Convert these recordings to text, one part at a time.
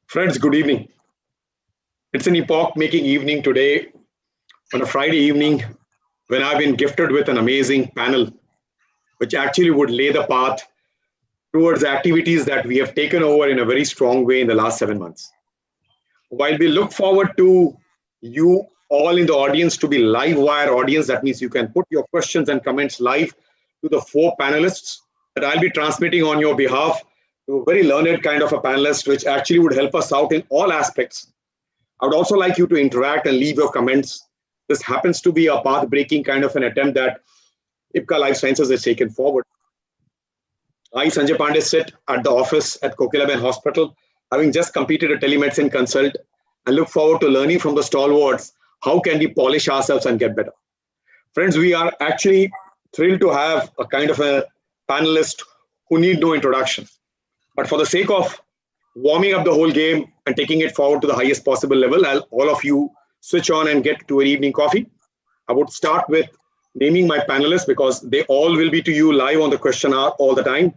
Friends, good evening. It's an epoch-making evening today on a Friday evening when I've been gifted with an amazing panel, which actually would lay the path towards activities that we have taken over in a very strong way in the last 7 months. While we look forward to you all in the audience to be live wire audience, that means you can put your questions and comments live to the four panelists that I'll be transmitting on your behalf to a very learned kind of a panelist, which actually would help us out in all aspects. I would also like you to interact and leave your comments. This happens to be a path-breaking kind of an attempt that IPCA Life Sciences has taken forward. I, Sanjay Pandey, sit at the office at Kokilaben Hospital, having just completed a telemedicine consult, and look forward to learning from the stalwarts how can we polish ourselves and get better. Friends, we are actually thrilled to have a kind of a panelist who need no introduction. But for the sake of warming up the whole game and taking it forward to the highest possible level, I'll all of you switch on and get to an evening coffee. I would start with naming my panelists because they all will be to you live on the question hour all the time.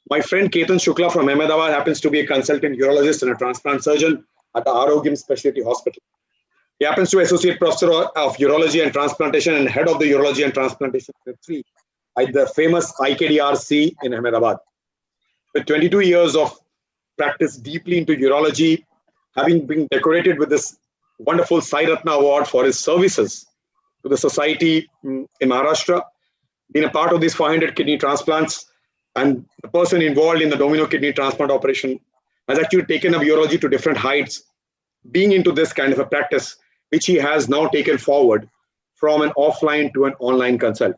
My friend Ketan Shukla from Ahmedabad happens to be a consultant urologist and a transplant surgeon at the Arogyam Specialty Hospital. He happens to be Associate Professor of Urology and Transplantation and Head of the Urology and Transplantation 3 at the famous IKDRC in Ahmedabad. With 22 years of practice deeply into urology, having been decorated with this wonderful Sai Ratna Award for his services to the society in Maharashtra, been a part of these 400 kidney transplants, and the person involved in the domino kidney transplant operation has actually taken up urology to different heights, being into this kind of a practice, which he has now taken forward from an offline to an online consult.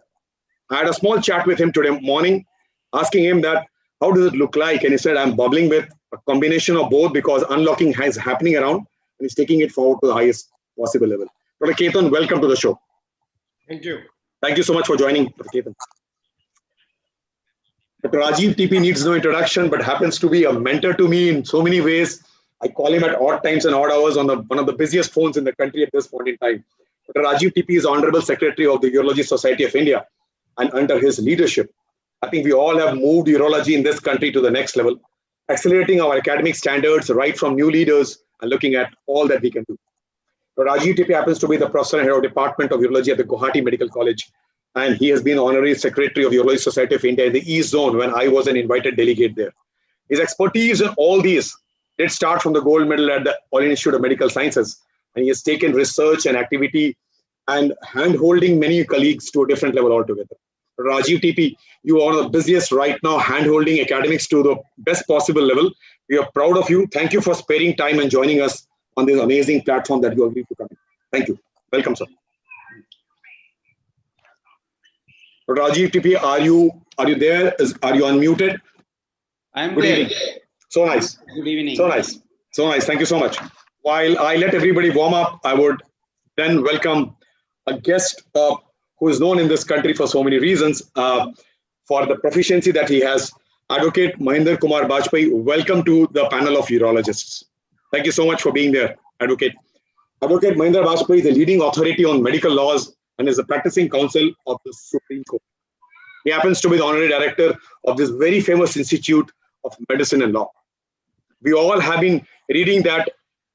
I had a small chat with him today morning, asking him that, how does it look like? And he said, I'm bubbling with a combination of both because unlocking is happening around and he's taking it forward to the highest possible level. Dr. Ketan, welcome to the show. Thank you. Thank you so much for joining, Dr. Ketan. Dr. Rajiv TP needs no introduction, but happens to be a mentor to me in so many ways. I call him at odd times and odd hours on one of the busiest phones in the country at this point in time. Dr. Rajiv TP is Honorable Secretary of the Urology Society of India, and under his leadership, I think we all have moved urology in this country to the next level, accelerating our academic standards right from new leaders and looking at all that we can do. Rajiv TP happens to be the Professor and Head of Department of Urology at the Guwahati Medical College, and he has been Honorary Secretary of Urology Society of India in the East Zone when I was an invited delegate there. His expertise in all these did start from the gold medal at the All India Institute of Medical Sciences, and he has taken research and activity and hand-holding many colleagues to a different level altogether. Rajiv TP, you are one of the busiest right now, hand-holding academics to the best possible level. We are proud of you. Thank you for sparing time and joining us on this amazing platform that you agreed to come in. Thank you. Welcome, sir. Rajiv TP, are you there? Are you unmuted? I'm Good there. evening. So nice. Good evening. So nice. So nice. Thank you so much. While I let everybody warm up, I would then welcome a guest who is known in this country for so many reasons, for the proficiency that he has. Advocate Mahinder Kumar Bajpai, welcome to the panel of urologists. Thank you so much for being there, Advocate. Advocate Mahinder Bajpai is a leading authority on medical laws and is a practicing counsel of the Supreme Court. He happens to be the honorary director of this very famous Institute of Medicine and Law. We all have been reading that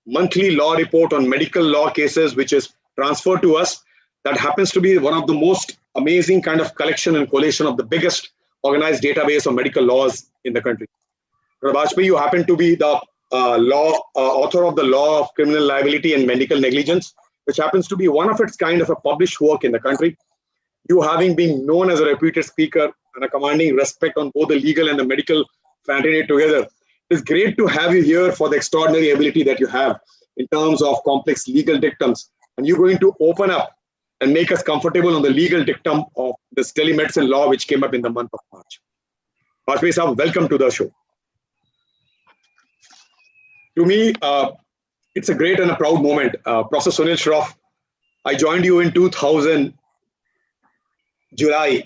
monthly law report on medical law cases, which is transferred to us. That happens to be one of the most amazing kind of collection and collation of the biggest organized database of medical laws in the country. Dr. Bajpai, you happen to be the author of the Law of Criminal Liability and Medical Negligence, which happens to be one of its kind of a published work in the country. You having been known as a reputed speaker and a commanding respect on both the legal and the medical fraternity together, it's great to have you here for the extraordinary ability that you have in terms of complex legal dictums. And you're going to open up and make us comfortable on the legal dictum of this telemedicine law, which came up in the month of March. Bajpai Sahab, welcome to the show. To me, it's a great and a proud moment. Professor Sunil Shroff, I joined you in 2000 July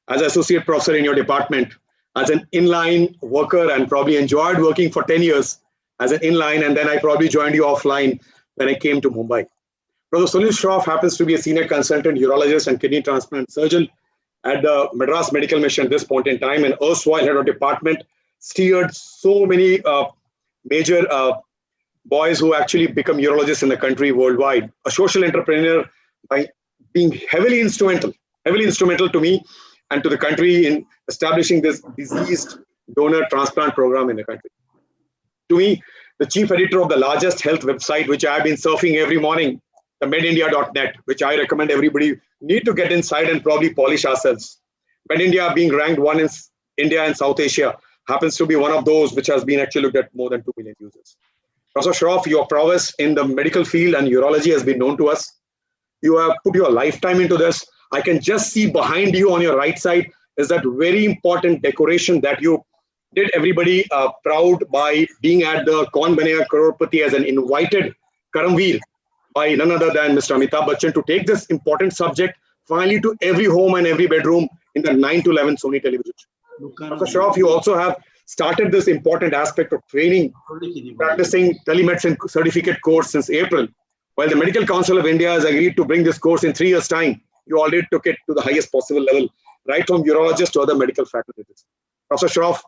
as associate professor in your department, as an inline worker, and probably enjoyed working for 10 years as an inline, and then I probably joined you offline when I came to Mumbai. Professor Sunil Shroff happens to be a senior consultant urologist and kidney transplant surgeon at the Madras Medical Mission at this point in time, and erstwhile head of department, steered so many major boys who actually become urologists in the country worldwide. A social entrepreneur by being heavily instrumental to me and to the country in establishing this diseased donor transplant program in the country. To me, the chief editor of the largest health website, which I've been surfing every morning, the medindia.net, which I recommend everybody need to get inside and probably polish ourselves. MedIndia being ranked one in India and South Asia happens to be one of those which has been actually looked at more than 2 million users. Professor Shroff, your prowess in the medical field and urology has been known to us. You have put your lifetime into this. I can just see behind you on your right side is that very important decoration that you did everybody proud by being at the Kaun Banega Crorepati as an invited Karamveer by none other than Mr. Amitabh Bachchan to take this important subject finally to every home and every bedroom in the 9 to 11 Sony television. Dr. Shroff, you also have started this important aspect of training, practicing telemedicine certificate course since April. While the Medical Council of India has agreed to bring this course in 3 years' time, you already took it to the highest possible level, right from urologists to other medical faculties. Professor Shroff,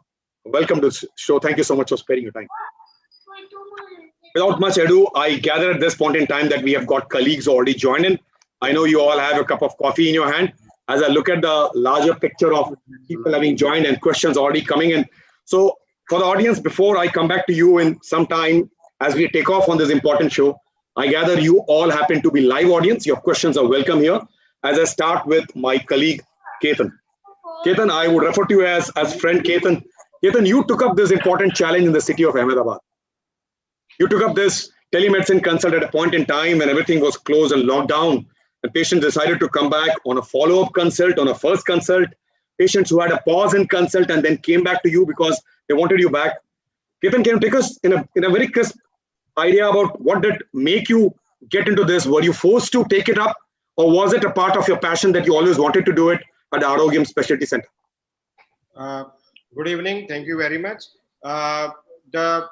welcome to the show. Thank you so much for sparing your time. Without much ado, I gather at this point in time that we have got colleagues already joined in. I know you all have a cup of coffee in your hand. As I look at the larger picture of people having joined and questions already coming in. So for the audience, before I come back to you in some time, as we take off on this important show, I gather you all happen to be live audience. Your questions are welcome here. As I start with my colleague, Ketan. Ketan, I would refer to you as friend Ketan. Ketan, you took up this important challenge in the city of Ahmedabad. You took up this telemedicine consult at a point in time when everything was closed and locked down. The patient decided to come back on a follow-up consult, on a first consult. Patients who had a pause in consult and then came back to you because they wanted you back. Ketan, can you take us in a very crisp idea about what did make you get into this? Were you forced to take it up, or was it a part of your passion that you always wanted to do it at the Arogyam Specialty Center? Good evening. Thank you very much. The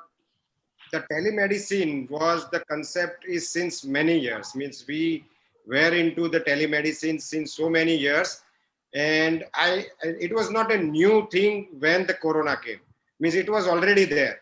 telemedicine was the concept is since many years. Means we were into the telemedicine since so many years, and it was not a new thing when the corona came. Means it was already there.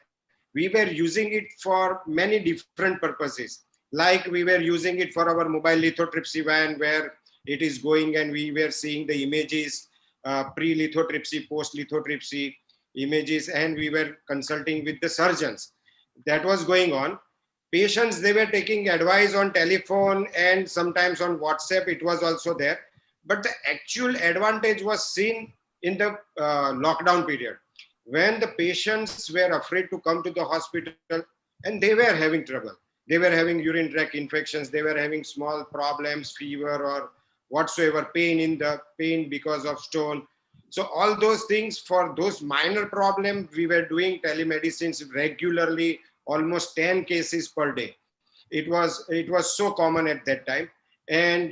We were using it for many different purposes. Like we were using it for our mobile lithotripsy van, where it is going and we were seeing the images, pre-lithotripsy, post-lithotripsy images, and we were consulting with the surgeons. That was going on. Patients, they were taking advice on telephone and sometimes on WhatsApp. It was also there. But the actual advantage was seen in the lockdown period, when the patients were afraid to come to the hospital and they were having trouble. They were having urine tract infections. They were having small problems, fever or whatsoever, pain because of stone. So all those things, for those minor problems, we were doing telemedicines regularly, almost 10 cases per day. It was so common at that time. And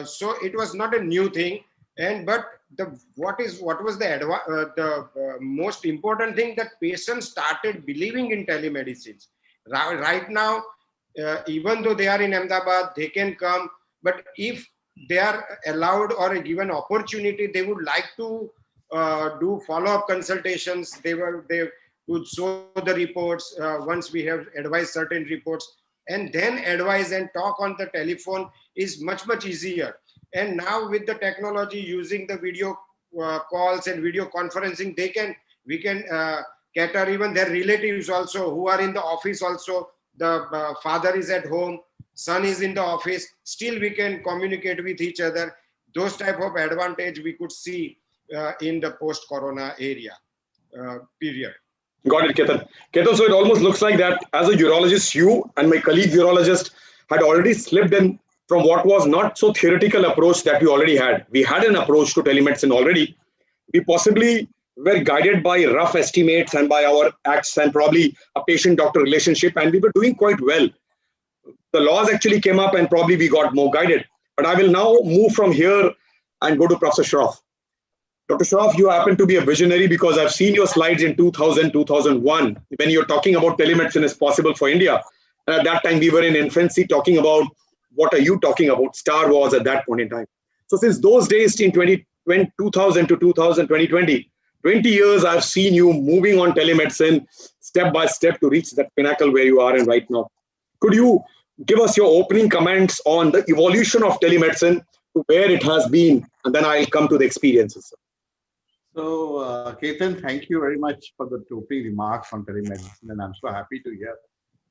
so it was not a new thing. But what was the most important thing, that patients started believing in telemedicines. Right now, even though they are in Ahmedabad, they can come. But if they are allowed or given opportunity, they would like to do follow-up consultations. They would show the reports once we have advised certain reports, and then advise and talk on the telephone is much easier. And now with the technology, using the video calls and video conferencing, we can cater even their relatives also who are in the office also. The father is at home, son is in the office, still we can communicate with each other. Those type of advantage we could see in the post-corona area period. Got it, Ketan. Ketan, so it almost looks like that as a urologist, you and my colleague urologist had already slipped in from what was not so theoretical approach that we already had. We had an approach to telemedicine already. We possibly were guided by rough estimates and by our acts and probably a patient-doctor relationship, and we were doing quite well. The laws actually came up and probably we got more guided. But I will now move from here and go to Professor Shroff. Dr. Shroff, you happen to be a visionary because I've seen your slides in 2000, 2001, when you're talking about telemedicine is possible for India. And at that time, we were in infancy talking about what are you talking about, Star Wars at that point in time. So since those days in 2000 to 2020, 20 years, I've seen you moving on telemedicine, step by step to reach that pinnacle where you are in right now. Could you give us your opening comments on the evolution of telemedicine to where it has been, and then I'll come to the experiences. So, Ketan, thank you very much for the opening remarks on telemedicine, and I'm so happy to hear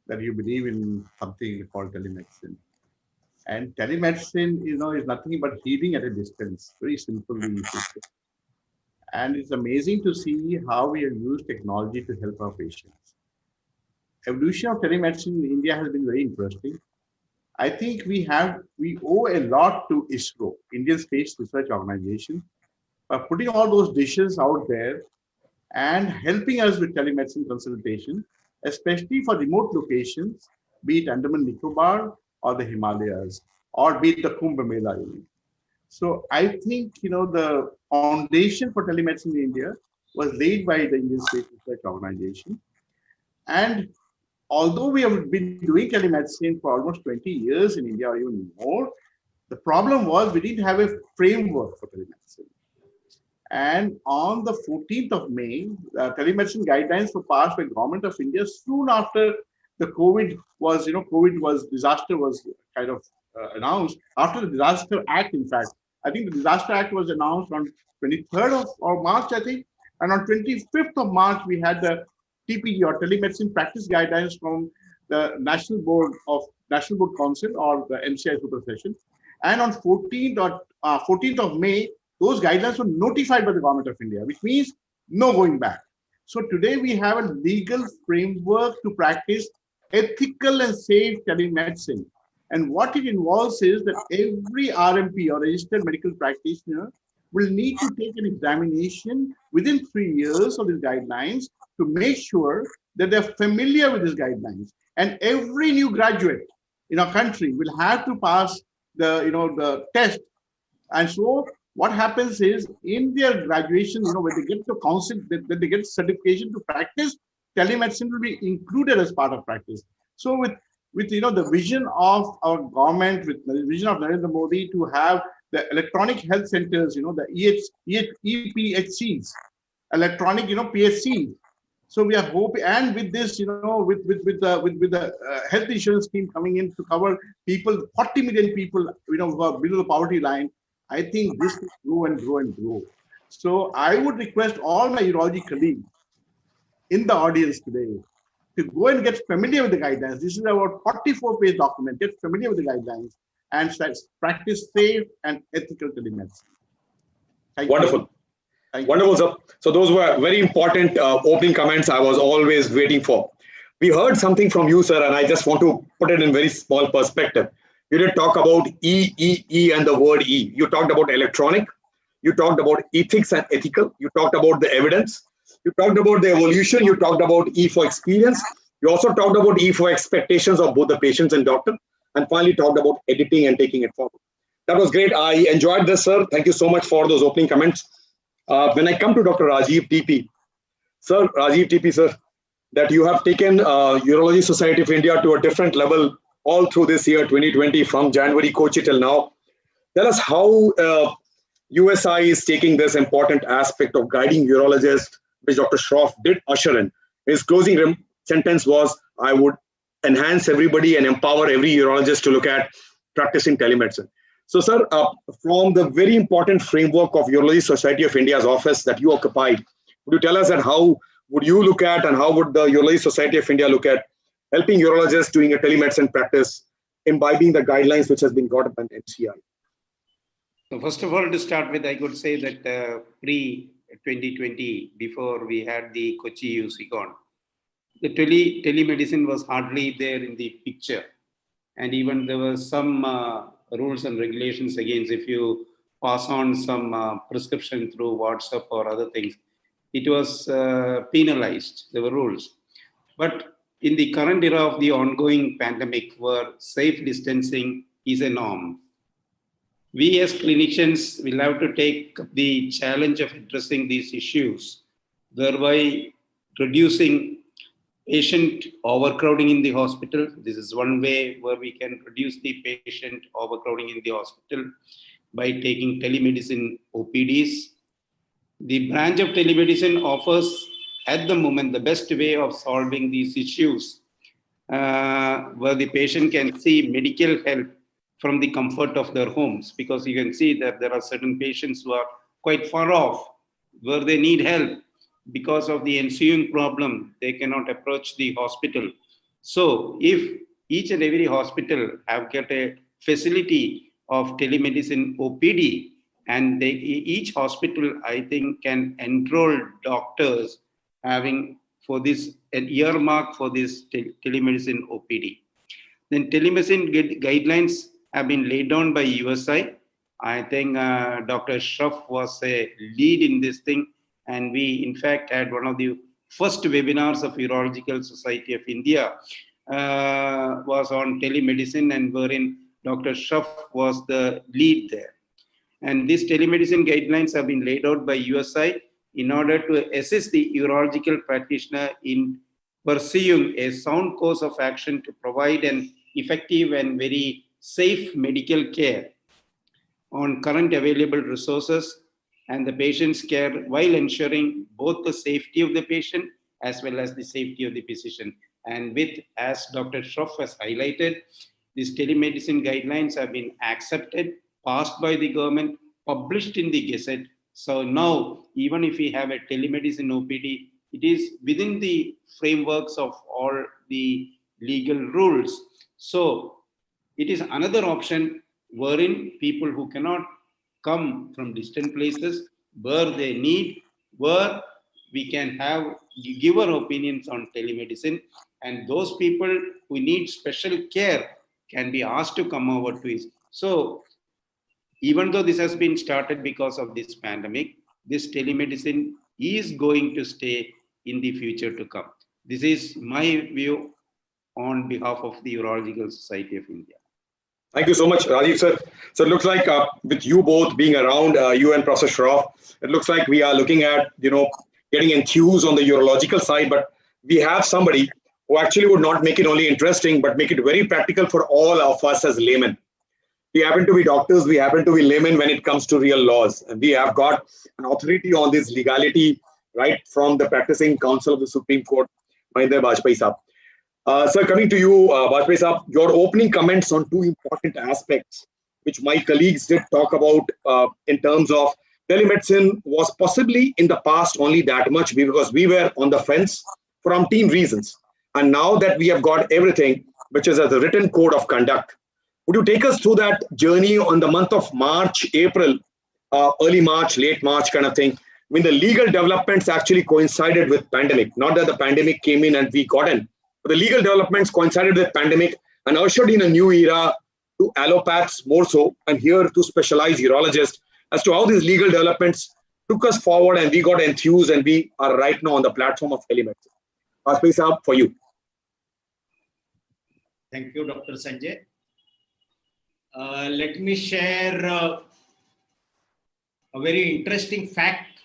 that you believe in something called telemedicine. And telemedicine, is nothing but healing at a distance, very simply. And it's amazing to see how we have used technology to help our patients. Evolution of telemedicine in India has been very interesting. I think we owe a lot to ISRO, Indian Space Research Organization, by putting all those dishes out there and helping us with telemedicine consultation, especially for remote locations, be it Andaman Nicobar or the Himalayas, or be it the Kumbh Mela. So I think, the foundation for telemedicine in India was laid by the Indian Space Research Organization. And although we have been doing telemedicine for almost 20 years in India or even more, the problem was we didn't have a framework for telemedicine. And on the 14th of May, telemedicine guidelines were passed by Government of India soon after the disaster was kind of announced. After the Disaster Act, in fact, I think the Disaster Act was announced on 23rd of March, I think. And on 25th of March, we had the TPD or Telemedicine Practice Guidelines from the National Board Council or the MCI Super Session. And on 14th of May, those guidelines were notified by the Government of India, which means no going back. So today we have a legal framework to practice ethical and safe telemedicine. And what it involves is that every RMP or registered medical practitioner will need to take an examination within 3 years of these guidelines to make sure that they're familiar with these guidelines. And every new graduate in our country will have to pass the test. And so what happens is in their graduation, when they get to council, when they get certification to practice, telemedicine will be included as part of practice. So with the vision of our government, with the vision of Narendra Modi to have the electronic health centers, the EPHCs, electronic, PSCs. So we are hoping, and with this, with the health insurance scheme coming in to cover people, 40 million people, who are below the poverty line, I think this will grow and grow and grow. So I would request all my urology colleagues in the audience today to go and get familiar with the guidelines. This is about 44-page document. Get familiar with the guidelines and practice safe and ethical telemedicine. Wonderful. Wonderful, sir. So those were very important opening comments I was always waiting for. We heard something from you, sir, and I just want to put it in very small perspective. You did talk about E and the word E. You talked about electronic. You talked about ethics and ethical. You talked about the evidence. You talked about the evolution. You talked about E for experience. You also talked about E for expectations of both the patients and doctor. And finally talked about editing and taking it forward. That was great. I enjoyed this, sir. Thank you so much for those opening comments. When I come to Dr. Rajiv TP, sir, that you have taken Urology Society of India to a different level all through this year 2020 from January Kochi till now. Tell us how USI is taking this important aspect of guiding urologists, which Dr. Shroff did usher in. His closing sentence was, I would enhance everybody and empower every urologist to look at practicing telemedicine. So, sir, from the very important framework of Urology Society of India's office that you occupied, would you tell us that how would you look at and how would the Urology Society of India look at helping urologists doing a telemedicine practice, imbibing the guidelines which has been got up by NCI? So first of all, to start with, I could say that pre-2020, before we had the Kochi UCCon, the telemedicine was hardly there in the picture. And even there were some rules and regulations against if you pass on some prescription through WhatsApp or other things, it was penalized. There were rules. But in the current era of the ongoing pandemic, where safe distancing is a norm, we as clinicians will have to take the challenge of addressing these issues, thereby reducing patient overcrowding in the hospital. This is one way where we can reduce the patient overcrowding in the hospital by taking telemedicine OPDs. The branch of telemedicine offers at the moment, the best way of solving these issues, where the patient can see medical help from the comfort of their homes, because you can see that there are certain patients who are quite far off, where they need help. Because of the ensuing problem, they cannot approach the hospital. So if each and every hospital have got a facility of telemedicine OPD, and each hospital, I think, can enroll doctors having for this an earmark for this telemedicine OPD. Then telemedicine guidelines have been laid down by USI. I think Dr. Shroff was a lead in this thing, and we in fact had one of the first webinars of Urological Society of India was on telemedicine, and wherein Dr. Shroff was the lead there. And these telemedicine guidelines have been laid out by USI in order to assist the urological practitioner in pursuing a sound course of action to provide an effective and very safe medical care on current available resources and the patient's care, while ensuring both the safety of the patient as well as the safety of the physician. And with, as Dr. Shroff has highlighted, these telemedicine guidelines have been accepted, passed by the government, published in the Gazette. So now, even if we have a telemedicine OPD, it is within the frameworks of all the legal rules. So it is another option wherein people who cannot come from distant places, where they need, where we can have, give our opinions on telemedicine, and those people who need special care can be asked to come over to it. So even though this has been started because of this pandemic, this telemedicine is going to stay in the future to come. This is my view on behalf of the Urological Society of India. Thank you so much, Rajiv sir. So it looks like with you both being around, you and Professor Shroff, it looks like we are looking at, getting enthused on the urological side, but we have somebody who actually would not make it only interesting, but make it very practical for all of us as laymen. We happen to be doctors, we happen to be laymen when it comes to real laws. And we have got an authority on this legality, right, from the practicing counsel of the Supreme Court, Mahendra Bajpayee Saab. Sir, coming to you, Bajpayee Saab, your opening comments on two important aspects, which my colleagues did talk about in terms of telemedicine was possibly in the past only that much because we were on the fence for umpteen reasons. And now that we have got everything, which is as a written code of conduct, would you take us through that journey on the month of March, April, early March, late March kind of thing, when the legal developments actually coincided with pandemic? Not that the pandemic came in and we got in, but the legal developments coincided with pandemic and ushered in a new era to allopaths more so, and here to specialized urologists, as to how these legal developments took us forward and we got enthused and we are right now on the platform of telemedicine. Bajpayee Saab, for you. Thank you, Dr. Sanjay. Let me share a very interesting fact.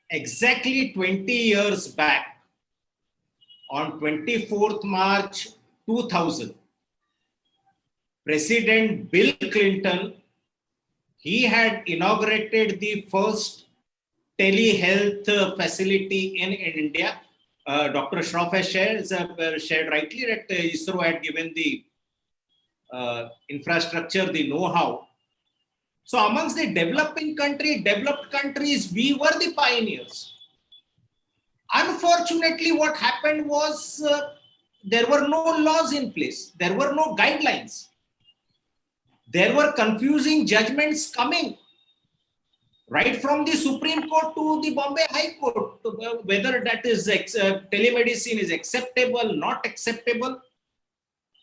Exactly 20 years back, on 24th March 2000, President Bill Clinton, he had inaugurated the first telehealth facility in India. Dr. Shroff has shared rightly that ISRO had given the infrastructure, the know-how. So amongst the developed countries, we were the pioneers. Unfortunately, what happened was there were no laws in place. There were no guidelines. There were confusing judgments coming right from the Supreme Court to the Bombay High Court, whether that is telemedicine is acceptable, not acceptable,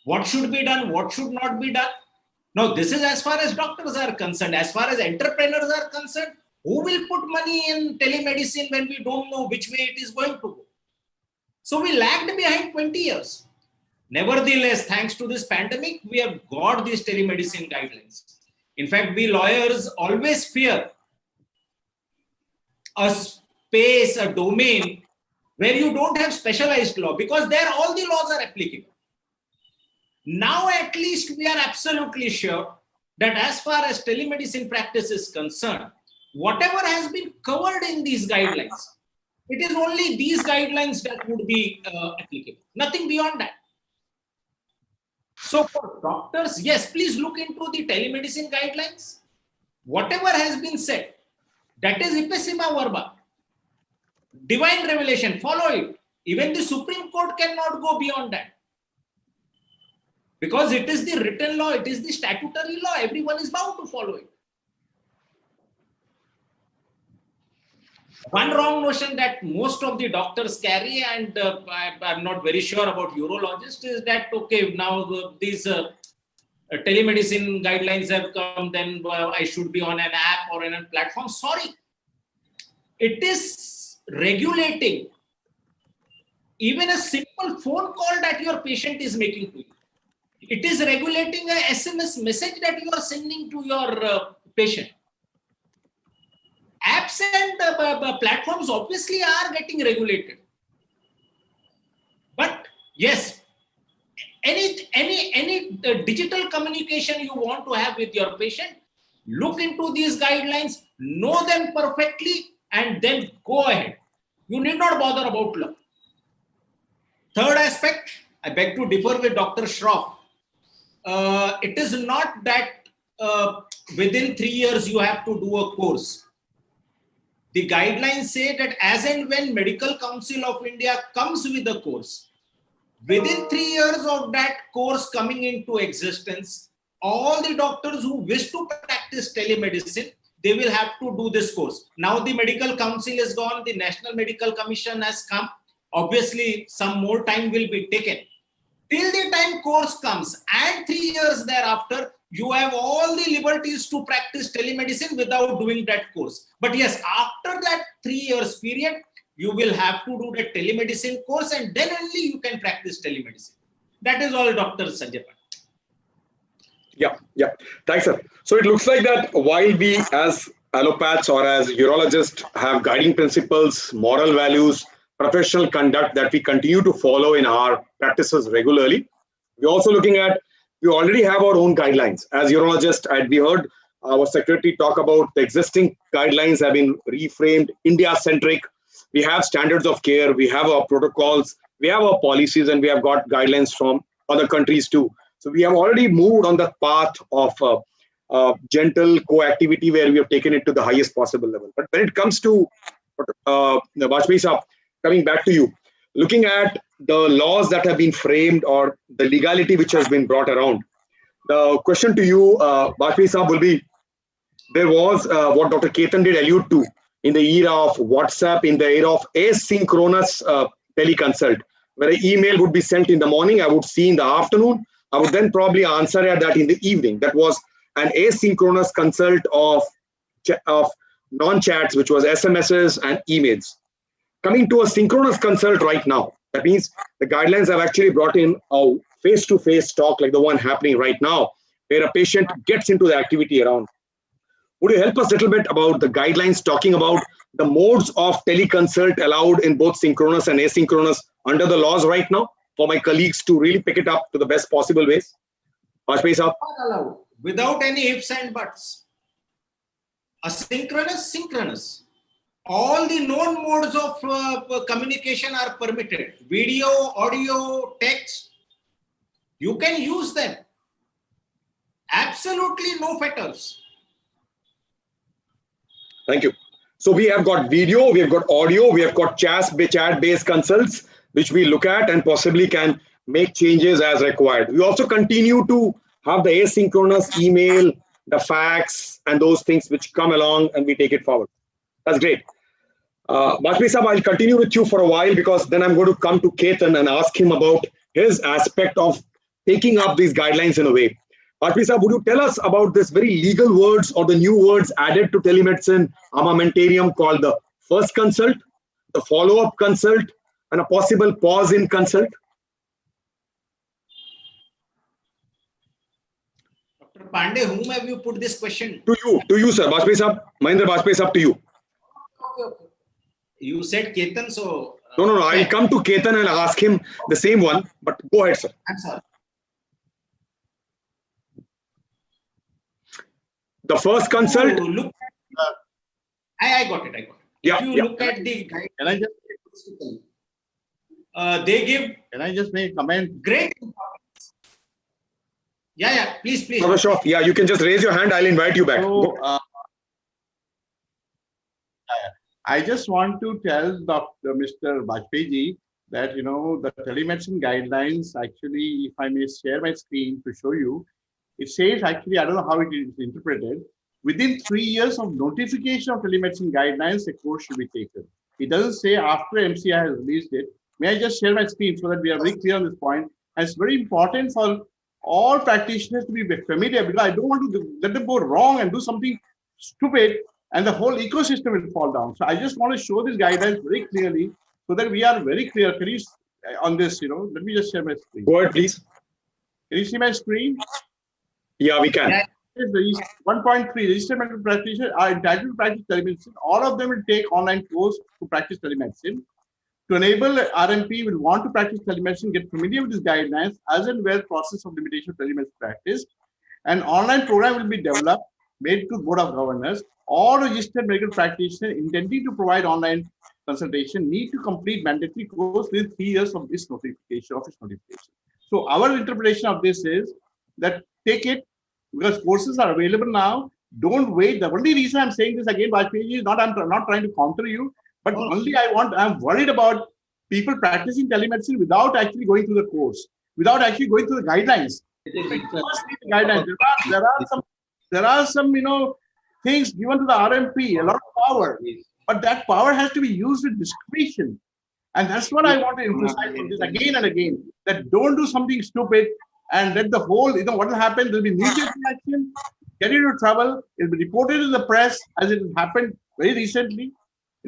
what should be done, what should not be done. Now, this is as far as doctors are concerned. As far as entrepreneurs are concerned, who will put money in telemedicine when we don't know which way it is going to go? So we lagged behind 20 years. Nevertheless, thanks to this pandemic, we have got these telemedicine guidelines. In fact, we lawyers always fear a space, a domain where you don't have specialized law, because there all the laws are applicable. Now, at least we are absolutely sure that as far as telemedicine practice is concerned, whatever has been covered in these guidelines, It is only these guidelines that would be applicable. Nothing beyond that. So for doctors, yes, please look into the telemedicine guidelines. Whatever has been said, that is ipsissima verba. Divine revelation, follow it. Even the Supreme Court cannot go beyond that. Because it is the written law, it is the statutory law, everyone is bound to follow it. One wrong notion that most of the doctors carry, and I'm not very sure about urologists, is that, okay, now these telemedicine guidelines have come, then I should be on an app or on a platform. Sorry. It is regulating even a simple phone call that your patient is making to you. It is regulating a SMS message that you are sending to your patient. Apps and platforms obviously are getting regulated. But yes, any digital communication you want to have with your patient, look into these guidelines, know them perfectly, and then go ahead. You need not bother about law. Third aspect, I beg to differ with Dr. Shroff. It is not that within 3 years you have to do a course. The guidelines say that as and when Medical Council of India comes with a course, within 3 years of that course coming into existence, all the doctors who wish to practice telemedicine, they will have to do this course. Now the Medical Council is gone, the National Medical Commission has come. Obviously, some more time will be taken. Till the time course comes and 3 years thereafter, you have all the liberties to practice telemedicine without doing that course. But yes, after that 3 years period, you will have to do the telemedicine course, and then only you can practice telemedicine. That is all, Dr. Sanjay. Yeah. Thanks, sir. So it looks like that while we as allopaths or as urologists have guiding principles, moral values, professional conduct that we continue to follow in our practices regularly, we're also looking at, we already have our own guidelines. As urologists, we heard our secretary talk about the existing guidelines have been reframed, India-centric. We have standards of care, we have our protocols, we have our policies, and we have got guidelines from other countries too. So we have already moved on the path of gentle co-activity where we have taken it to the highest possible level. But when it comes to Vajpayee Saab, coming back to you, looking at the laws that have been framed or the legality which has been brought around, the question to you, Vajpayee Saab, will be, there was what Dr. Ketan did allude to in the era of WhatsApp, in the era of asynchronous teleconsult, where an email would be sent in the morning, I would see in the afternoon, I would then probably answer at that in the evening. That was an asynchronous consult of non-chats, which was SMSs and emails. Coming to a synchronous consult right now, that means the guidelines have actually brought in a face-to-face talk like the one happening right now, where a patient gets into the activity around. Would you help us a little bit about the guidelines talking about the modes of teleconsult allowed in both synchronous and asynchronous under the laws right now, for my colleagues to really pick it up to the best possible ways? Vajpayee Saab. Allowed, without any ifs and buts. Asynchronous, synchronous. All the known modes of communication are permitted. Video, audio, text. You can use them. Absolutely no fetters. Thank you. So we have got video, we have got audio, we have got chat-based consults, which we look at and possibly can make changes as required. We also continue to have the asynchronous email, the fax, and those things which come along, and we take it forward. That's great. Vajpayee Saab, I'll continue with you for a while, because then I'm going to come to Ketan and ask him about his aspect of taking up these guidelines in a way. Vajpayee Saab, would you tell us about this very legal words or the new words added to telemedicine armamentarium called the first consult, the follow-up consult, and a possible pause in consult? Dr. Pandey, whom have you put this question? To you, sir. Vajpayee Saab, Mahendra Vajpayee Saab, to you. Okay. You said Ketan, so... No. I'll come to Ketan and ask him the same one, but go ahead, sir. I'm sorry. The first consult... Look, I got it. If you look at the guide, Can I just they give make a comment? great importance. Yeah, please. Dr. Shroff, yeah, you can just raise your hand. I'll invite you back. So, I just want to tell Dr. Mr. Bajpayee that, the telemedicine guidelines, actually, if I may share my screen to show you, it says actually, I don't know how it is interpreted, within 3 years of notification of telemedicine guidelines, a course should be taken. It doesn't say after MCI has released it. May I just share my screen so that we are very clear on this point? And it's very important for all practitioners to be familiar, because I don't want to let them go wrong and do something stupid and the whole ecosystem will fall down. So I just want to show these guidelines very clearly so that we are very clear. Can you, on this, let me just share my screen. Go ahead, please. Can you see my screen? Yeah, we can. 1.3, registered medical practitioners are entitled to practice telemedicine. All of them will take online course to practice telemedicine. To enable RMP will want to practice telemedicine, get familiar with these guidelines as and where process of limitation of telemedicine practice. An online program will be developed, made to Board of Governors. All registered medical practitioners intending to provide online consultation need to complete mandatory course within 3 years of this notification, office notification. So our interpretation of this is that take it, because courses are available now. Don't wait. The only reason I'm saying this again, Vajpayee, is not I'm not trying to counter you, but only I'm worried about people practicing telemedicine without actually going through the course, without actually going through the guidelines. Guidelines. There are some things given to the RMP, a lot of power, but that power has to be used with discretion. And that's what I want to emphasize on this again and again, that don't do something stupid and let the whole, what will happen, there'll be immediate action, get into trouble, it'll be reported in the press as it happened very recently.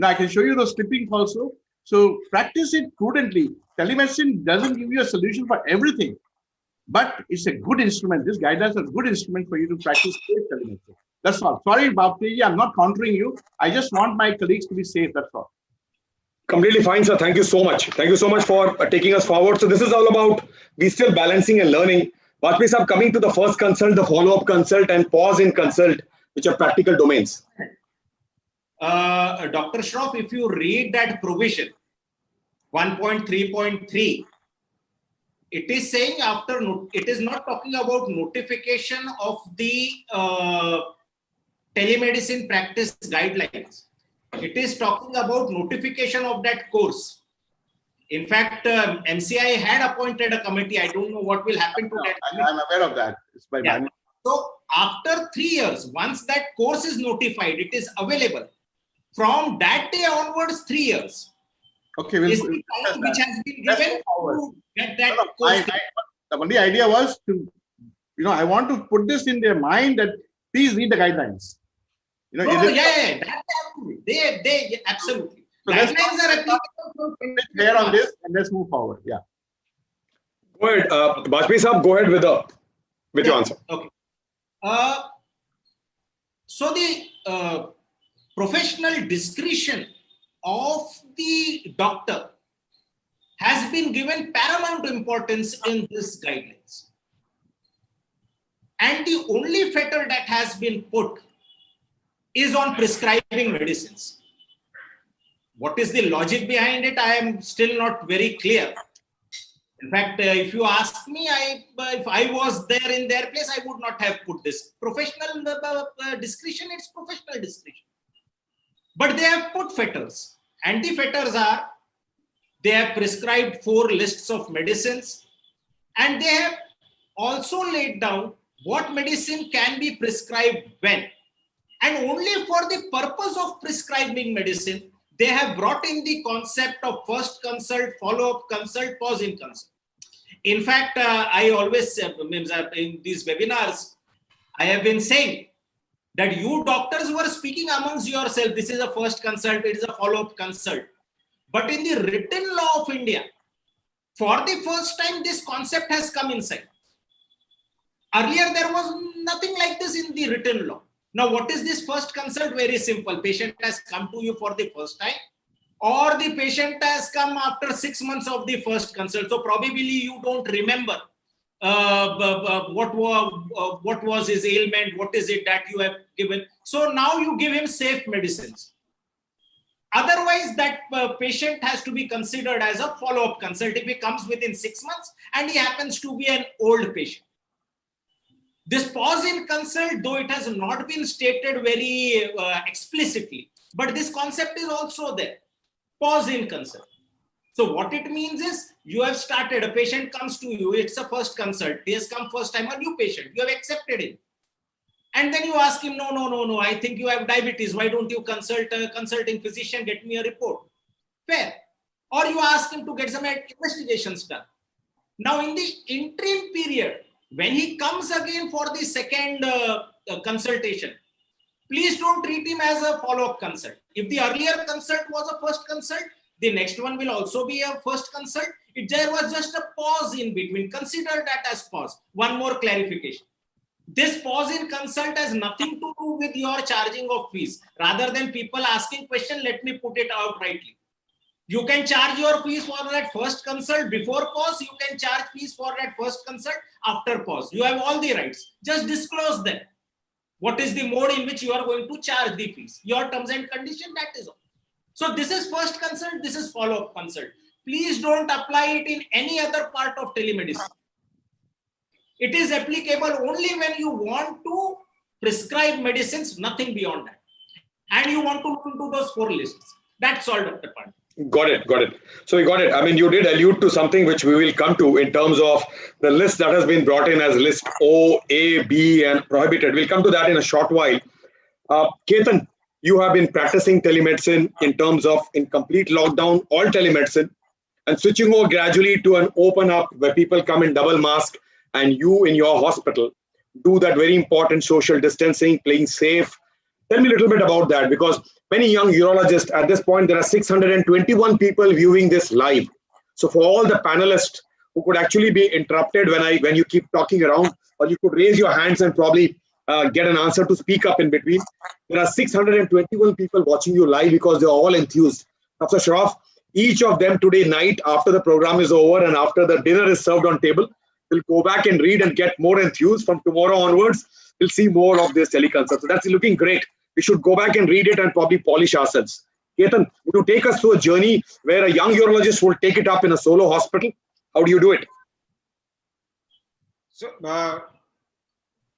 I can show you those clippings also. So practice it prudently. Telemedicine doesn't give you a solution for everything, but it's a good instrument. This guidelines are a good instrument for you to practice safe telemedicine. That's all. Sorry, Baptiji, I'm not countering you. I just want my colleagues to be safe. That's all. Completely fine, sir. Thank you so much. Thank you so much for taking us forward. So this is all about we still balancing and learning. Bajpayee sir, coming to the first consult, the follow-up consult, and pause in consult, which are practical domains. Dr. Shroff, if you read that provision, 1.3.3, it is saying it is not talking about notification of the telemedicine practice guidelines. It is talking about notification of that course. In fact, MCI had appointed a committee. I don't know what will happen to that committee. I'm aware of that. It's by So after 3 years, once that course is notified, it is available. From that day onwards, 3 years. Okay, is the time which has been given to get that course. The only idea was to, I want to put this in their mind that please read the guidelines. That's absolutely. They absolutely. So guidelines are applicable. Clear on this, and let's move forward. Yeah. Go ahead, Bajpayee sir. Go ahead with your answer. Okay. So the professional discretion of the doctor has been given paramount importance in this guidelines. And the only fetter that has been put is on prescribing medicines. What is the logic behind it? I am still not very clear. In fact, if you ask me, if I was there in their place, I would not have put this. Professional discretion, it's professional discretion. But they have put fetters. And the fetters are, they have prescribed 4 lists of medicines. And they have also laid down what medicine can be prescribed when. And only for the purpose of prescribing medicine, they have brought in the concept of first consult, follow-up consult, pause in consult. In fact, I always, in these webinars, I have been saying that you doctors were speaking amongst yourselves. This is a first consult, it is a follow-up consult. But in the written law of India, for the first time, this concept has come inside. Earlier, there was nothing like this in the written law. Now, what is this first consult? Very simple. Patient has come to you for the first time, or the patient has come after 6 months of the first consult. So probably you don't remember what was his ailment, what is it that you have given. So now you give him safe medicines. Otherwise, that patient has to be considered as a follow-up consult if he comes within 6 months and he happens to be an old patient. This pause in consult, though it has not been stated very explicitly, but this concept is also there. Pause in consult. So what it means is, you have started, a patient comes to you, it's a first consult, he has come first time, a new patient, you have accepted him. And then you ask him, no, I think you have diabetes, why don't you consult a consulting physician, get me a report. Fair. Or you ask him to get some investigations done. Now in the interim period, when he comes again for the second consultation, please don't treat him as a follow-up consult. If the earlier consult was a first consult, the next one will also be a first consult. If there was just a pause in between, consider that as pause. One more clarification. This pause in consult has nothing to do with your charging of fees. Rather than people asking question, let me put it out rightly. You can charge your fees for that first consult before pause. You can charge fees for that first consult after pause. You have all the rights. Just disclose them. What is the mode in which you are going to charge the fees? Your terms and condition, that is all. So this is first consult, this is follow-up consult. Please don't apply it in any other part of telemedicine. It is applicable only when you want to prescribe medicines, nothing beyond that. And you want to look into those 4 lists. That's all, Dr. Pandey. Got it. So you got it. I mean, you did allude to something which we will come to in terms of the list that has been brought in as list O, A, B, and prohibited. We'll come to that in a short while. Ketan, you have been practicing telemedicine in terms of in complete lockdown, all telemedicine, and switching over gradually to an open up where people come in double mask and you in your hospital do that very important social distancing, playing safe. Tell me a little bit about that, because many young urologists at this point, there are 621 people viewing this live. So for all the panelists who could actually be interrupted when you keep talking around, or you could raise your hands and probably get an answer to speak up in between. There are 621 people watching you live because they're all enthused. Dr. Shroff, each of them today night after the program is over and after the dinner is served on table, will go back and read and get more enthused. From tomorrow onwards, we'll see more of this teleconsult. So that's looking great. We should go back and read it and probably polish ourselves. Ketan, would you take us through a journey where a young urologist will take it up in a solo hospital? How do you do it? So,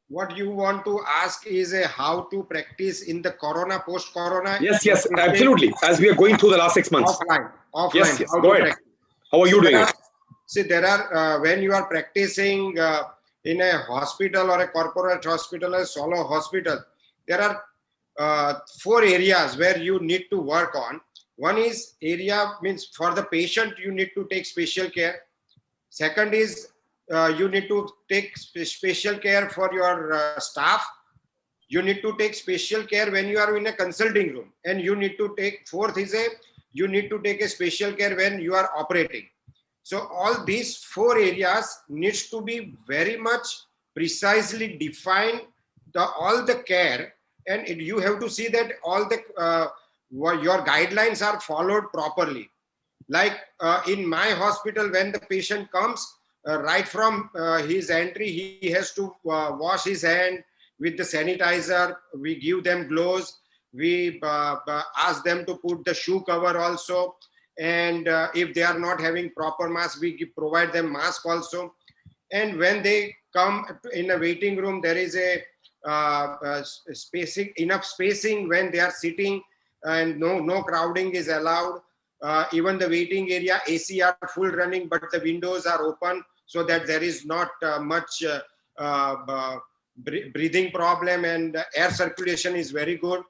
what you want to ask is how to practice in the corona, post-corona? Yes, absolutely. As we are going through the last 6 months. Offline. Yes. Go ahead. How are you doing it? See, there are, when you are practicing in a hospital or a corporate hospital, a solo hospital, there are 4 areas where you need to work on. One is area means for the patient, you need to take special care. Second is you need to take special care for your staff. You need to take special care when you are in a consulting room. And you need to take, fourth is you need to take a special care when you are operating. So all these 4 areas needs to be very much precisely defined, all the care, and you have to see that all the your guidelines are followed properly. Like in my hospital, when the patient comes, right from his entry, he has to wash his hand with the sanitizer. We give them gloves. We ask them to put the shoe cover also. And if they are not having proper mask, we provide them mask also. And when they come in a waiting room, there is a enough spacing when they are sitting, and no crowding is allowed. Even the waiting area, AC are full running, but the windows are open so that there is not much breathing problem, and air circulation is very good.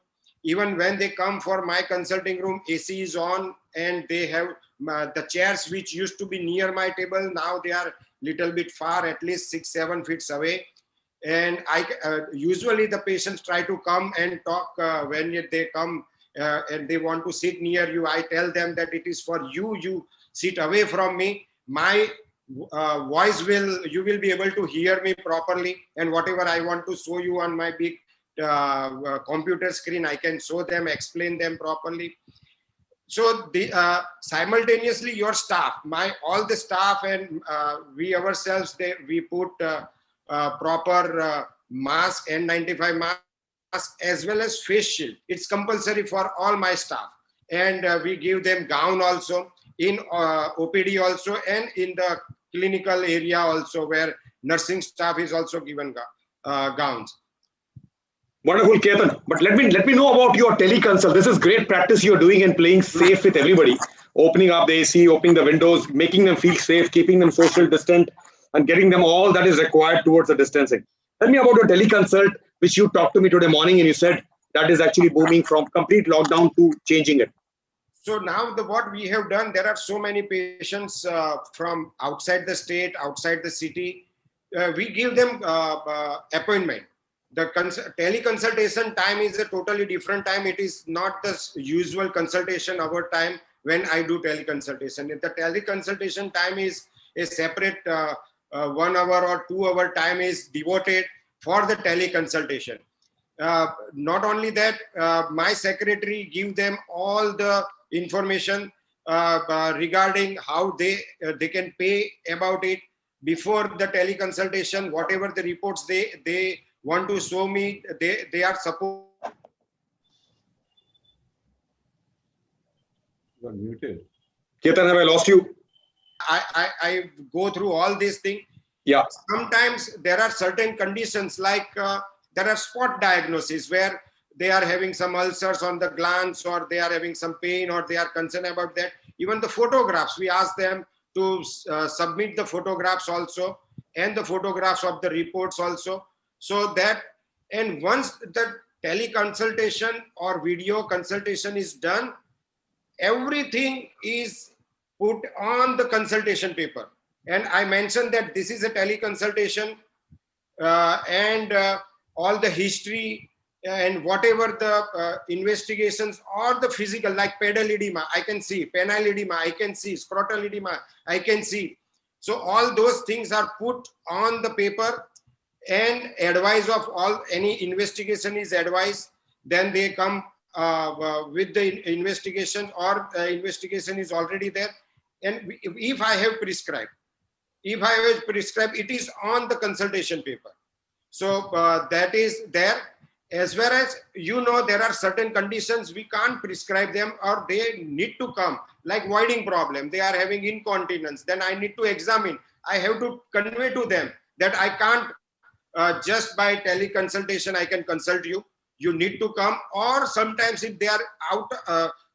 Even when they come for my consulting room, AC is on, and they have the chairs which used to be near my table. Now they are little bit far, at least 6-7 feet away. And usually the patients try to come and talk when they come and they want to sit near you. I tell them that it is for you. You sit away from me. My voice you will be able to hear me properly. And whatever I want to show you on my big computer screen, I can show them, explain them properly. So simultaneously your staff, all the staff and we ourselves, we put proper mask, N95 mask, as well as face shield. It's compulsory for all my staff. and we give them gown also in OPD also, and in the clinical area also, where nursing staff is also given gowns. Wonderful, Ketan. But let me know about your teleconsult. This is great practice you're doing and playing safe with everybody. Opening up the AC, opening the windows, making them feel safe, keeping them social distant, and getting them all that is required towards the distancing. Tell me about your teleconsult, which you talked to me today morning, and you said that is actually booming from complete lockdown to changing it. So now what we have done, there are so many patients from outside the state, outside the city. We give them appointment. The teleconsultation time is a totally different time. It is not the usual consultation our time when I do teleconsultation. The teleconsultation time is a separate 1 hour or 2 hour time is devoted for the teleconsultation. Not only that, my secretary give them all the information regarding how they can pay about it before the teleconsultation. Whatever the reports they want to show me, they are supposed. You are muted. Ketan, have I lost you? I go through all these things. Yeah. Sometimes there are certain conditions like there are spot diagnoses where they are having some ulcers on the glands, or they are having some pain, or they are concerned about that. Even the photographs, we ask them to submit the photographs also, and the photographs of the reports also. So that, and once the teleconsultation or video consultation is done, everything is put on the consultation paper. And I mentioned that this is a teleconsultation, and all the history and whatever the investigations or the physical, like pedal edema, I can see, penile edema, I can see, scrotal edema, I can see. So all those things are put on the paper, and advice of all, any investigation is advised. Then they come with the investigation, or investigation is already there. And if I have prescribed, it is on the consultation paper. So that is there. As well as, there are certain conditions we can't prescribe them, or they need to come, like voiding problem. They are having incontinence. Then I need to examine. I have to convey to them that I can't just by teleconsultation I can consult you. You need to come. Or sometimes if they are out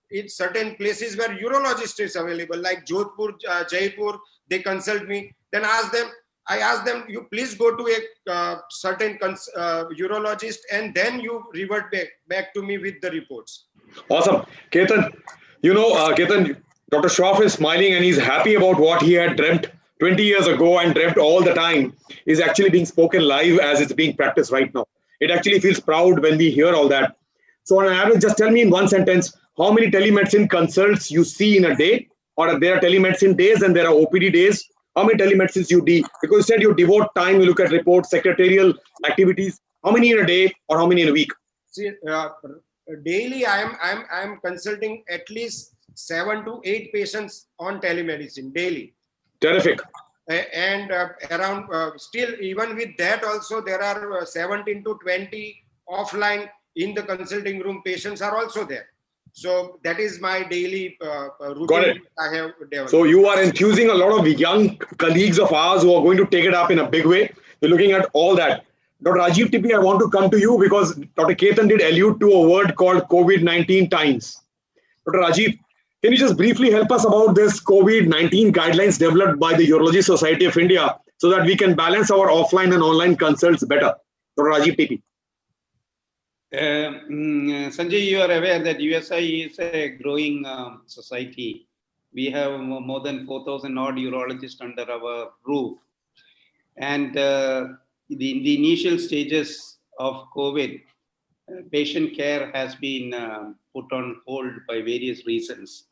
in certain places where urologist is available, like Jodhpur, Jaipur, they consult me. Then I ask them, you please go to a certain urologist, and then you revert back to me with the reports. Awesome. Ketan, Ketan, Dr. Shroff is smiling and he's happy about what he had dreamt 20 years ago and dreamt all the time is actually being spoken live as it's being practiced right now. It actually feels proud when we hear all that. So on average, just tell me in one sentence, how many telemedicine consults you see in a day? Or there are telemedicine days and there are OPD days. How many telemedicines you do? Because you said you devote time, you look at reports, secretarial activities. How many in a day or how many in a week? See, daily I'm consulting at least 7 to 8 patients on telemedicine daily. Terrific. And around still, even with that also, there are 17 to 20 offline in the consulting room patients are also there. So that is my daily routine. Got it. I have developed. So you are enthusing a lot of young colleagues of ours who are going to take it up in a big way. You're looking at all that. Dr. Rajiv Tipi, I want to come to you because Dr. Ketan did allude to a word called COVID-19 times. Dr. Rajiv, can you just briefly help us about this COVID-19 guidelines developed by the Urology Society of India so that we can balance our offline and online consults better? Dr. Rajiv Tipi. Sanjay, you are aware that USI is a growing society. We have more than 4,000 odd urologists under our roof. And in the initial stages of COVID, patient care has been put on hold by various reasons.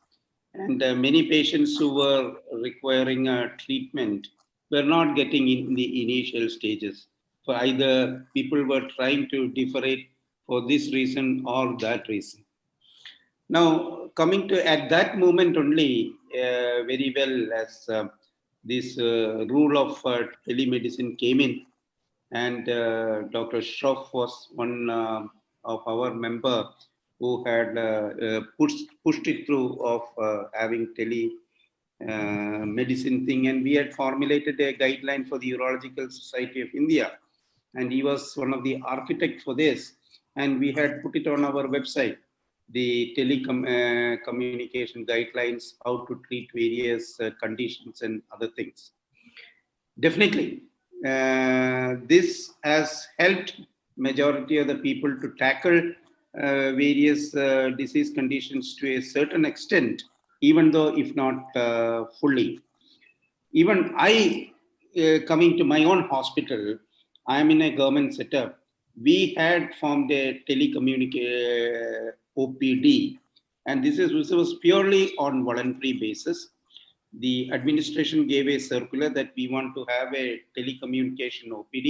And many patients who were requiring treatment were not getting in the initial stages. So either people were trying to defer it for this reason or that reason. Now, coming to at that moment only, very well as this rule of telemedicine came in, and Dr. Shroff was one of our member who had pushed it through of having medicine thing, and we had formulated a guideline for the Urological Society of India, and he was one of the architects for this, and we had put it on our website, the telecommunication guidelines, how to treat various conditions and other things. Definitely, this has helped majority of the people to tackle various disease conditions to a certain extent, even though if not fully. Even I, coming to my own hospital, I am in a government setup. We had formed a telecommunication OPD, and this was purely on voluntary basis. The administration gave a circular that we want to have a telecommunication OPD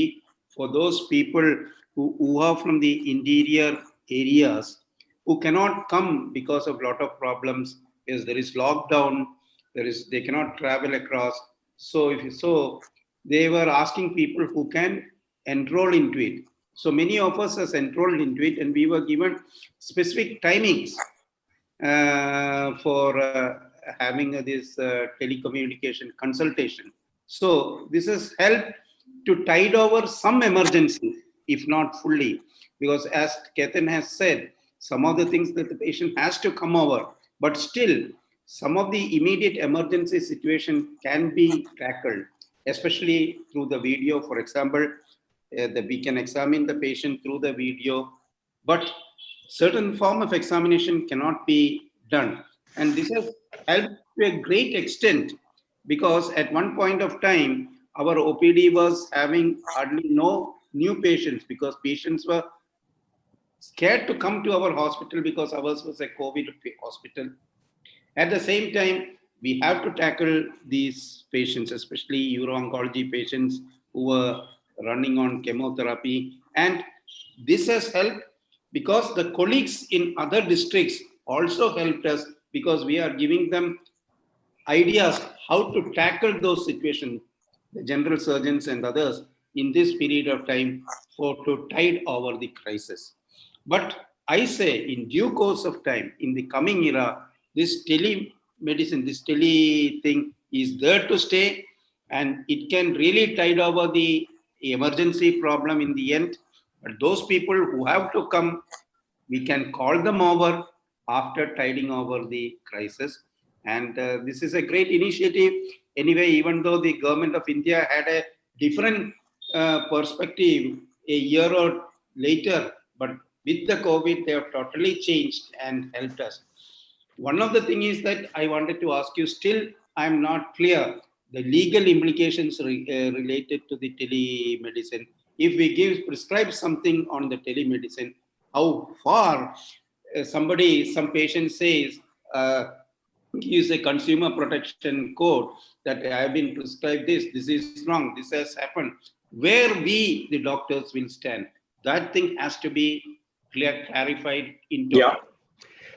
for those people who are from the interior areas, who cannot come because of lot of problems. Yes, there is lockdown, they cannot travel across. So they were asking people who can enroll into it. So many of us has enrolled into it, and we were given specific timings for having this telecommunication consultation. So this has helped to tide over some emergencies, if not fully, because as Ketan has said, some of the things that the patient has to come over, but still some of the immediate emergency situation can be tackled, especially through the video. For example, that we can examine the patient through the video, but certain form of examination cannot be done. And this has helped to a great extent, because at one point of time, our OPD was having hardly no new patients, because patients were scared to come to our hospital because ours was a COVID hospital. At the same time, we have to tackle these patients, especially uro-oncology patients who were running on chemotherapy. And this has helped because the colleagues in other districts also helped us, because we are giving them ideas how to tackle those situations, the general surgeons and others, in this period of time to tide over the crisis. But I say, in due course of time, in the coming era, this telemedicine, this tele thing is there to stay, and it can really tide over the emergency problem in the end. But those people who have to come, we can call them over after tiding over the crisis. And this is a great initiative. Anyway, even though the government of India had a different perspective a year or later, but with the COVID, they have totally changed and helped us. One of the things is that I wanted to ask you, still I'm not clear, the legal implications related to the telemedicine. If we prescribe something on the telemedicine, how far some patient says, gives a consumer protection code that I have been prescribed this is wrong, this has happened. Where we, the doctors, will stand, that thing has to be clarified into.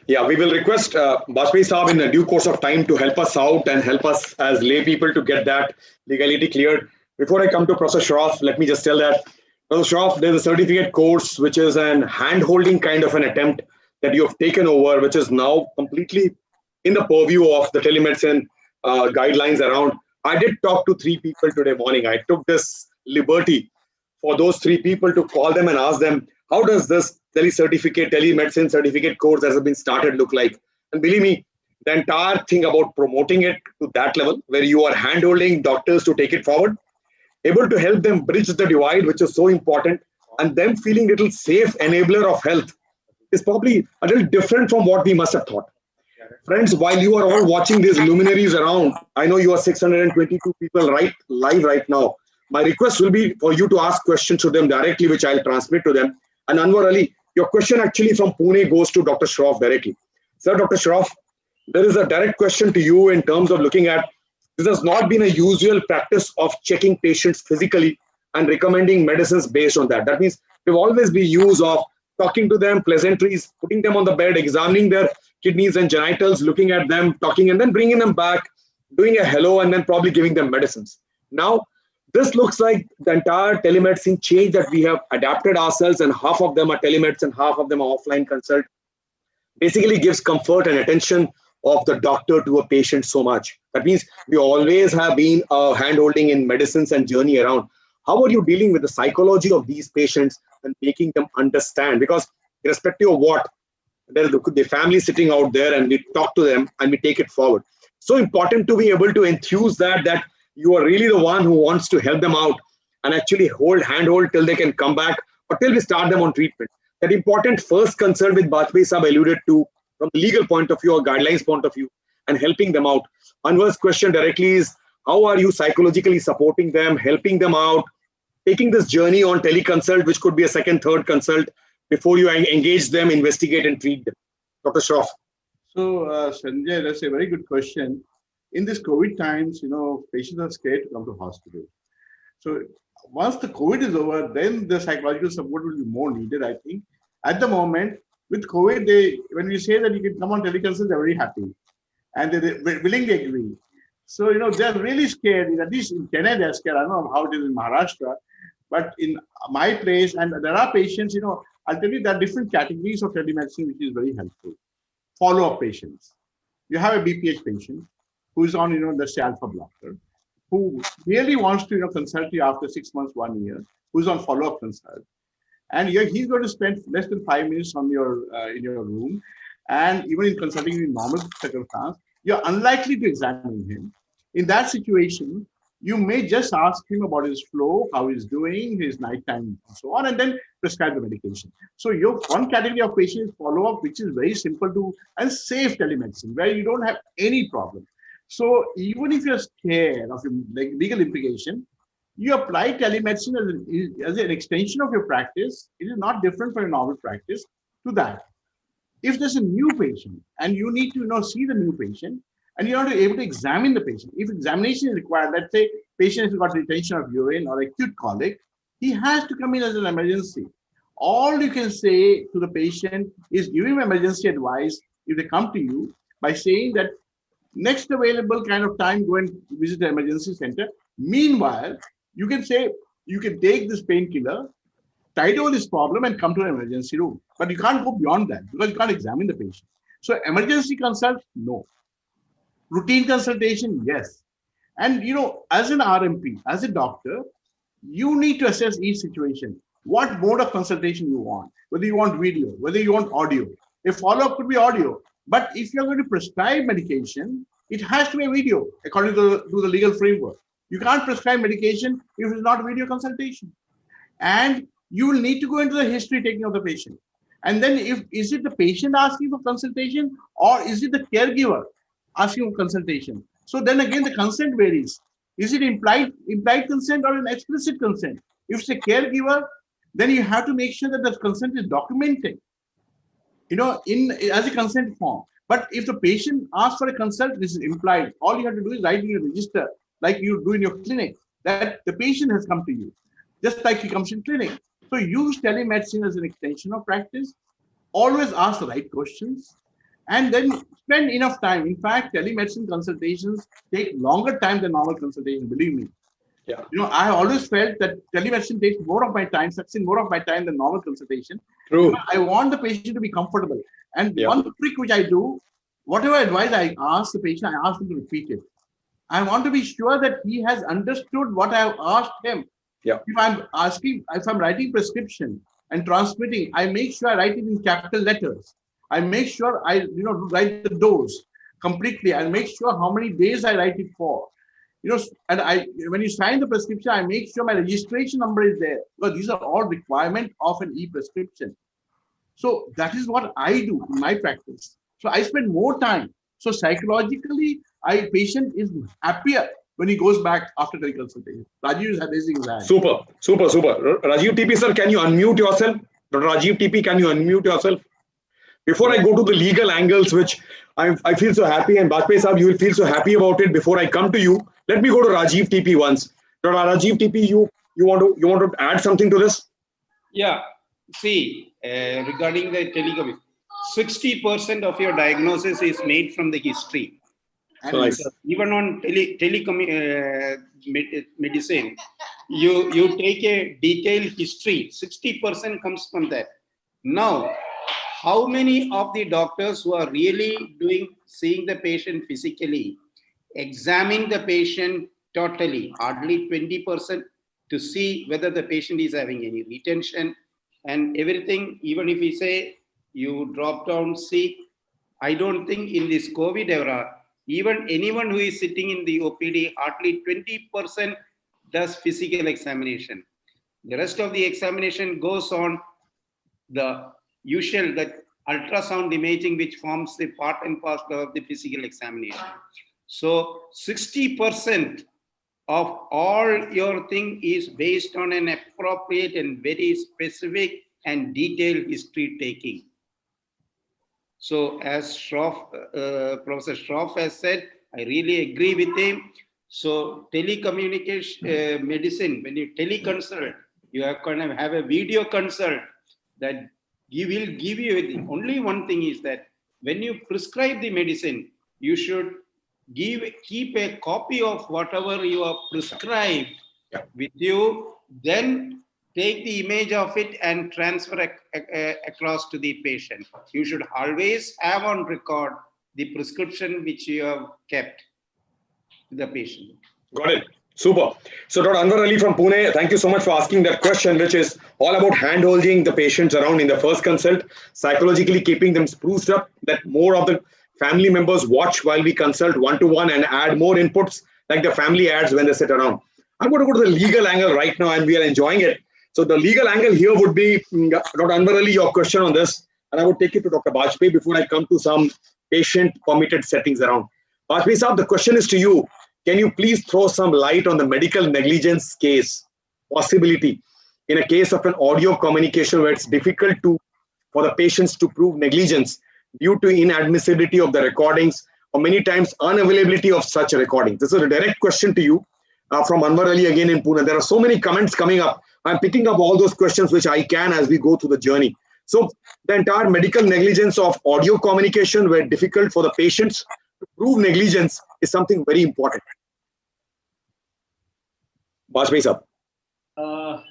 Yeah, we will request Bajpayee Saab in a due course of time to help us out and help us as lay people to get that legality cleared. Before I come to Professor Shroff, let me just tell that, Professor Shroff, there's a certificate course which is an hand-holding kind of an attempt that you have taken over, which is now completely in the purview of the telemedicine guidelines around. I did talk to 3 people today morning. I took this liberty for those 3 people to call them and ask them, how does this telemedicine certificate course that has been started look like? And believe me, the entire thing about promoting it to that level, where you are hand-holding doctors to take it forward, able to help them bridge the divide, which is so important, and them feeling little safe enabler of health, is probably a little different from what we must have thought. Friends, while you are all watching these luminaries around, I know you are 622 people live right now. My request will be for you to ask questions to them directly, which I'll transmit to them. And Anwar Ali, your question actually from Pune goes to Dr. Shroff directly. Sir, Dr. Shroff, there is a direct question to you in terms of looking at, this has not been a usual practice of checking patients physically and recommending medicines based on that. That means we've always been used of talking to them, pleasantries, putting them on the bed, examining their kidneys and genitals, looking at them, talking, and then bringing them back, doing a hello, and then probably giving them medicines. Now, this looks like the entire telemedicine change that we have adapted ourselves, and half of them are telemedicine, half of them are offline consult. basically gives comfort and attention of the doctor to a patient so much. That means we always have been hand-holding in medicines and journey around. How are you dealing with the psychology of these patients and making them understand? Because irrespective of what, there's the family sitting out there and we talk to them and we take it forward. So important to be able to enthuse that you are really the one who wants to help them out and actually handhold till they can come back or till we start them on treatment. That important first concern which Bajpayee Sahab alluded to from the legal point of view or guidelines point of view and helping them out. Anwar's question directly is, how are you psychologically supporting them, helping them out, taking this journey on teleconsult, which could be a second, third consult before you engage them, investigate and treat them? Dr. Shroff. So, Sanjay, that's a very good question. In this COVID times, patients are scared to come to hospital. So once the COVID is over, then the psychological support will be more needed, I think. At the moment, with COVID, when we say that you can come on teleconsult, they're very happy. And they willingly agree. So, they're really scared. At least in Chennai, they're scared. I don't know how it is in Maharashtra. But in my place, and there are patients, I'll tell you there are different categories of telemedicine, which is very helpful. Follow-up patients. You have a BPH patient who is on, the alpha blocker, who really wants to, consult you after 6 months, 1 year, who's on follow-up consult. And he's going to spend less than 5 minutes on in your room. And even in consulting in normal circumstance, you're unlikely to examine him. In that situation, you may just ask him about his flow, how he's doing, his nighttime, and so on, and then prescribe the medication. So your one category of patient is follow-up, which is very simple to and safe telemedicine, where you don't have any problem. So even if you're scared of legal implication, you apply telemedicine as an extension of your practice. It is not different from a normal practice to that. If there's a new patient and you need to see the new patient, and you're not able to examine the patient. If examination is required, let's say patient has got retention of urine or acute colic, he has to come in as an emergency. All you can say to the patient is give him emergency advice if they come to you by saying that next available kind of time, go and visit the emergency center. Meanwhile, you can say, you can take this painkiller, tide over this problem and come to an emergency room. But you can't go beyond that because you can't examine the patient. So emergency consult, no. Routine consultation, yes. And as an RMP, as a doctor, you need to assess each situation. What mode of consultation you want, whether you want video, whether you want audio. A follow-up could be audio. But if you're going to prescribe medication, it has to be a video according to the legal framework. You can't prescribe medication if it's not a video consultation. And you will need to go into the history taking of the patient. And then is it the patient asking for consultation or is it the caregiver asking for consultation? So then again, the consent varies. Is it implied consent or an explicit consent? If it's a caregiver, then you have to make sure that the consent is documented, as a consent form. But if the patient asks for a consult, this is implied. All you have to do is write in your register, like you do in your clinic, that the patient has come to you, just like he comes in clinic. So use telemedicine as an extension of practice. Always ask the right questions. And then spend enough time. In fact, telemedicine consultations take longer time than normal consultation, believe me. Yeah. I always felt that telemedicine takes more of my time, sucks in more of my time than normal consultation. True. I want the patient to be comfortable. And one trick which I do, whatever advice I ask the patient, I ask him to repeat it. I want to be sure that he has understood what I have asked him. Yeah. If I'm writing prescription and transmitting, I make sure I write it in capital letters. I make sure I write the dose completely. I make sure how many days I write it for. And when you sign the prescription, I make sure my registration number is there, because these are all requirements of an e-prescription. So that is what I do in my practice. So I spend more time. So psychologically, patient is happier when he goes back after the consultation. Rajiv is raising his hand. Super. Rajiv TP sir, can you unmute yourself? Dr. Rajiv TP, can you unmute yourself? Before I go to the legal angles, which I feel so happy, and Bajpayee Sahab, you will feel so happy about it before I come to you. Let me go to Rajiv TP once. Dr. Rajiv TP, you want to add something to this? Yeah. See, regarding the telecom, 60% of your diagnosis is made from the history. So nice. Even on medicine, you take a detailed history. 60% comes from that. Now, how many of the doctors who are really seeing the patient physically, examine the patient totally, hardly 20%, to see whether the patient is having any retention and everything. Even if we say you drop down, see, I don't think in this COVID era, even anyone who is sitting in the OPD, hardly 20% does physical examination. The rest of the examination goes on the usual, that ultrasound imaging, which forms the part and parcel of the physical examination. So 60% of all your thing is based on an appropriate and very specific and detailed history taking. So as Professor Schroff has said, I really agree with him. So telecommunication medicine, when you teleconsult, you have kind of have a video consult that will give you, only one thing is that when you prescribe the medicine, you should keep a copy of whatever you are prescribed with you, then take the image of it and transfer across to the patient. You should always have on record the prescription which you have kept to the patient. Got it. Super. So Dr. Anwar Ali from Pune, thank you so much for asking that question, which is all about hand-holding the patients around in the first consult, psychologically keeping them spruced up, that more of the family members watch while we consult one-to-one and add more inputs like the family adds when they sit around. I'm going to go to the legal angle right now, and we are enjoying it. So the legal angle here would be, Dr. Anwar Ali, your question on this, and I would take it to Dr. Bajpayee before I come to some patient-permitted settings around. Bajpayee Saab, the question is to you. Can you please throw some light on the medical negligence case possibility in a case of an audio communication where it's difficult for the patients to prove negligence due to inadmissibility of the recordings or many times unavailability of such recordings? This is a direct question to you from Anwar Ali again in Pune. There are so many comments coming up. I'm picking up all those questions which I can as we go through the journey. So the entire medical negligence of audio communication where difficult for the patients to prove negligence is something very important. Bajpayee Saab.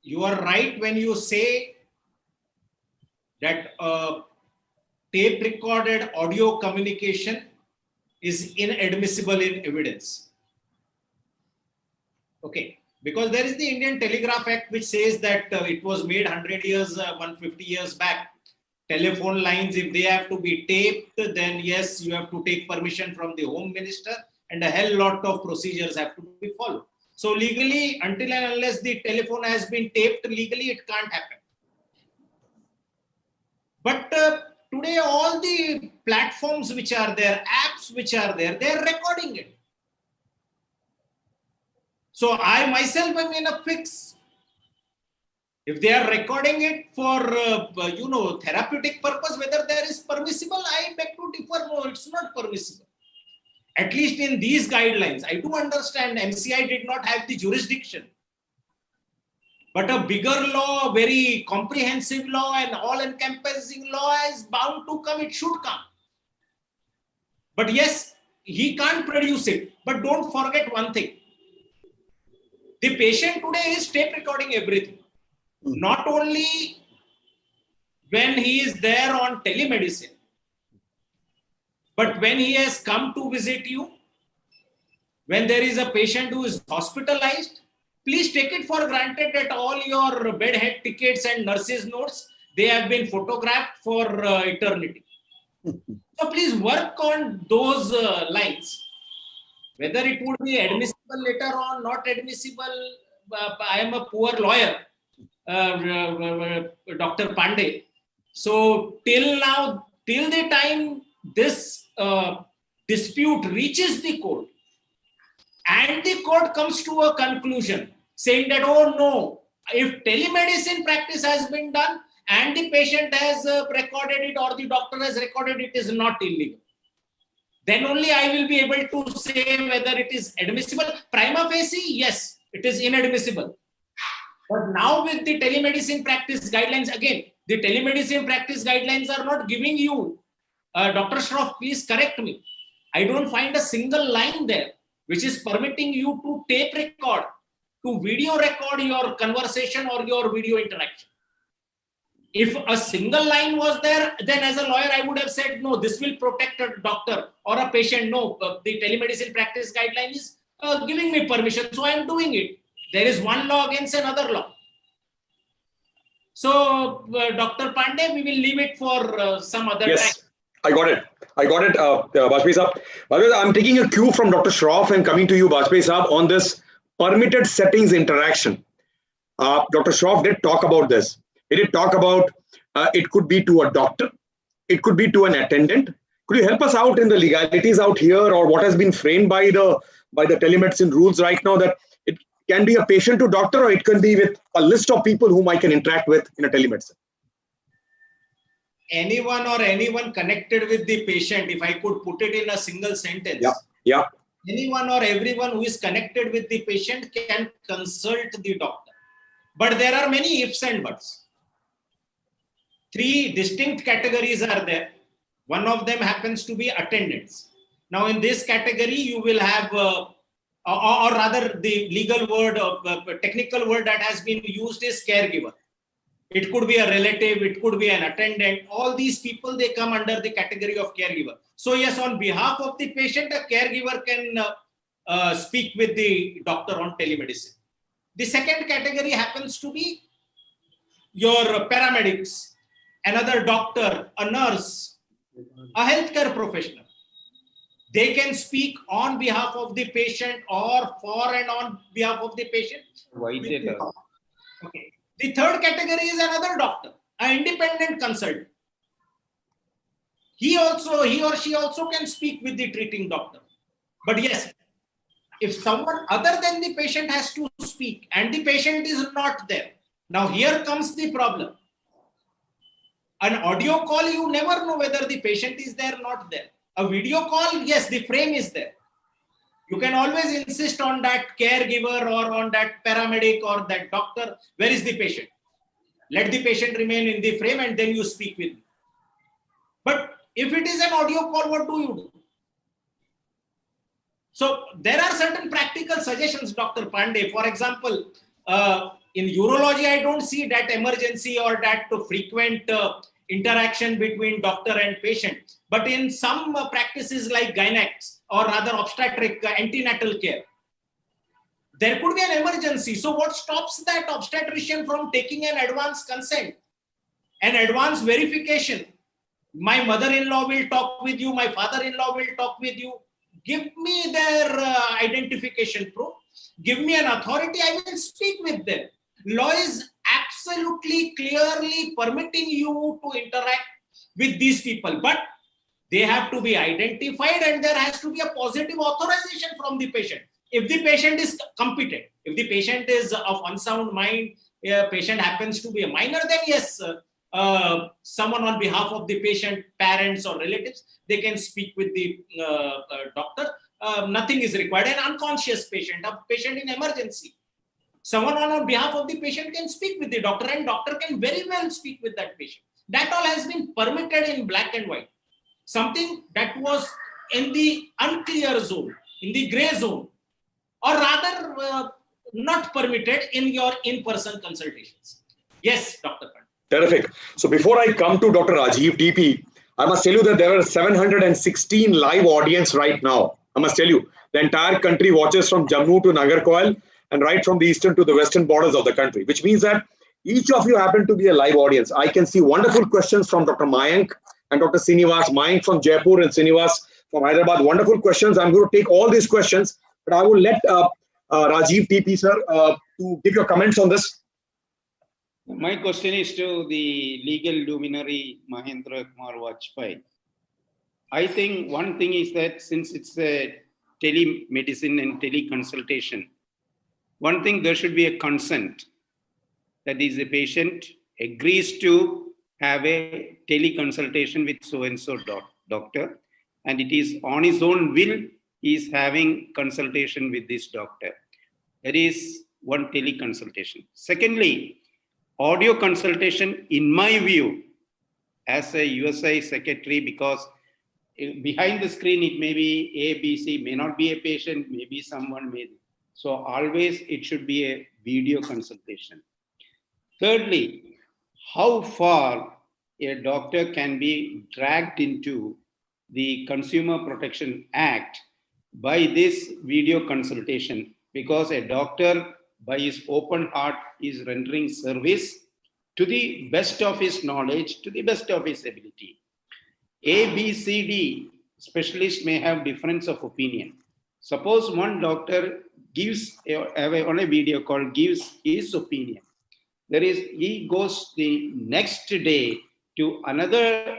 You are right when you say that tape recorded audio communication is inadmissible in evidence. Okay, because there is the Indian Telegraph Act which says that it was made 150 years back. Telephone lines, if they have to be taped, then yes, you have to take permission from the Home Minister and a hell lot of procedures have to be followed. So legally, until and unless the telephone has been taped, legally it can't happen. But today, all the platforms which are there, apps which are there, they are recording it. So I myself am in a fix. If they are recording it for, therapeutic purpose, whether there is permissible, I beg to differ. No, it's not permissible. At least in these guidelines, I do understand MCI did not have the jurisdiction. But a bigger law, very comprehensive law and all-encompassing law is bound to come. It should come. But yes, he can't produce it. But don't forget one thing. The patient today is tape recording everything. Not only when he is there on telemedicine, but when he has come to visit you, when there is a patient who is hospitalized, please take it for granted that all your bedhead tickets and nurses' notes, they have been photographed for eternity. So please work on those lines. Whether it would be admissible later on, not admissible, I am a poor lawyer, Dr. Pandey. So till now, till the time this dispute reaches the court and the court comes to a conclusion saying that, oh no, if telemedicine practice has been done and the patient has recorded it or the doctor has recorded it, is not illegal. Then only I will be able to say whether it is admissible. Prima facie, yes, it is inadmissible. But now with the telemedicine practice guidelines, again, the telemedicine practice guidelines are not giving you, Dr. Schroff, please correct me. I don't find a single line there which is permitting you to tape record, to video record your conversation or your video interaction. If a single line was there, then as a lawyer, I would have said, no, this will protect a doctor or a patient. No, the telemedicine practice guideline is giving me permission, so I am doing it. There is one law against another law. So, Dr. Pandey, we will leave it for some other time. Yes, I got it. Bajpayee Saab. I'm taking a cue from Dr. Shroff and coming to you, Bajpayee Saab, on this permitted settings interaction. Dr. Shroff did talk about this. He did talk about it could be to a doctor, it could be to an attendant. Could you help us out in the legalities out here, or what has been framed by the telemedicine rules right now, that it can be a patient to doctor, or it can be with a list of people whom I can interact with in a telemedicine? Anyone connected with the patient, if I could put it in a single sentence. Yeah. Anyone or everyone who is connected with the patient can consult the doctor. But there are many ifs and buts. 3 distinct categories are there. One of them happens to be attendants. Now, in this category, you will have, or rather, the legal word or technical word that has been used is caregiver. It could be a relative, it could be an attendant. All these people, they come under the category of caregiver. So yes, on behalf of the patient, a caregiver can speak with the doctor on telemedicine. The second category happens to be your paramedics, another doctor, a nurse, a healthcare professional. They can speak on behalf of the patient or for and on behalf of the patient. Okay. The third category is another doctor, an independent consultant. He or she also can speak with the treating doctor. But yes, if someone other than the patient has to speak and the patient is not there, now here comes the problem. An audio call, you never know whether the patient is there or not there. A video call, yes, the frame is there. You can always insist on that caregiver or on that paramedic or that doctor. Where is the patient? Let the patient remain in the frame and then you speak with me. But if it is an audio call, what do you do? So there are certain practical suggestions, Dr. Pandey. For example, in urology, I don't see that emergency or that frequent interaction between doctor and patient. But in some practices like gynecs or rather obstetric antenatal care, there could be an emergency. So what stops that obstetrician from taking an advance consent, an advance verification? My mother-in-law will talk with you, my father-in-law will talk with you. Give me their identification proof. Give me an authority, I will speak with them. Law is absolutely clearly permitting you to interact with these people, but they have to be identified and there has to be a positive authorization from the patient. If the patient is competent, if the patient is of unsound mind, patient happens to be a minor, then yes, someone on behalf of the patient, parents or relatives, they can speak with the doctor. Nothing is required. An unconscious patient, a patient in emergency, someone on behalf of the patient can speak with the doctor and doctor can very well speak with that patient. That all has been permitted in black and white. Something that was in the unclear zone, in the gray zone, or rather not permitted in your in-person consultations. Yes, Dr. Pandey. Terrific. So before I come to Dr. Rajiv TP, I must tell you that there are 716 live audience right now. I must tell you, the entire country watches from Jammu to Nagarcoil and right from the eastern to the western borders of the country, which means that each of you happen to be a live audience. I can see wonderful questions from Dr. Mayank and Dr. Srinivas. Mayank from Jaipur and Srinivas from Hyderabad. Wonderful questions. I'm going to take all these questions, but I will let Rajiv TP, sir, to give your comments on this. My question is to the legal luminary Mahendra Kumar Vajpayee. I think one thing is that since it's a telemedicine and teleconsultation, one thing there should be a consent. That is, the patient agrees to have a teleconsultation with so-and-so doctor, and it is on his own will he is having consultation with this doctor. That is one teleconsultation. Secondly, audio consultation, in my view, as a USI secretary, because behind the screen it may be A, B, C, may not be a patient, maybe someone may. So always it should be a video consultation. Thirdly, how far a doctor can be dragged into the Consumer Protection Act by this video consultation, because a doctor, by his open heart, is rendering service to the best of his knowledge, to the best of his ability. A, B, C, D specialists may have difference of opinion. Suppose one doctor gives on a video call, gives his opinion. He goes the next day to another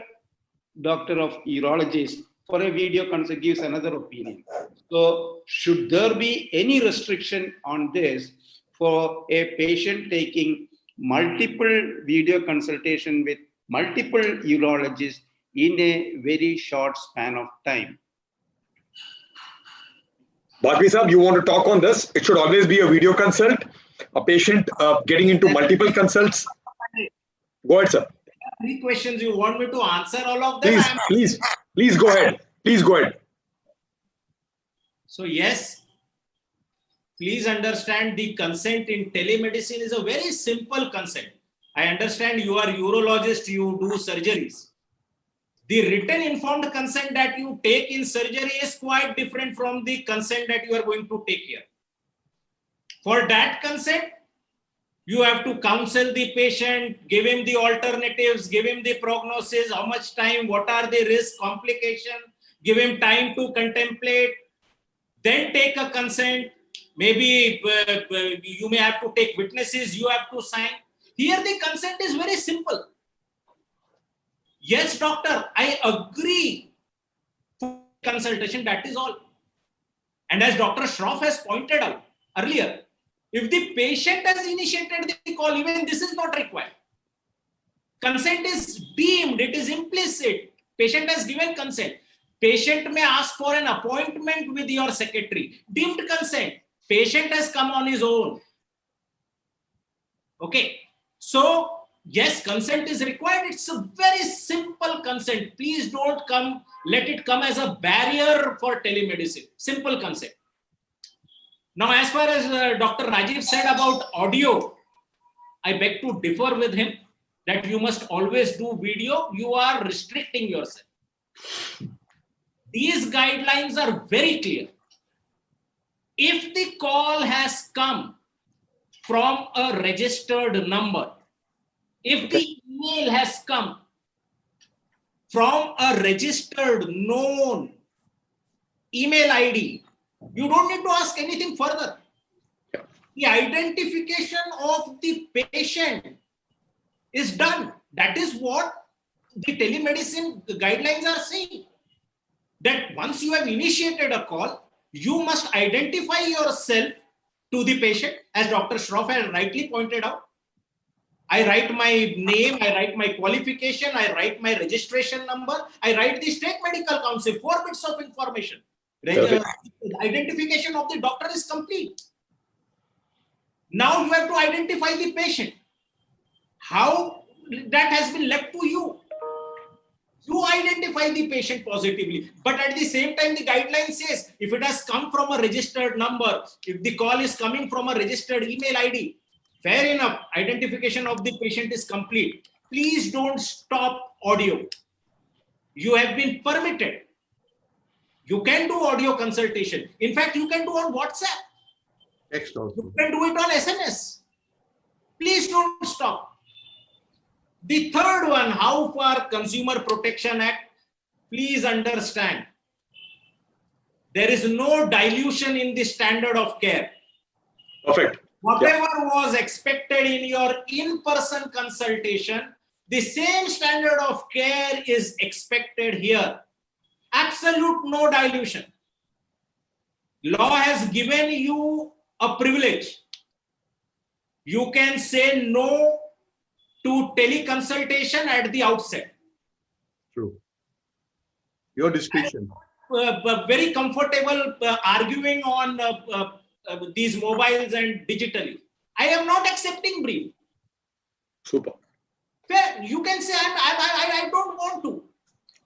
doctor of urologist for a video consult, gives another opinion. So should there be any restriction on this for a patient taking multiple video consultation with multiple urologists in a very short span of time? Bhakri Saab, you want to talk on this? It should always be a video consult. A patient getting into multiple consults. Go ahead, sir. 3 questions. You want me to answer all of them? Please go ahead. Please go ahead. So yes, please understand the consent in telemedicine is a very simple consent. I understand you are urologist, you do surgeries. The written informed consent that you take in surgery is quite different from the consent that you are going to take here. For that consent, you have to counsel the patient, give him the alternatives, give him the prognosis, how much time, what are the risk, complication, give him time to contemplate, then take a consent. Maybe you may have to take witnesses, you have to sign. Here the consent is very simple. Yes, doctor, I agree for consultation, that is all. And as Dr. Shroff has pointed out earlier, if the patient has initiated the call, even this is not required. Consent is deemed, it is implicit. Patient has given consent. Patient may ask for an appointment with your secretary. Deemed consent. Patient has come on his own. Okay. So, yes, consent is required. It's a very simple consent. Please don't let it come as a barrier for telemedicine. Simple consent. Now, as far as Dr. Rajiv said about audio, I beg to differ with him that you must always do video. You are restricting yourself. These guidelines are very clear. If the call has come from a registered number, if the email has come from a registered known email ID, you don't need to ask anything further. The identification of the patient is done. That is what the telemedicine guidelines are saying. That once you have initiated a call, you must identify yourself to the patient, as Dr. Shroff has rightly pointed out. I write my name, I write my qualification, I write my registration number, I write the state medical council, 4 bits of information. Identification of the doctor is complete. Now you have to identify the patient. How that has been left to you. You identify the patient positively. But at the same time, the guideline says, if it has come from a registered number, if the call is coming from a registered email ID, fair enough, identification of the patient is complete. Please don't stop audio. You have been permitted. You can do audio consultation. In fact, you can do on WhatsApp. Text also. You can do it on SMS. Please don't stop. The third one, how far Consumer Protection Act, please understand, there is no dilution in the standard of care. Perfect. Whatever was expected in your in-person consultation, the same standard of care is expected here. Absolute no dilution. Law has given you a privilege. You can say no to teleconsultation at the outset. True. Your discretion. Very comfortable arguing on these mobiles and digitally. I am not accepting brief. Super. Fair. You can say I don't want to.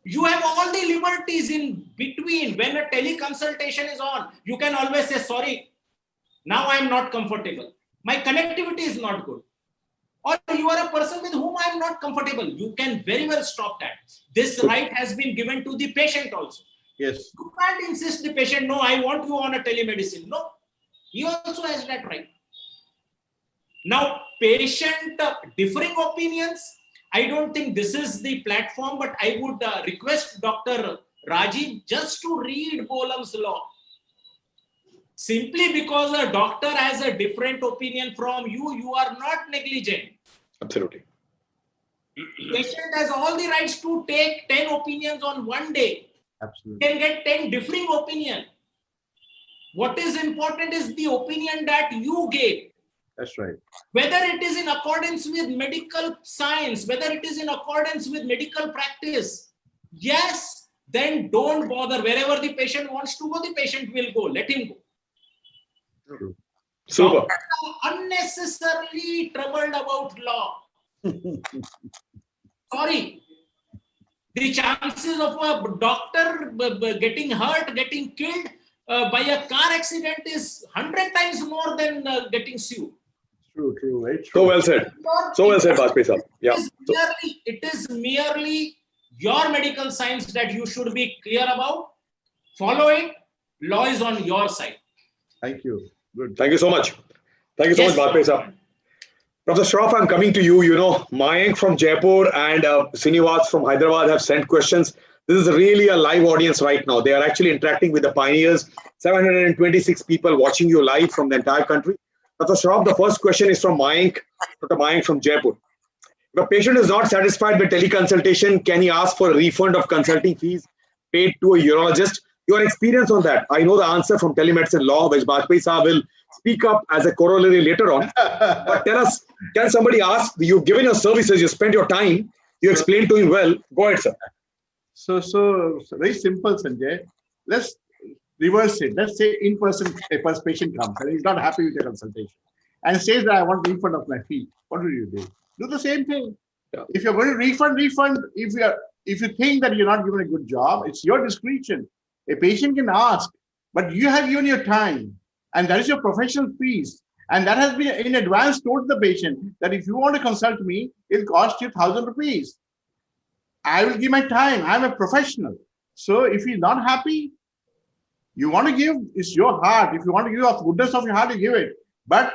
You have all the liberties in between. When a teleconsultation is on, you can always say, sorry, now I am not comfortable. My connectivity is not good. Or you are a person with whom I am not comfortable. You can very well stop that. This right has been given to the patient also. Yes. You can't insist the patient, no, I want you on a telemedicine. No, he also has that right. Now, patient differing opinions, I don't think this is the platform, but I would request Dr. Rajiv just to read Boehm's law. Simply because a doctor has a different opinion from you, you are not negligent. Absolutely. Patient has all the rights to take 10 opinions on one day. Absolutely. Can get 10 differing opinions. What is important is the opinion that you gave. That's right. Whether it is in accordance with medical science, whether it is in accordance with medical practice, yes, then don't bother. Wherever the patient wants to go, the patient will go. Let him go. True. Super. Doctors are unnecessarily troubled about law. Sorry. The chances of a doctor getting hurt, getting killed by a car accident is 100 times more than getting sued. True, very true. So well said. So well said, Bajpayee sir. Yeah. It is merely your medical science that you should be clear about. Follow it. Law is on your side. Thank you. Good. Thank you so much. Thank you so Yes, much, Bajpayee sir. Professor Shroff, I'm coming to you. You know, Mayank from Jaipur and Srinivas from Hyderabad have sent questions. This is really a live audience right now. They are actually interacting with the pioneers. 726 people watching you live from the entire country. Professor Shroff, the first question is from Mayank, Dr. Mayank from Jaipur. If a patient is not satisfied with teleconsultation, can he ask for a refund of consulting fees paid to a urologist? Your experience on that? I know the answer from telemedicine law, which Bajpayee sir will speak up as a corollary later on. But tell us, can somebody ask, you've given your services, you spent your time, you explained to him well. Go ahead, sir. So very simple, Sanjay. Let's reverse it. Let's say in person, a patient comes and he's not happy with the consultation and says that I want refund of my fee. What will you do? Do the same thing. Yeah. If you're going to refund. If you think that you're not given a good job, it's your discretion. A patient can ask, but you have given your time, and that is your professional fees. And that has been in advance told the patient that if you want to consult me, it'll cost you 1,000 rupees. I will give my time. I'm a professional. So if he's not happy, you want to give, it's your heart. If you want to give of goodness of your heart, you give it. But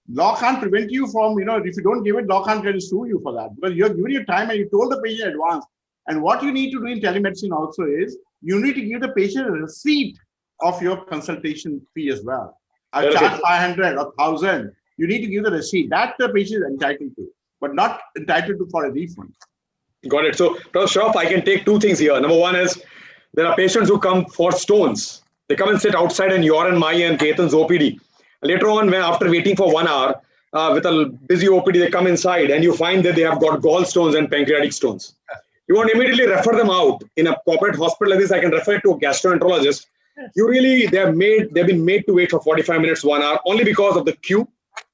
law can't prevent you from, if you don't give it, law can't sue you for that. Because you're giving your time and you told the patient in advance. And what you need to do in telemedicine also is, you need to give the patient a receipt of your consultation fee as well. I charge 500 or 1,000. You need to give the receipt. That the patient is entitled to, but not entitled to for a refund. Got it. So, Professor Shroff, I can take two things here. Number one is, there are patients who come for stones. They come and sit outside in your and my and Ketan's OPD. Later on, after waiting for 1 hour, with a busy OPD, they come inside and you find that they have got gallstones and pancreatic stones. You won't immediately refer them out. In a corporate hospital like this, I can refer to a gastroenterologist. They've been made to wait for 45 minutes, 1 hour, only because of the queue.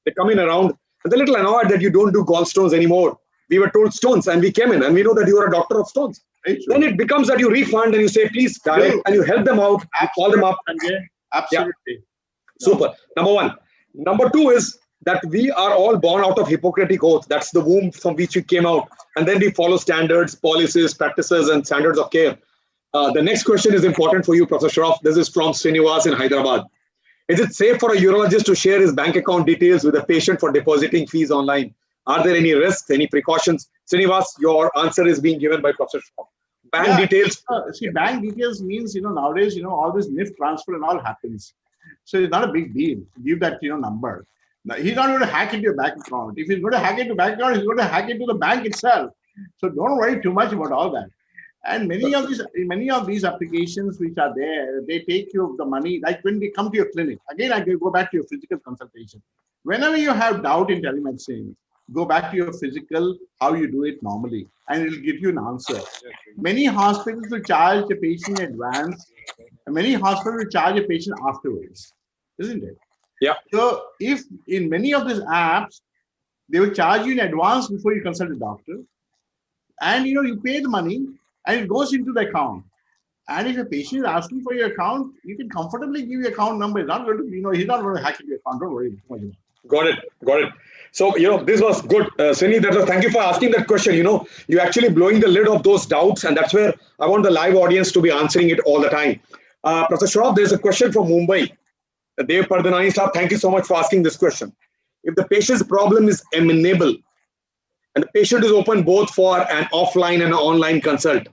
They come in around, and they're a little annoyed that you don't do gallstones anymore. We were told stones, and we came in, and we know that you are a doctor of stones. Then it becomes that you refund and you say, please, direct, and you help them out, you call them up. Absolutely. Yeah. Super. Number one. Number two is that we are all born out of Hippocratic oath. That's the womb from which we came out. And then we follow standards, policies, practices, and standards of care. The next question is important for you, Professor Shroff. This is from Srinivas in Hyderabad. Is it safe for a urologist to share his bank account details with a patient for depositing fees online? Are there any risks, any precautions? Srinivas, your answer is being given by Professor Shroff. Bank details. Bank details means, nowadays, all this NIFT transfer and all happens. So it's not a big deal to give that, number. Now, he's not going to hack into your bank account. If he's going to hack into bank account, he's going to hack into the bank itself. So don't worry too much about all that. And many of these applications which are there, they take you the money, like when they come to your clinic. Again, I go back to your physical consultation. Whenever you have doubt in telemedicine, go back to your physical, how you do it normally, and it will give you an answer. Many hospitals will charge the patient in advance, and many hospitals will charge a patient afterwards, isn't it? Yeah. So if in many of these apps, they will charge you in advance before you consult a doctor, and you pay the money, and it goes into the account. And if a patient is asking for your account, you can comfortably give your account number. It's not going to, he's not going to hack into your account. Don't worry. Got it. So, this was good. Srini, thank you for asking that question. You're actually blowing the lid of those doubts, and that's where I want the live audience to be answering it all the time. Professor Shroff, there's a question from Mumbai. Dev Pardhanani Saab, thank you so much for asking this question. If the patient's problem is amenable, and the patient is open both for an offline and an online consult,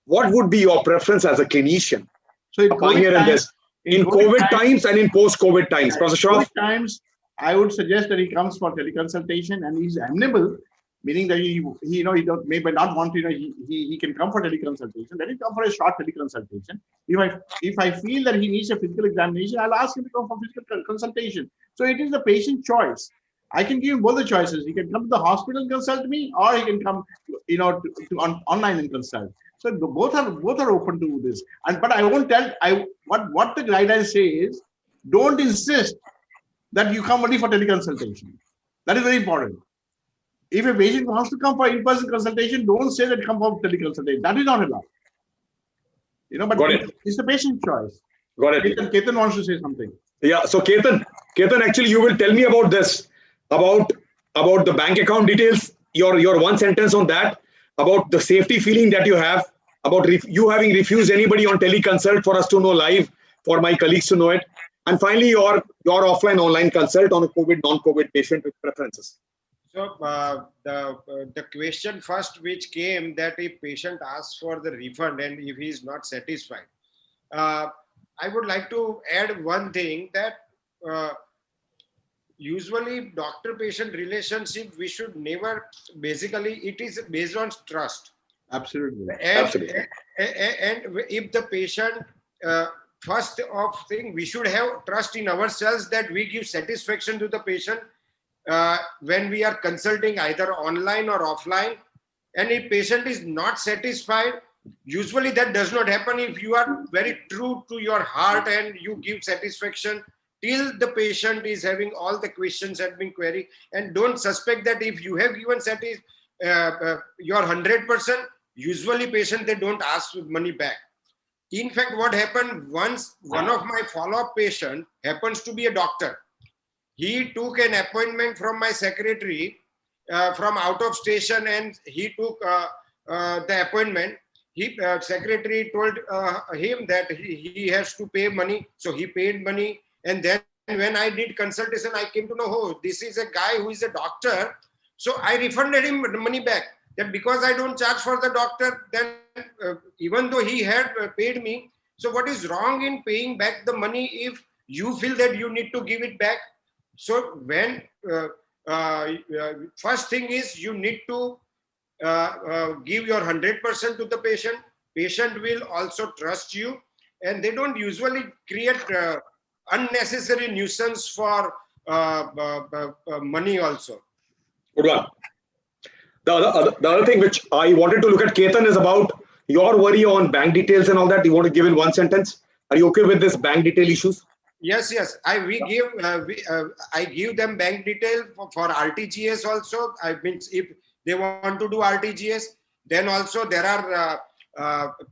what would be your preference as a clinician? So in A pioneer in this. In COVID times and in post-COVID times. Professor Shroff? Times, I would suggest that he comes for teleconsultation and he's amenable, meaning that he may not want to, he can come for teleconsultation. Let him come for a short teleconsultation. If I feel that he needs a physical examination, I'll ask him to come for physical consultation. So it is the patient choice. I can give him both the choices. He can come to the hospital and consult me, or he can come, to online and consult. So both are open to this. But I won't tell. What the guidelines say is, don't insist that you come only for teleconsultation. That is very important. If a patient wants to come for in-person consultation, don't say that come for teleconsultation. That is not allowed. But it's the patient choice. Got it. Ketan wants to say something. Yeah. So Ketan, actually, you will tell me about this, about the bank account details. Your one sentence on that, about the safety feeling that you have, about you having refused anybody on teleconsult for us to know live, for my colleagues to know it, and finally your offline online consult on a COVID non-COVID patient with preferences. So the question first which came, that if patient asks for the refund and if he is not satisfied, I would like to add one thing, that usually doctor-patient relationship, we should never, basically it is based on trust. Absolutely. And if the patient, first of thing, we should have trust in ourselves that we give satisfaction to the patient when we are consulting either online or offline. And if patient is not satisfied, usually that does not happen if you are very true to your heart and you give satisfaction till the patient is having all the questions have been queried. And don't suspect that if you have given your 100%, usually patient, they don't ask money back. In fact, what happened once, one of my follow-up patient happens to be a doctor. He took an appointment from my secretary from out of station, and he took the appointment. Secretary told him that he has to pay money. So he paid money. And then when I did consultation, I came to know, oh, this is a guy who is a doctor. So I refunded him the money back. That because I don't charge for the doctor, then even though he had paid me, so what is wrong in paying back the money if you feel that you need to give it back? So when first thing is you need to give your 100% to the patient. Patient will also trust you, and they don't usually create unnecessary nuisance for money also. Good one. The other thing which I wanted to look at, Ketan, is about your worry on bank details and all that. You want to give in one sentence? Are you okay with this bank detail issues? Yes. I give them bank detail for RTGS also. I mean, if they want to do RTGS, then also there are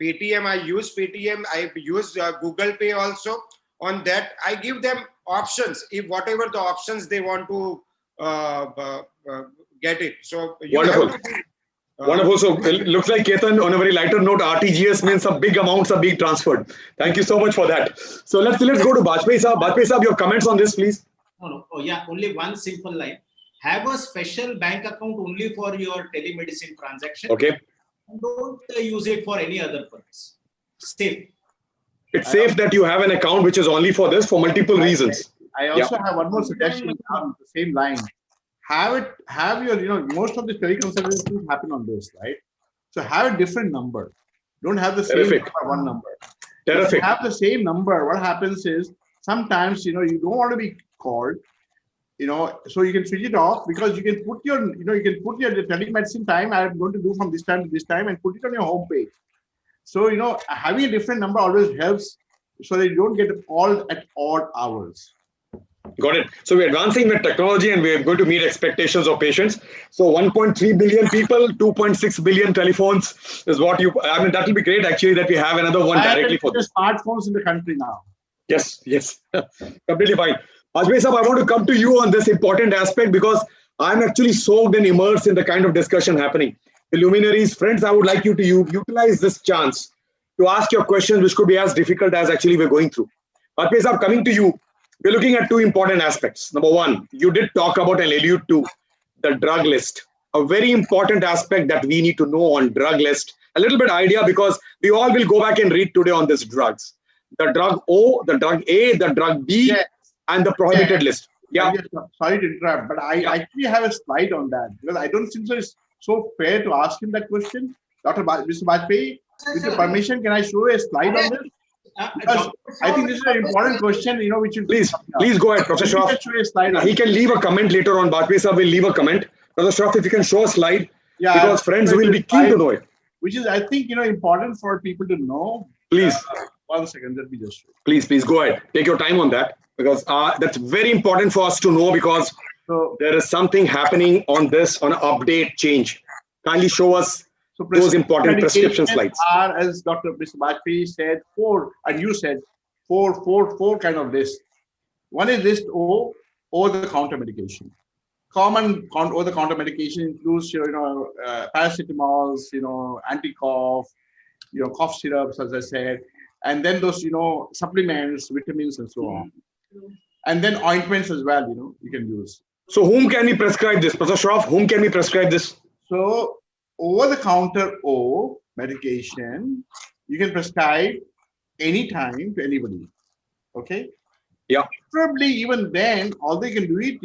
Paytm. I use Paytm. I use Google Pay also. On that, I give them options. If whatever the options they want to get it. So wonderful. Wonderful. So it looks like, Ketan, on a very lighter note, RTGS means some big amounts are being transferred. Thank you so much for that. So let's go to Bajpayee Saab. Bajpayee Saab, your comments on this, please. No. Oh, yeah, only one simple line. Have a special bank account only for your telemedicine transaction. Okay. And don't use it for any other purpose. Safe. It's safe that you have an account which is only for this for multiple reasons. I also have one more suggestion on the same line. Have your, most of the teleconsultations happen on this, right? So have a different number. Don't have the same one number. Terrific. If you have the same number, what happens is sometimes, you don't want to be called, so you can switch it off, because you can put your telemedicine time, I'm going to do from this time to this time, and put it on your home page. So, having a different number always helps so that you don't get called at odd hours. Got it. So we're advancing with technology and we're going to meet expectations of patients. So 1.3 billion people, 2.6 billion telephones is what that will be great actually that we have another one directly for this. Smartphones in the country now. Yes. Completely fine. Bajpayee Saab, I want to come to you on this important aspect because I'm actually soaked and immersed in the kind of discussion happening. The luminaries, friends, I would like you to utilize this chance to ask your questions, which could be as difficult as actually we're going through. Bajpai Saab, coming to you, we're looking at two important aspects. Number one, you did talk about and allude to the drug list, a very important aspect that we need to know on drug list. A little bit idea because we all will go back and read today on these drugs. The drug O, the drug A, the drug B, Yes. and the prohibited Yes. list. Yeah. Sorry to interrupt, but I actually have a slide on that because I don't think so it's so fair to ask him that question. Mr. Bajpai, with your permission, can I show a slide on this? Because I think this is an important question, which you Please go ahead, Professor Shroff. show a slide. He can leave a comment later on. Bajpai Saab will leave a comment. Professor Shroff, if you can show a slide, because friends will be keen to know it. Which is, I think, important for people to know. Please. 1 second, let me just show. Please go ahead. Take your time on that because that's very important for us to know because there is something happening on this, on an update change. Kindly show us those important prescription slides. Are, as Mr. Bajpai said, four, and you said four kind of lists. One is list O, over-the-counter medication. Common over-the-counter medication includes paracetamols, anti-cough, cough syrups, as I said, and then those supplements, vitamins, and so on, and then ointments as well. You can use. So whom can we prescribe this, Professor Shroff? Whom can we prescribe this? So over-the-counter O medication, you can prescribe anytime to anybody. Okay. Yeah. Preferably, even then, although you can do it,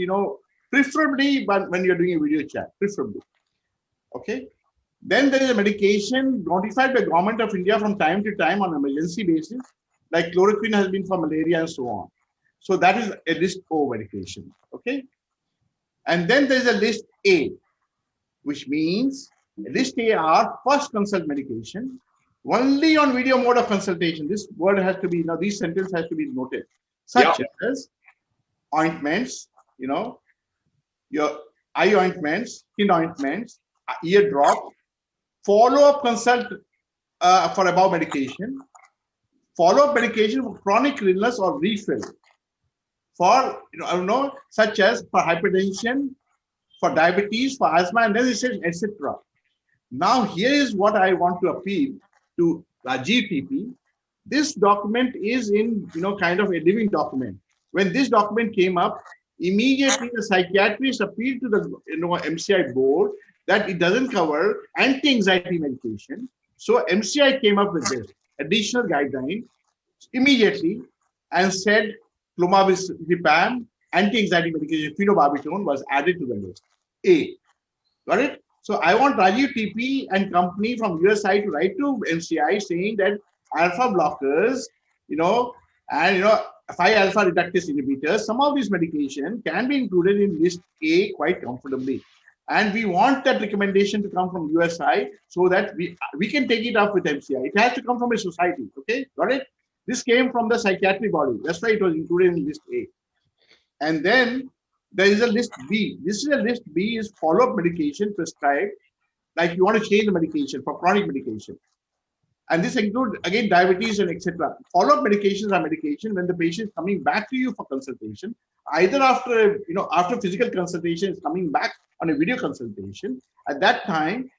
preferably, but when you're doing a video chat, preferably. Okay. Then there is a medication notified by Government of India from time to time on emergency basis, like chloroquine has been for malaria and so on. So that is a list O medication. Okay. And then there is a list A, which means list A are first consult medication, only on video mode of consultation. This word has to be, this sentence has to be noted, such as ointments, your eye ointments, skin ointments, ear drop, follow-up consult for above medication, follow-up medication for chronic illness or refill, for, such as for hypertension, for diabetes, for asthma, and then it says, etc. Now, here is what I want to appeal to Rajiv TP. This document is in, kind of a living document. When this document came up, immediately the psychiatrist appealed to the MCI board that it doesn't cover anti-anxiety medication. So MCI came up with this additional guideline immediately and said clomazepam, anti-anxiety medication, phenobarbital was added to the list. A. Got it? So I want Rajiv TP and company from your side to write to MCI saying that alpha blockers, and 5-alpha reductase inhibitors, some of these medication can be included in list A quite comfortably. And we want that recommendation to come from USI so that we can take it up with MCI. It has to come from a society. Okay, got it? This came from the psychiatric body. That's why it was included in list A. And then there is a list B. This is a list B is follow-up medication prescribed, like you want to change the medication for chronic medication. And this includes, again, diabetes and etc. Follow-up medications are medication when the patient is coming back to you for consultation, either after, after physical consultation is coming back on a video consultation at that time,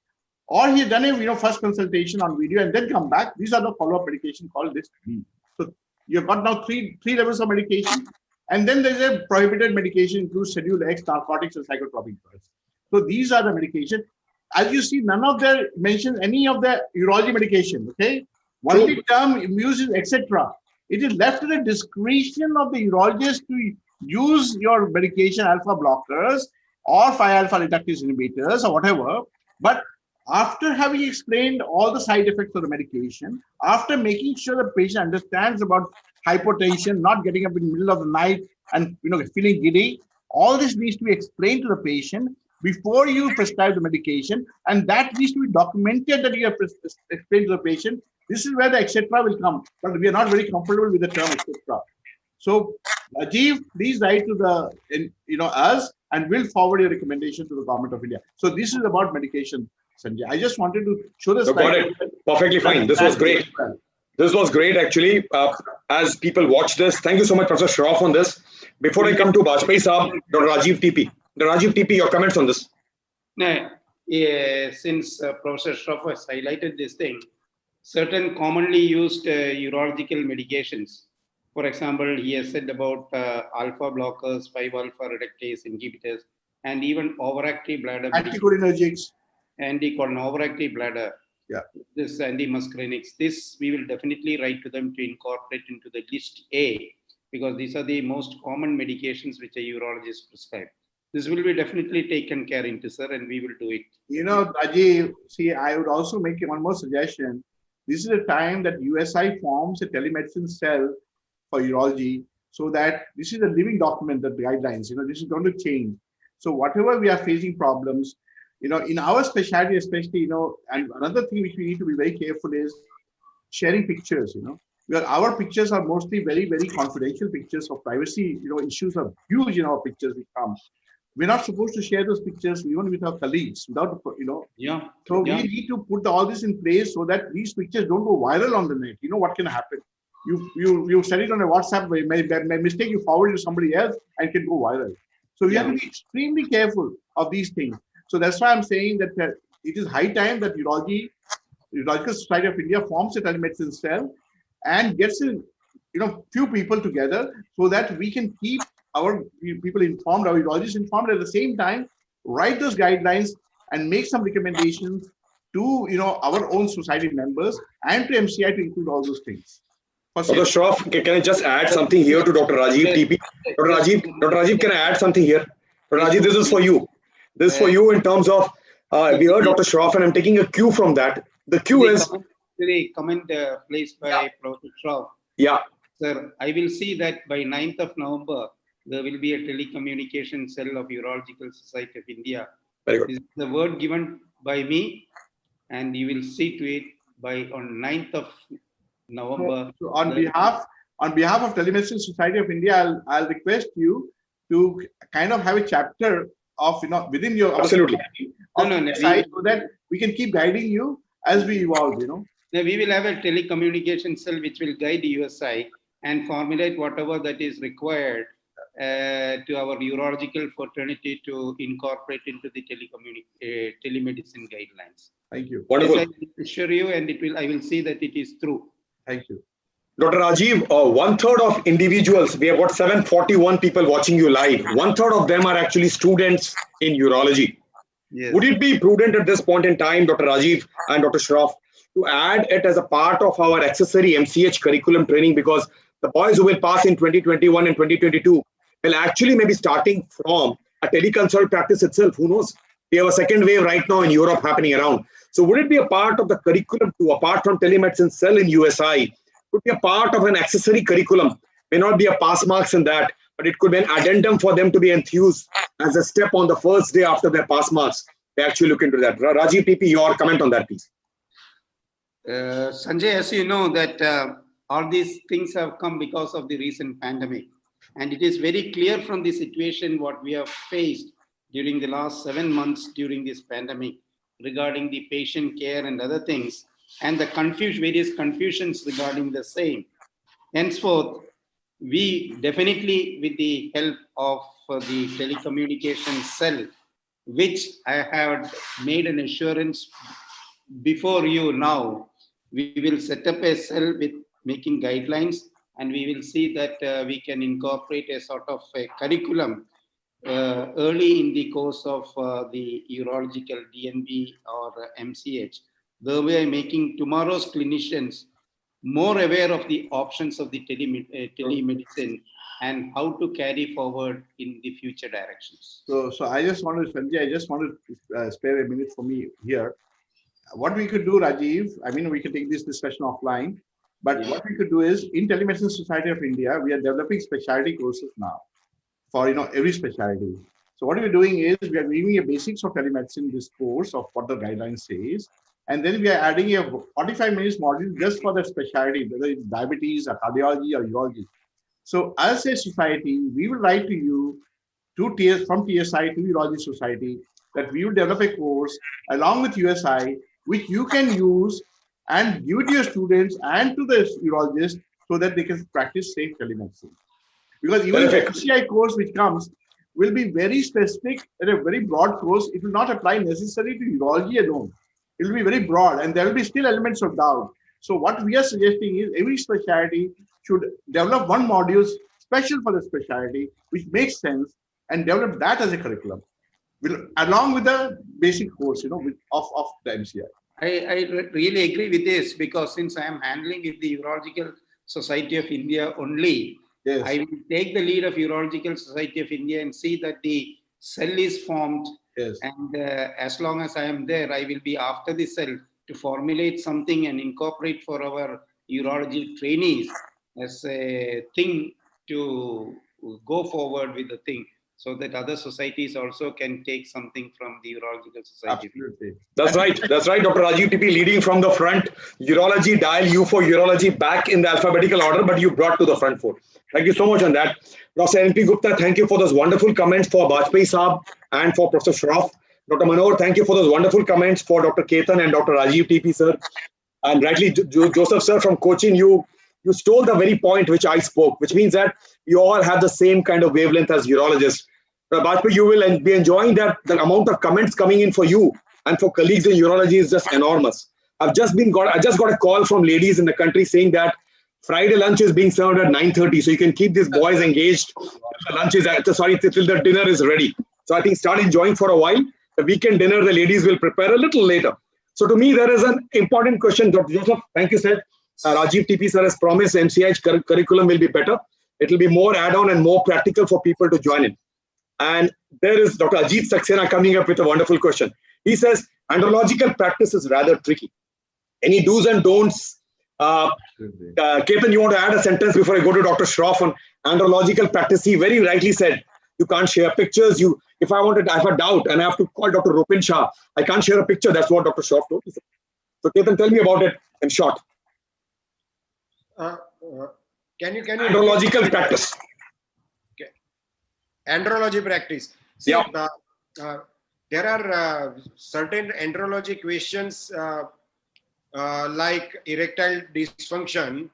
or he has done a, first consultation on video and then come back. These are the follow-up medication called list B. So you've got now three levels of medication. And then there's a prohibited medication, includes Schedule X, narcotics, and psychotropic drugs. So these are the medication. As you see, none of them mentions any of the urology medication. Okay, only term uses etc. It is left to the discretion of the urologist to use your medication, alpha blockers or 5-alpha reductase inhibitors or whatever. But after having explained all the side effects of the medication, after making sure the patient understands about hypotension, not getting up in the middle of the night and feeling giddy, all this needs to be explained to the patient before you prescribe the medication, and that needs to be documented that you have explained to the patient. This is where the etc. will come, but we are not very comfortable with the term etc. So, Rajiv, please write to the us, and we'll forward your recommendation to the Government of India. So this is about medication, Sanjay. I just wanted to show this. Got it. Perfectly fine. This was great. This was great, actually. As people watch this, thank you so much, Professor Shroff, on this. Before I come to Bajpai Saab, Dr. Rajiv TP. Rajiv TP, your comments on this? No, since Professor Shroff has highlighted this thing, certain commonly used urological medications. For example, he has said about alpha blockers, 5-alpha reductase inhibitors, and even overactive bladder. Anticholinergics. Overactive bladder. Yeah. This antimuscarinics. This we will definitely write to them to incorporate into the list A, because these are the most common medications which a urologist prescribe. This will be definitely taken care into, sir, and we will do it. You know, Rajiv, see, I would also make one more suggestion. This is the time that USI forms a telemedicine cell for urology, so that this is a living document, the guidelines, this is going to change. So whatever we are facing problems, in our specialty, especially, and another thing which we need to be very careful is sharing pictures, where our pictures are mostly very, very confidential pictures of privacy, issues are huge in our pictures which come. We're not supposed to share those pictures even with our colleagues without, Yeah. So we need to put all this in place so that these pictures don't go viral on the net. You know what can happen? You send it on a WhatsApp, by mistake you forward it to somebody else and it can go viral. So we have to be extremely careful of these things. So that's why I'm saying that it is high time that Urological Society of India forms a telemedicine cell and gets in, few people together so that we can keep our people informed, our urologists informed, at the same time write those guidelines and make some recommendations to our own society members and to MCI to include all those things. Dr. Shroff, can I just add something here to Dr. Rajiv TP? Dr. Rajiv, can I add something here? Dr. Rajiv, this is for you. This is for you in terms of, we heard Dr. Shroff, and I'm taking a cue from that. The cue is... The comment placed by Professor Shroff. Yeah. Sir, I will see that by 9th of November, there will be a telecommunication cell of Urological Society of India. Very good. This is the word given by me, and you will see to it on 9th of November. So on behalf of Telemedicine Society of India, I'll request you to kind of have a chapter of within your absolutely site, so that we can keep guiding you as we evolve. Now we will have a telecommunication cell which will guide USI and formulate whatever that is required to our urological fraternity to incorporate into the telemedicine guidelines. Thank you. Wonderful. Yes, I assure you, and I will see that it is true. Thank you. Dr. Rajiv, 1/3 of individuals, we have got 741 people watching you live. 1/3 of them are actually students in urology. Yes. Would it be prudent at this point in time, Dr. Rajiv and Dr. Shroff, to add it as a part of our accessory MCH curriculum training? Because the boys who will pass in 2021 and 2022 will actually maybe starting from a teleconsult practice itself. Who knows? We have a second wave right now in Europe happening around. So would it be a part of the curriculum to, apart from telemedicine cell in USI, could be a part of an accessory curriculum? May not be a pass marks in that, but it could be an addendum for them to be enthused as a step on the first day after their pass marks. They actually look into that. Rajiv TP, your comment on that, please. Sanjay, as you know, that all these things have come because of the recent pandemic. And it is very clear from the situation what we have faced during the last 7 months during this pandemic regarding the patient care and other things, and the various confusions regarding the same. Henceforth, we definitely, with the help of the telecommunication cell, which I have made an assurance before you now, we will set up a cell with making guidelines, and we will see that we can incorporate a sort of a curriculum early in the course of the urological DNB or MCH, thereby making tomorrow's clinicians more aware of the options of the telemedicine and how to carry forward in the future directions. So I just wanted, Sanjay, to spare a minute for me here. What we could do, Rajiv, I mean, we could take this discussion offline, but what we could do is, in Telemedicine Society of India, we are developing specialty courses now for every specialty. So what we're doing is we are giving a basics of telemedicine, this course of what the guidelines says, and then we are adding a 45 minutes module just for the specialty, whether it's diabetes or cardiology or urology. So as a society, we will write to you from TSI to Urology Society that we will develop a course along with USI, which you can use and give it to your students and to the urologists so that they can practice safe telemedicine. Because even the MCI course which comes, will be very specific and a very broad course. It will not apply necessarily to urology alone. It will be very broad, and there will be still elements of doubt. So what we are suggesting is every specialty should develop one module special for the specialty, which makes sense, and develop that as a curriculum, along with the basic course, of the MCI. I really agree with this, because since I am handling with the Urological Society of India only, Yes. I will take the lead of Urological Society of India and see that the cell is formed. Yes. And as long as I am there, I will be after the cell to formulate something and incorporate for our urology trainees as a thing to go forward with the thing, so that other societies also can take something from the Urological Society. Absolutely. That's right. That's right, Dr. Rajiv TP, leading from the front. Urology, dial U for urology, back in the alphabetical order, but you brought to the front foot. Thank you so much on that. Dr. NP Gupta, thank you for those wonderful comments for Bajpayee Saab and for Professor Shroff. Dr. Manor, thank you for those wonderful comments for Dr. Ketan and Dr. Rajiv TP, sir. And rightly, Joseph, sir, from Cochin, you stole the very point which I spoke, which means that you all have the same kind of wavelength as urologists. Bajpayee, you will be enjoying that. The amount of comments coming in for you and for colleagues in urology is just enormous. I just got a call from ladies in the country saying that Friday lunch is being served at 9:30, so you can keep these boys engaged till the lunch is till the dinner is ready. So I think start enjoying for a while. The weekend dinner, the ladies will prepare a little later. So to me, there is an important question, Dr. Joseph. Thank you, sir. Rajiv TP sir has promised MCI's curriculum will be better. It will be more add-on and more practical for people to join in. And there is Dr. Ajit Saxena coming up with a wonderful question. He says, andrological practice is rather tricky. Any do's and don'ts? Ketan, you want to add a sentence before I go to Dr. Shroff on andrological practice? He very rightly said, you can't share pictures. If I have a doubt and I have to call Dr. Rupin Shah, I can't share a picture. That's what Dr. Shroff told me. So Ketan, tell me about it in short. Can you andrological practice? Okay. Andrology practice. See, yeah. There are certain andrology questions like erectile dysfunction.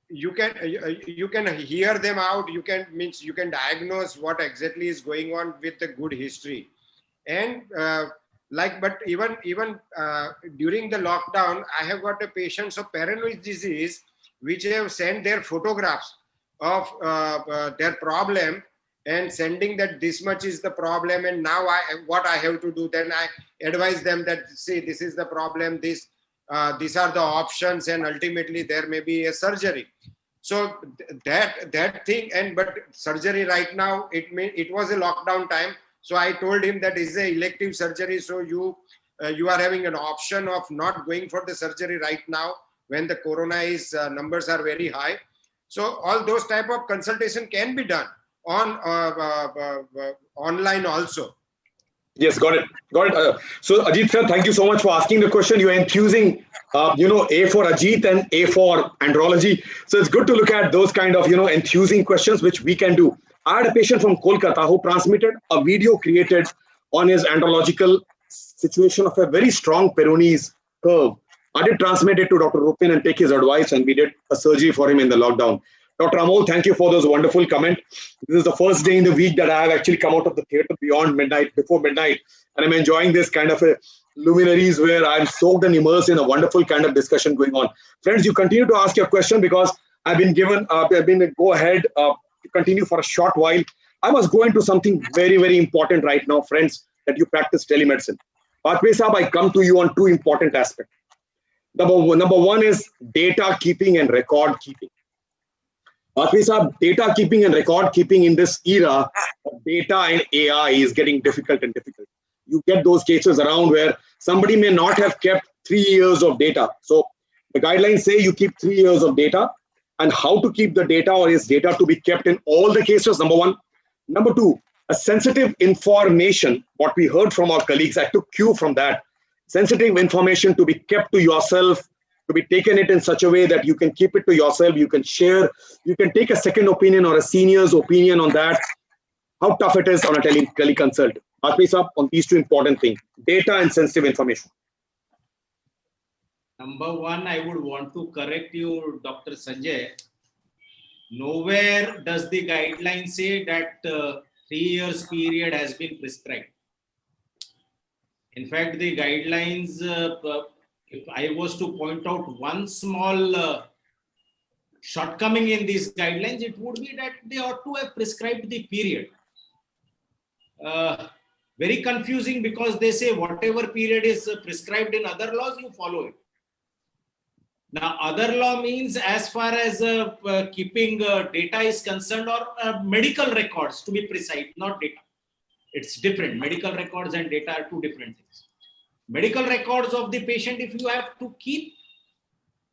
You can hear them out. You can diagnose what exactly is going on with a good history, and but even during the lockdown, I have got a patients of paranoid disease which have sent their photographs of their problem and sending that this much is the problem, and now what I have to do. Then I advise them that, see, this is the problem, these are the options, and ultimately there may be a surgery. So that thing, but surgery right now, it was a lockdown time. So I told him that is an elective surgery. So you are having an option of not going for the surgery right now when the corona numbers are very high. So all those type of consultation can be done on online also. Yes, got it. So Ajit sir, thank you so much for asking the question. You're enthusing, A for Ajit and A for andrology. So it's good to look at those kind of, enthusing questions, which we can do. I had a patient from Kolkata who transmitted a video created on his andrological situation of a very strong Peyronie's curve. I did transmit it to Dr. Rupin and take his advice, and we did a surgery for him in the lockdown. Dr. Amol, thank you for those wonderful comments. This is the first day in the week that I have actually come out of the theater before midnight, and I'm enjoying this kind of a luminaries where I'm soaked and immersed in a wonderful kind of discussion going on. Friends, you continue to ask your question because I've been given a go ahead to continue for a short while. I must go into something very, very important right now, friends, that you practice telemedicine. Bajpayee Saab, I come to you on two important aspects. Number one is data keeping and record keeping. Bajpayee Saab, data keeping and record keeping in this era of data and AI is getting difficult. You get those cases around where somebody may not have kept 3 years of data. So the guidelines say you keep 3 years of data, and how to keep the data, or is data to be kept in all the cases, number one. Number two, a sensitive information, what we heard from our colleagues, I took cue from that. Sensitive information to be kept to yourself, to be taken it in such a way that you can keep it to yourself, you can share, you can take a second opinion or a senior's opinion on that, how tough it is on a teleconsult. Bajpayee Saab, on these two important things, data and sensitive information. Number one, I would want to correct you, Dr. Sanjay. Nowhere does the guideline say that 3 years period has been prescribed. In fact, the guidelines, if I was to point out one small shortcoming in these guidelines, it would be that they ought to have prescribed the period. Very confusing, because they say whatever period is prescribed in other laws, you follow it. Now, other law means as far as keeping data is concerned, or medical records to be precise, not data. It's different. Medical records and data are two different things. Medical records of the patient, if you have to keep,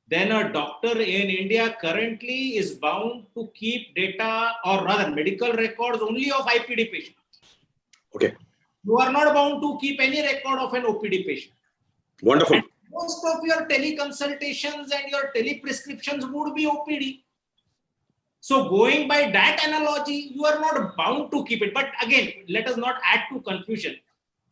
then a doctor in India currently is bound to keep data, or rather medical records only of IPD patients. Okay. You are not bound to keep any record of an OPD patient. Wonderful. And most of your teleconsultations and your teleprescriptions would be OPD. So going by that analogy, you are not bound to keep it. But again, let us not add to confusion.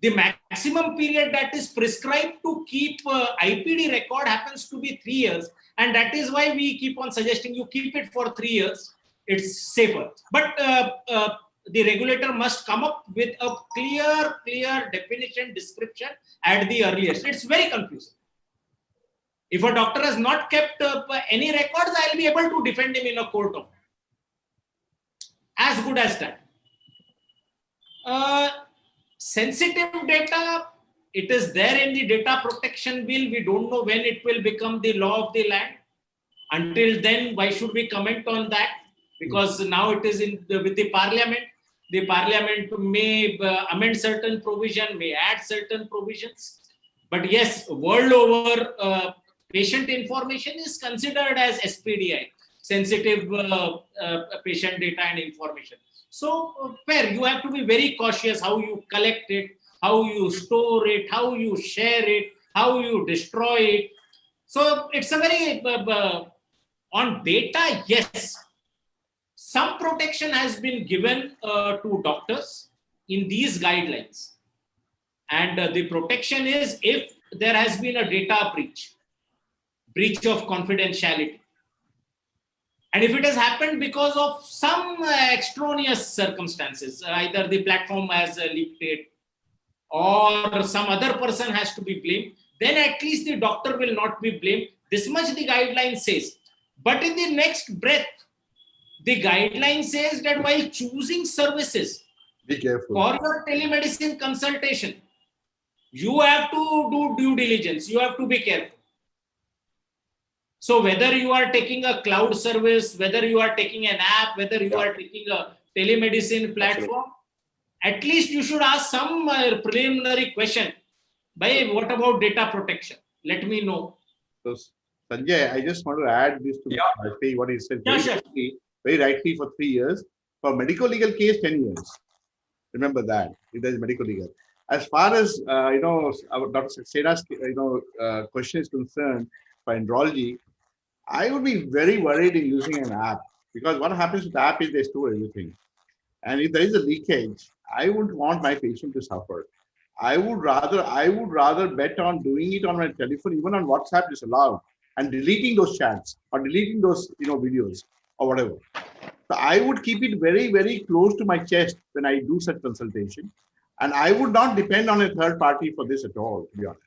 The maximum period that is prescribed to keep IPD record happens to be 3 years. And that is why we keep on suggesting you keep it for 3 years. It's safer. But the regulator must come up with a clear definition, description at the earliest. It's very confusing. If a doctor has not kept any records, I'll be able to defend him in a court of as good as that. Sensitive data, it is there in the data protection bill. We don't know when it will become the law of the land. Until then, why should we comment on that? Because now it is with the parliament. The parliament may amend certain provision, may add certain provisions. But yes, world over, patient information is considered as SPDI, sensitive patient data and information. So fair, you have to be very cautious how you collect it, how you store it, how you share it, how you destroy it. So it's a very, on data, yes, some protection has been given to doctors in these guidelines. And the protection is if there has been a data breach of confidentiality. And if it has happened because of some extraneous circumstances, either the platform has leaked it or some other person has to be blamed, then at least the doctor will not be blamed. This much the guideline says. But in the next breath, the guideline says that while choosing services Be careful. for your telemedicine consultation, you have to do due diligence. You have to be careful. So whether you are taking a cloud service, whether you are taking an app, whether you are taking a telemedicine platform, at least you should ask some preliminary question. By what about data protection? Let me know. So, Sanjay, I just want to add this to what he said. Very rightly for 3 years. For medical legal case, 10 years. Remember that. If there is medical legal. As far as Dr. Saxena's question is concerned for andrology, I would be very worried in using an app, because what happens with the app is they store everything. And if there is a leakage, I wouldn't want my patient to suffer. I would rather bet on doing it on my telephone, even on WhatsApp is allowed, and deleting those chats or deleting those videos or whatever. So I would keep it very, very close to my chest when I do such consultation. And I would not depend on a third party for this at all, to be honest.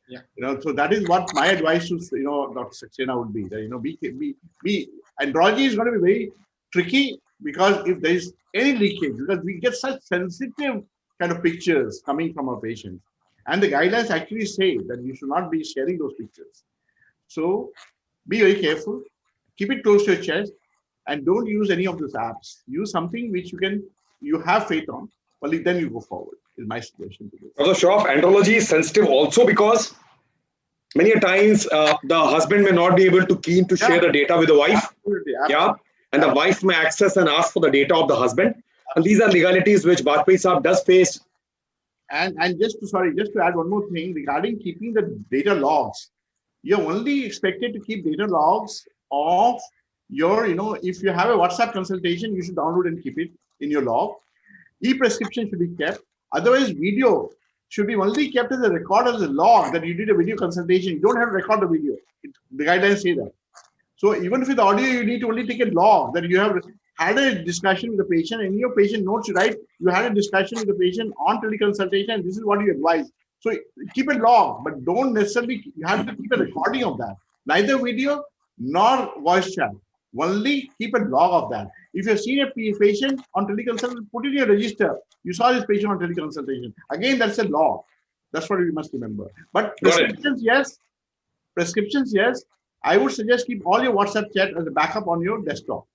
Yeah. So that is what my advice to Dr. Saxena would be. That andrology is going to be very tricky, because if there is any leakage, because we get such sensitive kind of pictures coming from our patients, and the guidelines actually say that you should not be sharing those pictures. So be very careful, keep it close to your chest, and don't use any of those apps. Use something which you have faith on. Only then you go forward, is my suggestion to this. Professor Shroff, andrology is sensitive also because many times the husband may not be able to keen to share the data with the wife. Absolutely. And the wife may access and ask for the data of the husband. And these are legalities which Bajpayee Saab does face. And just to add one more thing regarding keeping the data logs. You're only expected to keep data logs of your, if you have a WhatsApp consultation, you should download and keep it in your log. E-prescription should be kept. Otherwise, video should be only kept as a record, as a log that you did a video consultation. You don't have to record the video. The guidelines say that. So even with audio, you need to only take a log that you have had a discussion with the patient, and in your patient notes, right? You had a discussion with the patient on teleconsultation, and this is what you advise. So keep a log, but don't necessarily, you have to keep a recording of that. Neither video nor voice chat. Only keep a log of that. If you've seen a patient on teleconsultation, put it in your register. You saw this patient on teleconsultation. Again, that's a log. That's what we must remember. But prescriptions, yes. Prescriptions, yes. I would suggest keep all your WhatsApp chat as a backup on your desktop.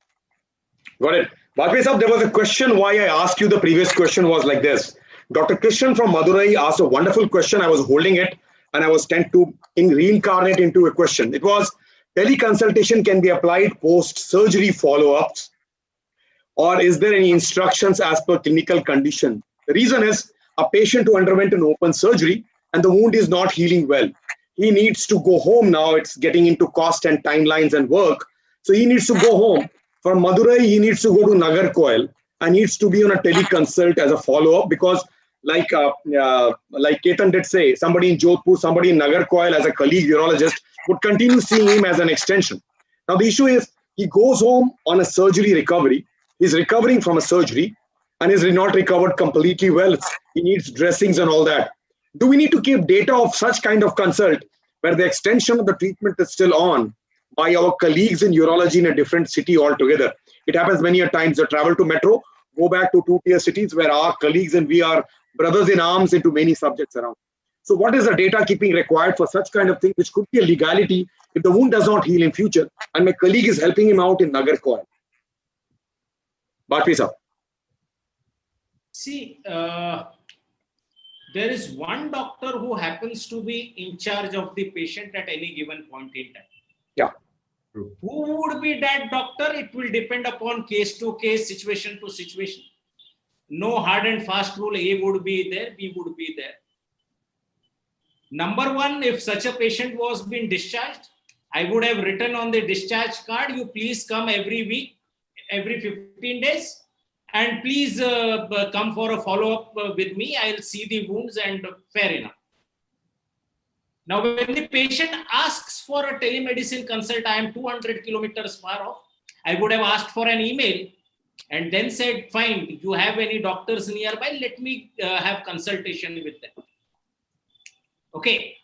Got it. Bhagwati Sahab, there was a question why I asked you. The previous question was like this. Dr. Krishnan from Madurai asked a wonderful question. I was holding it and I was trying to reincarnate into a question. It was, teleconsultation can be applied post-surgery follow-ups, or is there any instructions as per clinical condition? The reason is, a patient who underwent an open surgery and the wound is not healing well. He needs to go home now. It's getting into cost and timelines and work. So he needs to go home. From Madurai, he needs to go to Nagarcoil and needs to be on a teleconsult as a follow-up, because like Ketan did say, somebody in Jodhpur, somebody in Nagarcoil as a colleague urologist would continue seeing him as an extension. Now the issue is, he goes home on a surgery recovery. He's recovering from a surgery and is not recovered completely well. He needs dressings and all that. Do we need to keep data of such kind of consult where the extension of the treatment is still on by our colleagues in urology in a different city altogether? It happens many a times. They travel to metro, go back to two-tier cities where our colleagues and we are brothers in arms into many subjects around. So what is the data keeping required for such kind of thing, which could be a legality if the wound does not heal in future and my colleague is helping him out in Nagarcoil? Bhagwati Sahab. See, there is one doctor who happens to be in charge of the patient at any given point in time. Yeah. Who would be that doctor? It will depend upon case to case, situation to situation. No hard and fast rule, A would be there, B would be there. Number one, if such a patient was being discharged, I would have written on the discharge card, you please come every week, every 15 days, and please come for a follow-up with me. I'll see the wounds and fair enough. Now, when the patient asks for a telemedicine consult, I am 200 kilometers far off, I would have asked for an email and then said, fine, you have any doctors nearby, let me have consultation with them. Okay.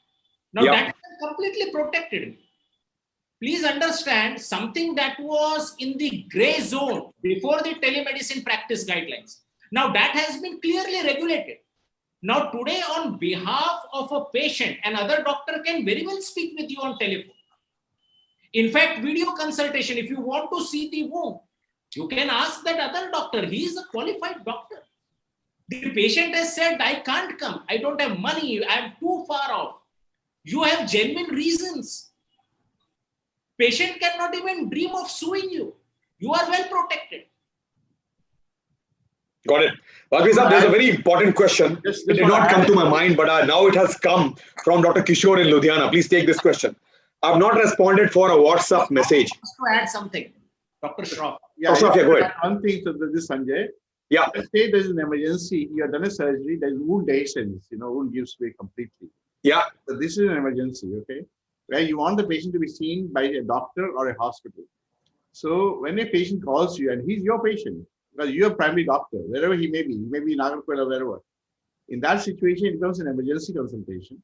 Now that completely protected me. Please understand, something that was in the gray zone before the telemedicine practice guidelines. Now that has been clearly regulated. Now today, on behalf of a patient, another doctor can very well speak with you on telephone. In fact, video consultation, if you want to see the wound, you can ask that other doctor. He is a qualified doctor. The patient has said, I can't come. I don't have money. I am too far off. You have genuine reasons. Patient cannot even dream of suing you. You are well protected. Got it. Bhagwati Sahab, there's a very important question. It did not come to my mind, but now it has come from Dr. Kishore in Ludhiana. Please take this question. I've not responded for a WhatsApp message. Just to add something, Dr. Shroff. Yeah, go ahead. One thing to this, Sanjay. Yeah. Let's say there's an emergency. You have done a surgery. There's wound dehiscence. Wound gives way completely. Yeah. So this is an emergency, okay? Where you want the patient to be seen by a doctor or a hospital. So when a patient calls you, and he's your patient, because you're a primary doctor, wherever he may be in Nagarcoil or wherever. In that situation, it becomes an emergency consultation.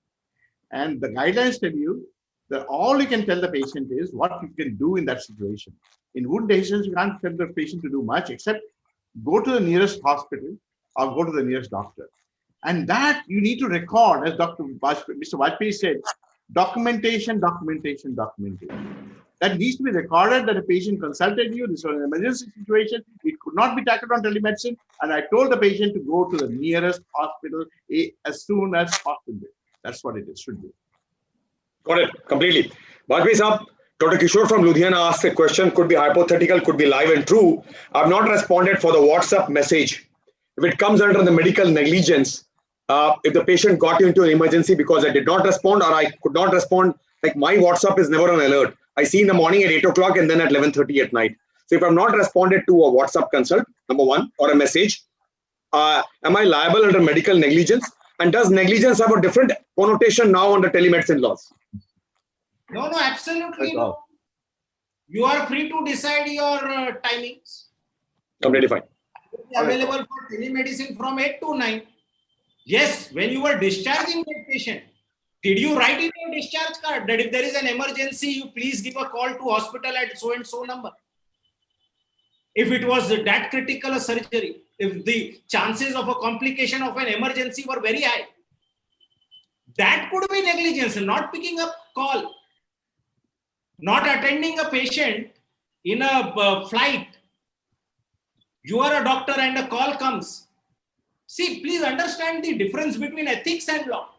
And the guidelines tell you that all you can tell the patient is what you can do in that situation. In wound dehiscence, you can't tell the patient to do much except go to the nearest hospital or go to the nearest doctor. And that you need to record, as Mr. Vajpayee said, documentation. That needs to be recorded that a patient consulted you. This was an emergency situation. It could not be tackled on telemedicine. And I told the patient to go to the nearest hospital as soon as possible. That's what it is, should be. Got it completely. Bhagwati Sahab, Dr. Kishore from Ludhiana asked a question, could be hypothetical, could be live and true. I've not responded for the WhatsApp message. If it comes under the medical negligence, if the patient got into an emergency because I did not respond or I could not respond, like my WhatsApp is never on alert. I see in the morning at 8 o'clock and then at 11:30 at night. So if I'm not responded to a WhatsApp consult, number one, or a message, am I liable under medical negligence? And does negligence have a different connotation now under telemedicine laws? No, absolutely no. You are free to decide your timings. Completely fine. Available for telemedicine from 8 to 9. Yes, when you were discharging that patient, did you write in your discharge card that if there is an emergency, you please give a call to hospital at so and so number? If it was that critical a surgery, if the chances of a complication of an emergency were very high, that could be negligence, not picking up call, not attending a patient in a flight. You are a doctor and a call comes. See, please understand the difference between ethics and law.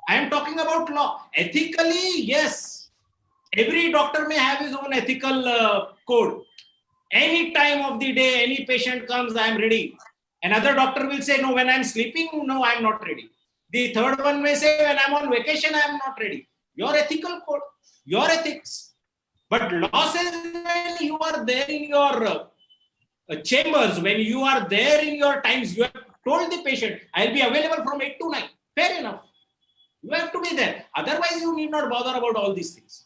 I am talking about law. Ethically, yes, every doctor may have his own ethical code. Any time of the day, any patient comes, I am ready. Another doctor will say, no, when I'm sleeping, no, I'm not ready. The third one may say, when I'm on vacation, I am not ready. Your ethical code, your ethics. But law says when you are there in your chambers, when you are there in your times, you have told the patient, I'll be available from 8 to 9. Fair enough. You have to be there. Otherwise, you need not bother about all these things.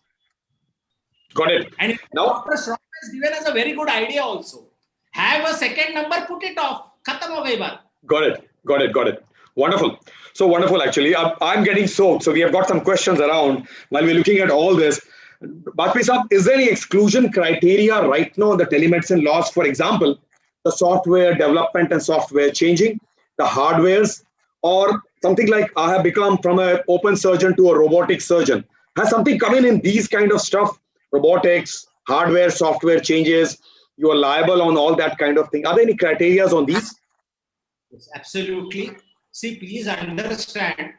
Got it. And Now, Dr. Sanjay has given us a very good idea also. Have a second number, put it off. Khatam ho gayi baat. got it. Wonderful. So wonderful, actually. I'm getting soaked. So we have got some questions around while we're looking at all this. Bajpayee Saab, is there any exclusion criteria right now in the telemedicine laws? For example, the software development and software changing, the hardwares, or something like I have become from an open surgeon to a robotic surgeon. Has something come in these kind of stuff? Robotics, hardware, software changes, you are liable on all that kind of thing. Are there any criteria on these? Yes, absolutely. See, please understand,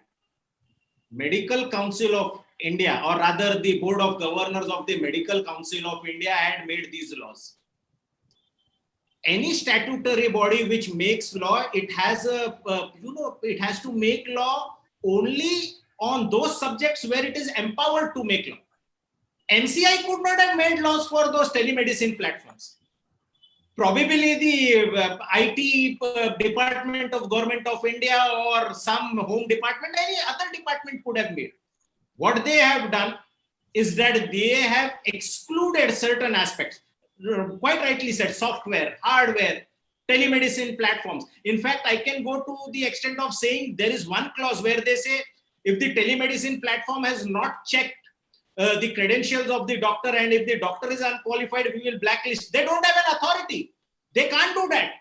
Medical Council of India, or rather the Board of Governors of the Medical Council of India had made these laws. Any statutory body which makes law, it has a, it has to make law only on those subjects where it is empowered to make law. MCI could not have made laws for those telemedicine platforms. Probably the IT department of Government of India or some home department, any other department could have made. What they have done is that they have excluded certain aspects. Quite rightly said, software, hardware, telemedicine platforms. In fact, I can go to the extent of saying there is one clause where they say if the telemedicine platform has not checked the credentials of the doctor, and if the doctor is unqualified, we will blacklist. They don't have an authority. They can't do that.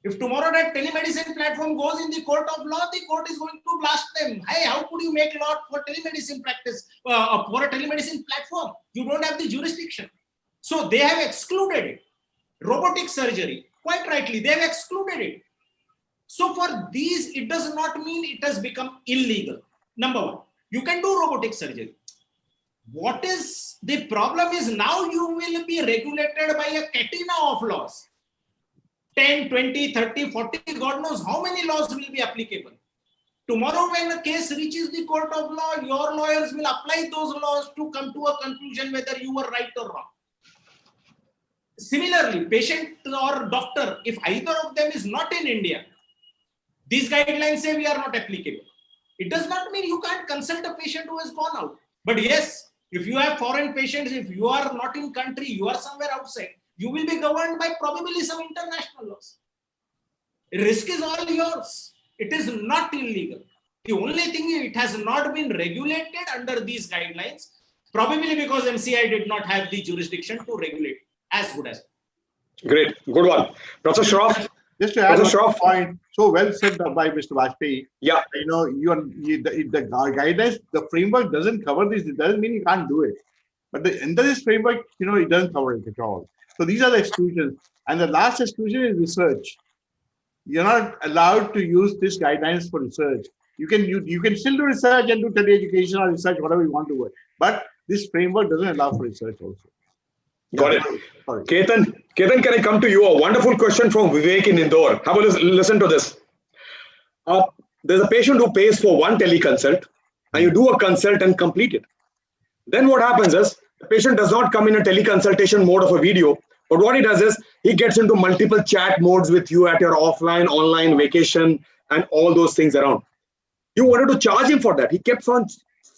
If tomorrow that telemedicine platform goes in the court of law, the court is going to blast them. Hey, how could you make law for telemedicine practice, for a telemedicine platform? You don't have the jurisdiction. So they have excluded it. Robotic surgery, quite rightly, they have excluded it. So for these, it does not mean it has become illegal. Number one, you can do robotic surgery. What is the problem is now you will be regulated by a catina of laws. 10, 20, 30, 40, God knows how many laws will be applicable. Tomorrow when a case reaches the court of law, your lawyers will apply those laws to come to a conclusion whether you were right or wrong. Similarly, patient or doctor, if either of them is not in India, these guidelines say we are not applicable. It does not mean you can't consult a patient who has gone out. But yes, if you have foreign patients, if you are not in country, you are somewhere outside, you will be governed by probably some international laws. Risk is all yours. It is not illegal. The only thing is it has not been regulated under these guidelines, probably because MCI did not have the jurisdiction to regulate as good as. Great, good one. Professor Shroff. Just to add one point, so well said by Mr. Bajpayee. Yeah. You know, the guidelines, the framework doesn't cover this. It doesn't mean you can't do it. But under this framework, you know, it doesn't cover it at all. So these are the exclusions. And the last exclusion is research. You're not allowed to use these guidelines for research. You can still do research and do tele-education or research, whatever you want to do. But this framework doesn't allow for research also. Got it. Sorry. Ketan, can I come to you? A wonderful question from Vivek in Indore. Have a listen to this. There's a patient who pays for one teleconsult, and you do a consult and complete it. Then what happens is the patient does not come in a teleconsultation mode of a video, but what he does is he gets into multiple chat modes with you at your offline, online vacation, and all those things around. You wanted to charge him for that. He kept on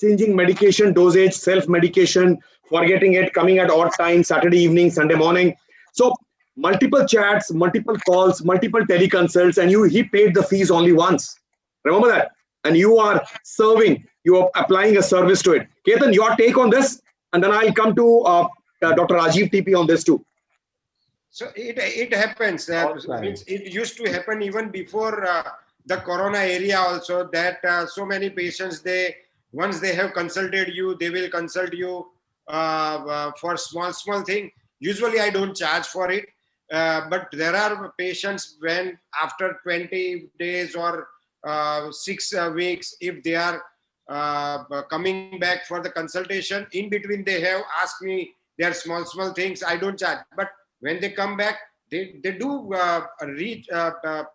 changing medication dosage, self-medication, forgetting it, coming at odd times, Saturday evening, Sunday morning. So multiple chats, multiple calls, multiple teleconsults, and he paid the fees only once. Remember that? And you are serving, you are applying a service to it. Ketan, your take on this? And then I'll come to Dr. Rajiv TP on this too. So it happens. Means it used to happen even before the corona area also, that so many patients, once they have consulted you, they will consult you for small thing. Usually I don't charge for it, but there are patients when after 20 days or 6 weeks, if they are coming back for the consultation, in between they have asked me their small things, I don't charge. But when they come back, they do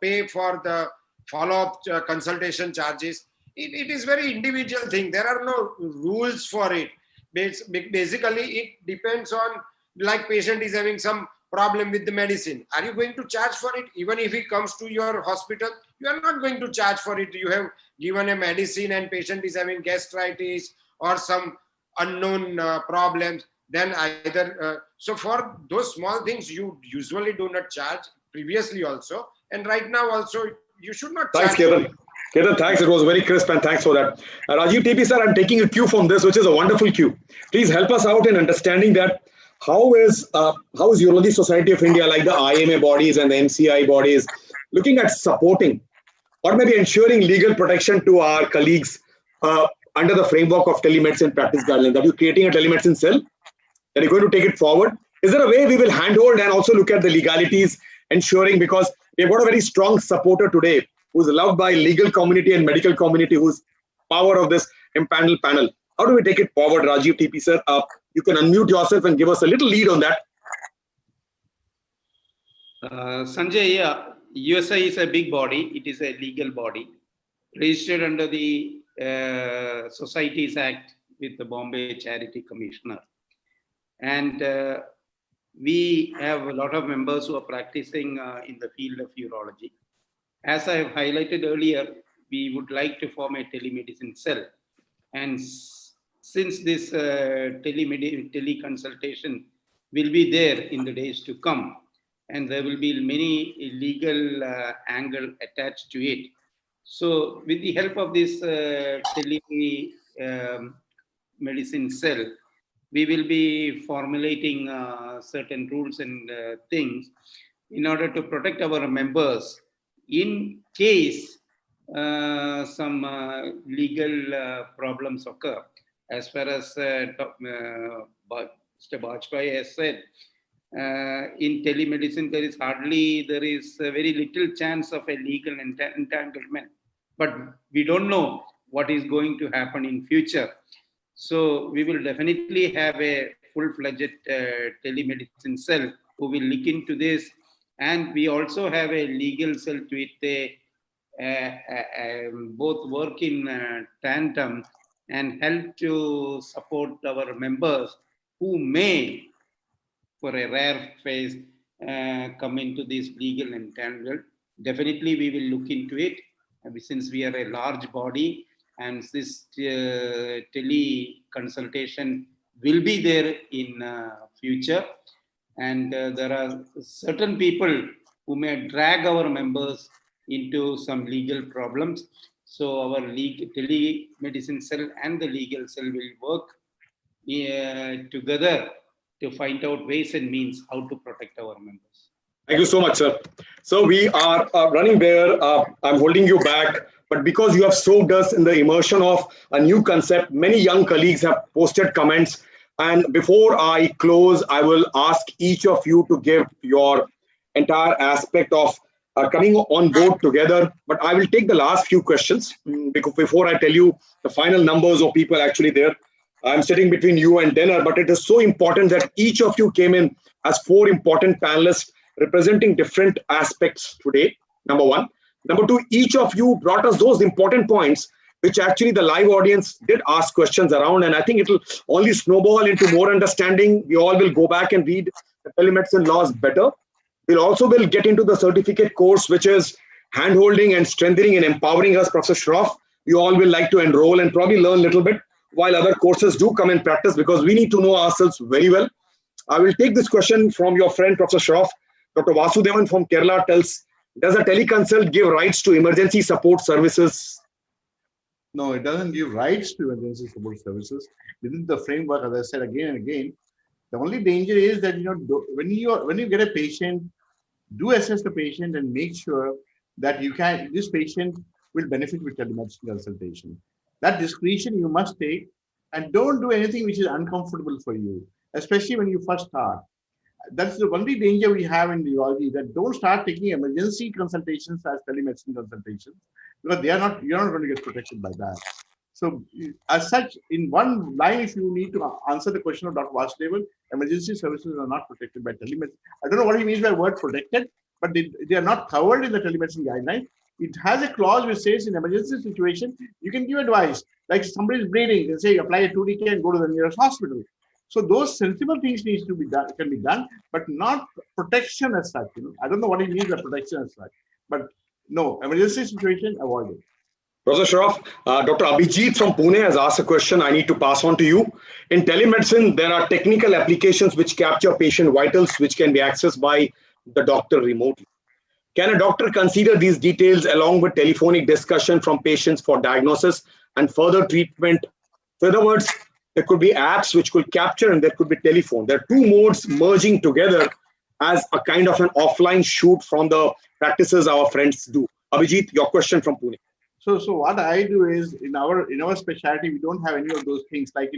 pay for the follow-up consultation charges. It is very individual thing. There are no rules for it. Basically, it depends on, like patient is having some problem with the medicine. Are you going to charge for it? Even if he comes to your hospital, you are not going to charge for it. You have given a medicine and patient is having gastritis or some unknown problems. Then either, so for those small things, you usually do not charge, previously also. And right now also, you should not charge. Thanks, Ketan. Ketan, thanks. It was very crisp and thanks for that. Rajiv TP, sir, I'm taking a cue from this, which is a wonderful cue. Please help us out in understanding that how is Urology Society of India, like the IMA bodies and the MCI bodies, looking at supporting or maybe ensuring legal protection to our colleagues under the framework of telemedicine practice guidelines? Are you creating a telemedicine cell? Are you going to take it forward? Is there a way we will handhold and also look at the legalities, ensuring, because we've got a very strong supporter today who's loved by legal community and medical community, who's power of this impanel panel. How do we take it forward, Rajiv TP, sir? You can unmute yourself and give us a little lead on that. Sanjay, yeah, USA is a big body. It is a legal body registered under the Societies Act with the Bombay Charity Commissioner. And we have a lot of members who are practicing in the field of urology. As I have highlighted earlier, we would like to form a telemedicine cell. And since this teleconsultation will be there in the days to come, and there will be many legal angle attached to it. So with the help of this telemedicine cell, we will be formulating certain rules and things in order to protect our members in case some legal problems occur. As far as Mr. Bajpai has said, in telemedicine, there is very little chance of a legal entanglement. But we don't know what is going to happen in future. So we will definitely have a full-fledged telemedicine cell who will look into this. And we also have a legal cell to it. Both work in tandem and help to support our members who may, for a rare phase, come into this legal entanglement. Definitely we will look into it, since we are a large body and this tele-consultation will be there in future. And there are certain people who may drag our members into some legal problems. So our telemedicine cell and the legal cell will work together to find out ways and means how to protect our members. Thank you so much, sir. So we are running there. I'm holding you back, but because you have soaked us in the immersion of a new concept, many young colleagues have posted comments. And before I close, I will ask each of you to give your entire aspect of coming on board together. But I will take the last few questions before I tell you the final numbers of people actually there. I'm sitting between you and dinner, but it is so important that each of you came in as 4 important panelists representing different aspects today, number 1. Number 2, each of you brought us those important points which actually the live audience did ask questions around, and I think it will only snowball into more understanding. We all will go back and read the telemedicine laws better. We'll also get into the certificate course, which is handholding and strengthening and empowering us, Professor Shroff. You all will like to enroll and probably learn a little bit. while other courses do come in practice, because we need to know ourselves very well. I will take this question from your friend, Professor Shroff. Dr. Vasudevan from Kerala tells, does a teleconsult give rights to emergency support services? No, it doesn't give rights to emergency support services within the framework, as I said again and again. The only danger is that when you get a patient, do assess the patient and make sure that this patient will benefit with telemedicine consultation. That discretion you must take, and don't do anything which is uncomfortable for you, especially when you first start. That's the only danger we have in urology, that don't start taking emergency consultations as telemedicine consultations, because you're not going to get protected by that. So as such, in one line, if you need to answer the question of Dr. Vasudevan, emergency services are not protected by telemedicine. I don't know what he means by word protected, but they are not covered in the telemedicine guidelines. It has a clause which says in emergency situation, you can give advice. Like somebody is bleeding, they say apply a 2DK and go to the nearest hospital. So those sensible things can be done, but not protection as such. I don't know what he means by protection as such, but no, emergency situation, avoid it. Professor Shroff, Dr. Abhijit from Pune has asked a question I need to pass on to you. In telemedicine, there are technical applications which capture patient vitals, which can be accessed by the doctor remotely. Can a doctor consider these details along with telephonic discussion from patients for diagnosis and further treatment? So in other words, there could be apps which could capture and there could be telephone. There are two modes merging together as a kind of an offline shoot from the practices our friends do. Abhijit, your question from Pune. So what I do is in our specialty, we don't have any of those things. Like,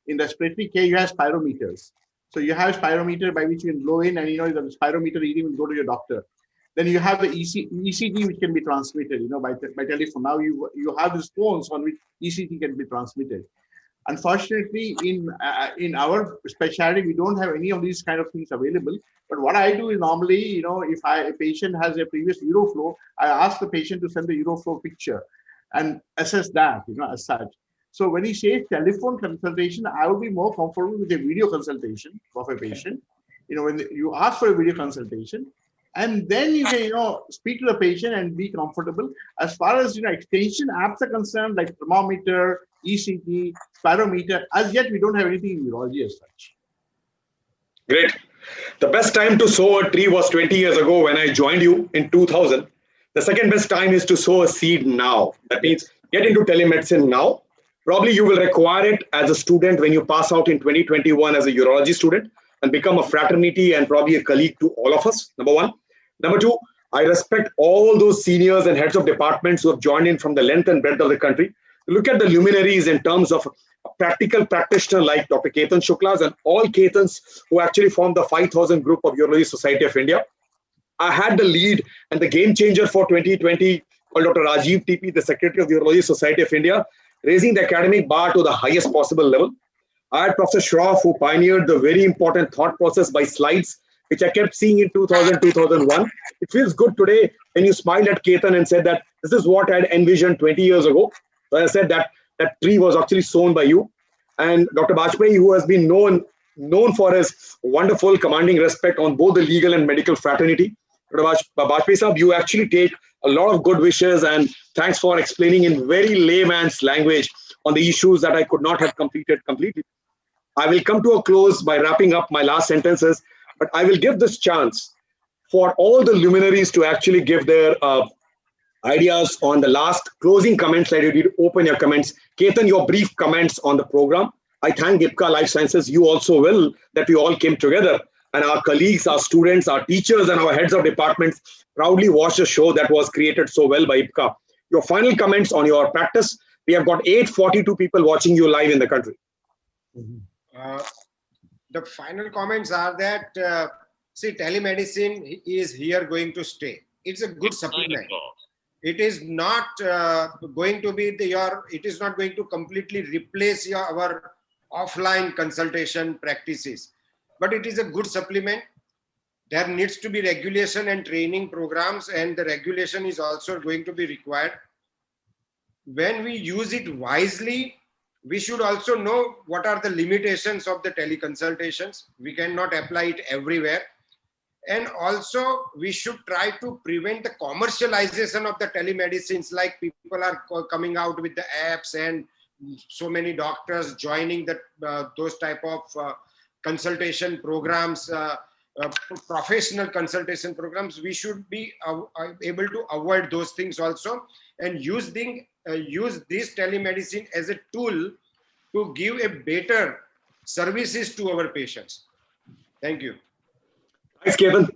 in respiratory care, you have spirometers. So you have a spirometer by which you can blow in, and the spirometer reading will go to your doctor. Then you have the ECG, which can be transmitted, by telephone. Now you have these phones on which ECG can be transmitted. Unfortunately, in our specialty, we don't have any of these kind of things available. But what I do is normally, if a patient has a previous uroflow, I ask the patient to send the uroflow picture and assess that, as such. So when he says telephone consultation, I would be more comfortable with a video consultation of a patient. When you ask for a video consultation, and then you can, speak to the patient and be comfortable. As far as, extension apps are concerned, like thermometer, ECG, spirometer, as yet we don't have anything in urology as such. Great. The best time to sow a tree was 20 years ago when I joined you in 2000. The second best time is to sow a seed now. That means get into telemedicine now. Probably you will require it as a student when you pass out in 2021 as a urology student and become a fraternity and probably a colleague to all of us, number one. Number two, I respect all those seniors and heads of departments who have joined in from the length and breadth of the country. Look at the luminaries in terms of a practical practitioner like Dr. Ketan Shuklas and all Ketans who actually form the 5,000 group of Urology Society of India. I had the lead and the game changer for 2020 called Dr. Rajiv TP, the Secretary of the Urology Society of India, raising the academic bar to the highest possible level. I had Professor Shroff, who pioneered the very important thought process by slides, which I kept seeing in 2000, 2001. It feels good today when you smiled at Ketan and said that this is what I had envisioned 20 years ago. So I said that tree was actually sown by you. And Dr. Bajpayee, who has been known for his wonderful commanding respect on both the legal and medical fraternity. Dr. Bajpayee Sahab, you actually take a lot of good wishes and thanks for explaining in very layman's language on the issues that I could not have completed completely. I will come to a close by wrapping up my last sentences, but I will give this chance for all the luminaries to actually give their ideas on the last closing comments. Let you open your comments. Ketan, your brief comments on the program. I thank IPCA Life Sciences. You also will, that we all came together and our colleagues, our students, our teachers and our heads of departments proudly watched a show that was created so well by IPCA. Your final comments on your practice. We have got 842 people watching you live in the country. The final comments are that, see, telemedicine is here going to stay. It's a good supplement. It is not going to be it is not going to completely replace our offline consultation practices, but it is a good supplement. There needs to be regulation and training programs, and the regulation is also going to be required. When we use it wisely, we should also know what are the limitations of the teleconsultations. We cannot apply it everywhere. And also, we should try to prevent the commercialization of the telemedicines, like people are coming out with the apps and so many doctors joining those type of consultation programs, professional consultation programs. We should be able to avoid those things also, and use this telemedicine as a tool to give a better services to our patients. Thank you. Thanks, Ketan.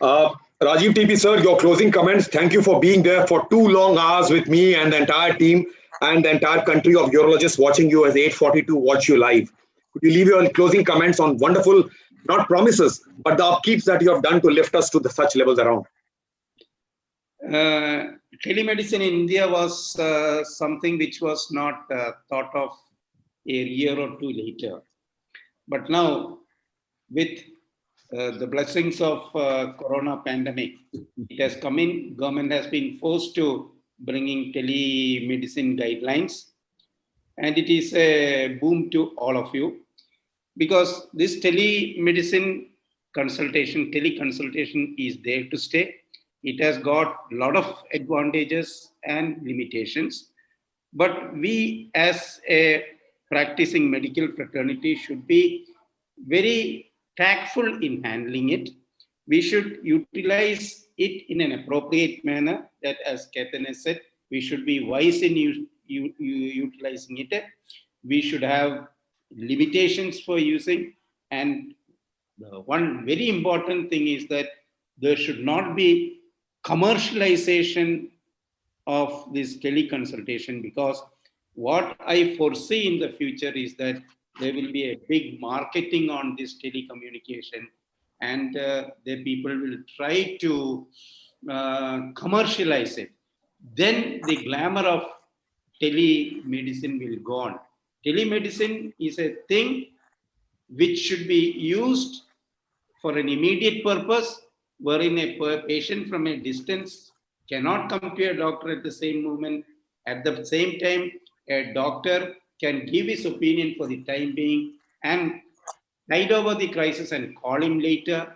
Rajiv TP sir, your closing comments. Thank you for being there for 2 long hours with me and the entire team and the entire country of urologists watching you as 842 watch you live. Could you leave your closing comments on wonderful, not promises, but the upkeeps that you have done to lift us to such levels around? Telemedicine in India was something which was not thought of a year or two later. But now, with the blessings of corona pandemic, it has come in. Government has been forced to bringing telemedicine guidelines, and it is a boom to all of you, because this teleconsultation is there to stay. It has got a lot of advantages and limitations, but we as a practicing medical fraternity should be very tactful in handling it. We should utilize it in an appropriate manner. That, as Ketan has said, we should be wise in utilizing it. We should have limitations for using. And the one very important thing is that there should not be commercialization of this teleconsultation, because what I foresee in the future is that there will be a big marketing on this telecommunication, and the people will try to commercialize it. Then the glamour of telemedicine will go on. Telemedicine is a thing which should be used for an immediate purpose, wherein a patient from a distance cannot come to a doctor at the same moment. At the same time, a doctor can give his opinion for the time being and tide over the crisis and call him later.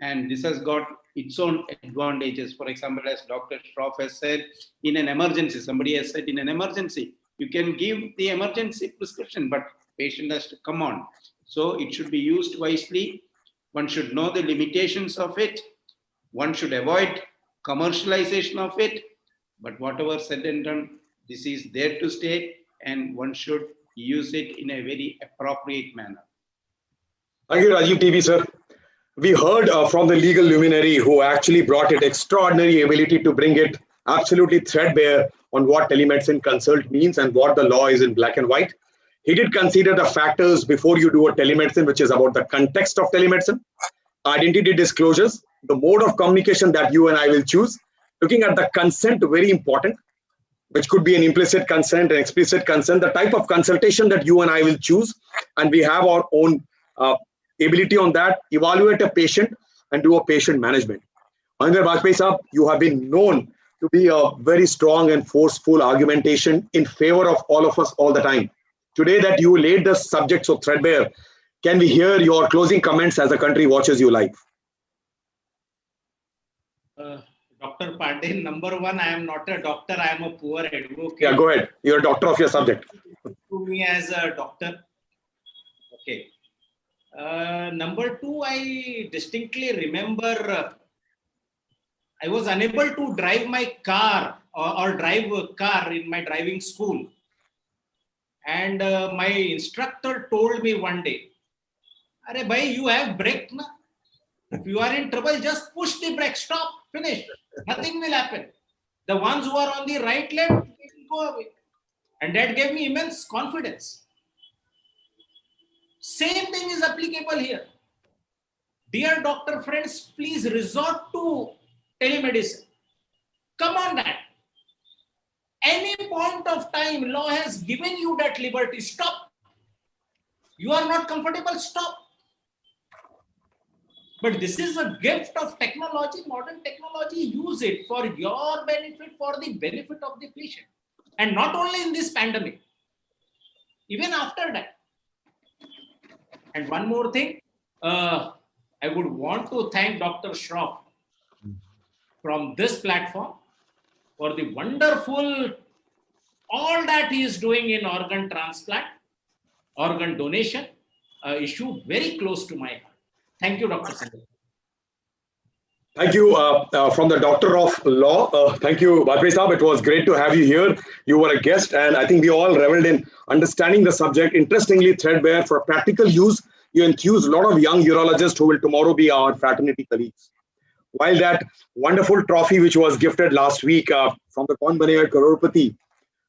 And this has got its own advantages. For example, as Dr. Shroff has said, in an emergency, somebody has said in an emergency, you can give the emergency prescription, but patient has to come on. So it should be used wisely. One should know the limitations of it. One should avoid commercialization of it. But whatever said and done, this is there to stay, and one should use it in a very appropriate manner. Thank you, Rajiv TV, sir. We heard from the legal luminary who actually brought it extraordinary ability to bring it absolutely threadbare on what telemedicine consult means and what the law is in black and white. He did consider the factors before you do a telemedicine, which is about the context of telemedicine, identity disclosures, the mode of communication that you and I will choose, looking at the consent, very important, which could be an implicit consent, an explicit consent, the type of consultation that you and I will choose. And we have our own ability on that, evaluate a patient and do a patient management. Mahendra Bajpayee Sahab, you have been known to be a very strong and forceful argumentation in favor of all of us all the time. Today that you laid the subject so threadbare, can we hear your closing comments as the country watches you live? Dr. Pandey, number one, I am not a doctor, I am a poor advocate. Yeah, go ahead. You're a doctor of your subject. To me as a doctor. Okay. Number two, I distinctly remember I was unable to drive my car or drive a car in my driving school. And my instructor told me one day, "Arey bhai, you have brake na? If you are in trouble, just push the brake, stop, finish. Nothing will happen. The ones who are on the right lane, they will go away." And that gave me immense confidence. Same thing is applicable here. Dear doctor friends, please resort to telemedicine. Come on that. Any point of time, law has given you that liberty. Stop. You are not comfortable, stop. But this is a gift of technology, modern technology. Use it for your benefit, for the benefit of the patient. And not only in this pandemic, even after that. And one more thing, I would want to thank Dr. Shroff from this platform for the wonderful all that he is doing in organ transplant, organ donation, issue very close to my heart. Thank you, Dr. Sanjay. Thank you from the Doctor of Law. Thank you, Bajpai Saab. It was great to have you here. You were a guest, and I think we all reveled in understanding the subject. Interestingly, threadbare for practical use. You enthuse a lot of young urologists who will tomorrow be our fraternity colleagues. While that wonderful trophy, which was gifted last week from the Kaun Banega Crorepati,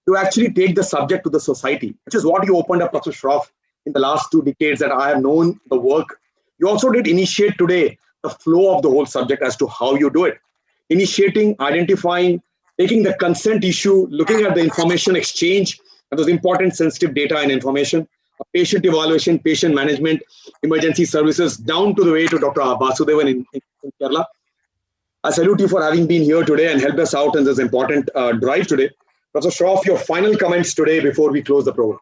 to actually take the subject to the society, which is what you opened up, Dr. Shroff, in the last 2 decades that I have known the work. You also did initiate today the flow of the whole subject as to how you do it. Initiating, identifying, taking the consent issue, looking at the information exchange, and those important sensitive data and information, patient evaluation, patient management, emergency services, down to the way to Dr. Vasudevan in Kerala. I salute you for having been here today and helped us out in this important drive today. Professor Shroff, your final comments today before we close the program.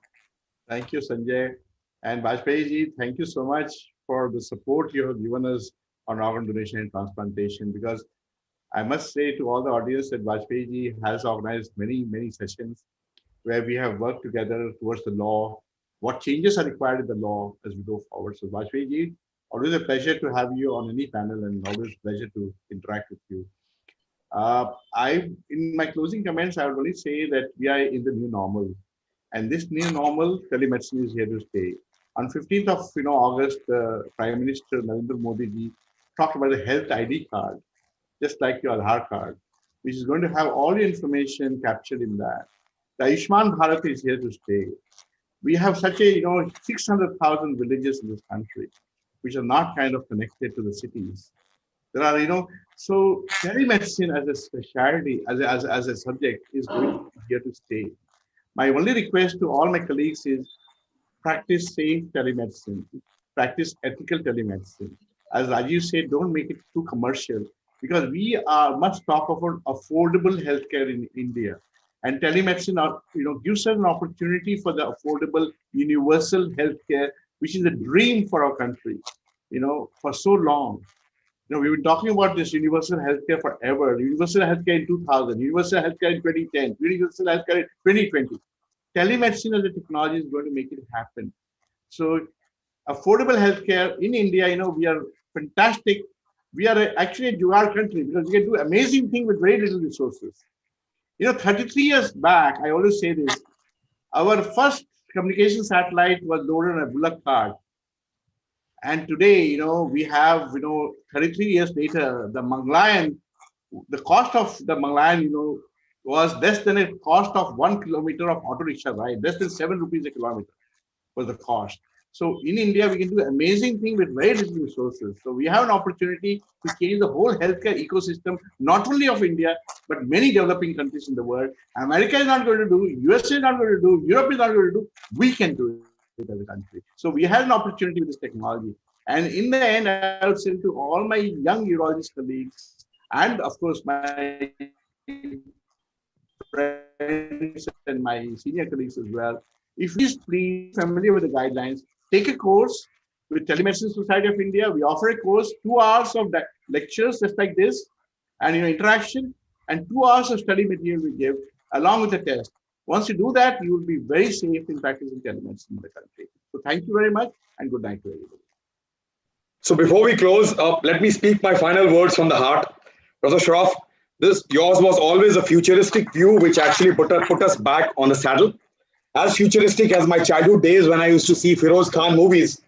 Thank you, Sanjay. And Bajpai ji, thank you so much for the support you have given us on organ donation and transplantation, because I must say to all the audience that Bajpai ji has organized many sessions where we have worked together towards the law, what changes are required in the law as we go forward. So Bajpai ji, always a pleasure to have you on any panel and always a pleasure to interact with you. In my closing comments, I would only say that we are in the new normal, and this new normal, telemedicine is here to stay. On 15th of August, Prime Minister Narendra Modi ji talked about the health ID card, just like your Aadhaar card, which is going to have all the information captured in that. The Ayushman Bharat is here to stay. We have such a 600,000 villages in this country, which are not kind of connected to the cities. There are so telemedicine as a specialty, as a subject, is going to be here to stay. My only request to all my colleagues is practice safe telemedicine, practice ethical telemedicine. As Rajiv said, don't make it too commercial, because we must talk about affordable healthcare in India. And telemedicine gives us an opportunity for the affordable universal healthcare, which is a dream for our country, for so long. We've been talking about this universal healthcare forever. Universal healthcare in 2000, universal healthcare in 2010, universal healthcare in 2020. Telemedicine as a technology is going to make it happen. So affordable healthcare in India, we are fantastic. We are actually a jugaad country because we can do amazing things with very little resources. 33 years back, I always say this, our first communication satellite was loaded on a bullock cart. And today, we have, 33 years later, the Mangalayan, the cost of the Mangalayan, was less than a cost of 1 kilometer of auto rickshaw ride, less than 7 rupees a kilometer was the cost. So in India, we can do amazing things with very little resources. So we have an opportunity to change the whole healthcare ecosystem, not only of India, but many developing countries in the world. America is not going to do, USA is not going to do, Europe is not going to do, we can do it as a country. So we had an opportunity with this technology. And in the end, I would say to all my young urologist colleagues, and of course, my friends and my senior colleagues as well, if you please familiar with the guidelines, take a course with Telemedicine Society of India. We offer a course, 2 hours of lectures just like this, and interaction, and 2 hours of study material we give along with the test. Once you do that, you will be very safe in practicing telemedicine in the country. So thank you very much, and good night to everybody. So before we close, let me speak my final words from the heart. Professor Shroff, yours was always a futuristic view, which actually put us back on the saddle. As futuristic as my childhood days when I used to see Feroz Khan movies,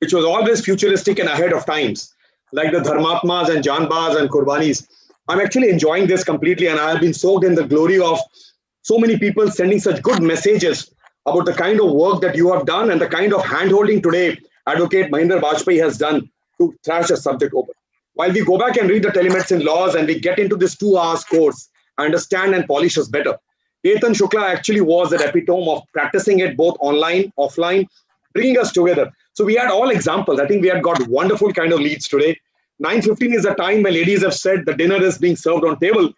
which was always futuristic and ahead of times, like the Dharmatmas and Janbaz and Qurbanis. I'm actually enjoying this completely, and I have been soaked in the glory of so many people sending such good messages about the kind of work that you have done and the kind of hand-holding today Advocate Mahinder Bajpai has done to thrash the subject open. While we go back and read the telemedicine laws and we get into this 2 hours course, understand and polish us better. Ketan Shukla actually was the epitome of practicing it both online, offline, bringing us together. So we had all examples. I think we had got wonderful kind of leads today. 9:15 is the time where ladies have said the dinner is being served on table.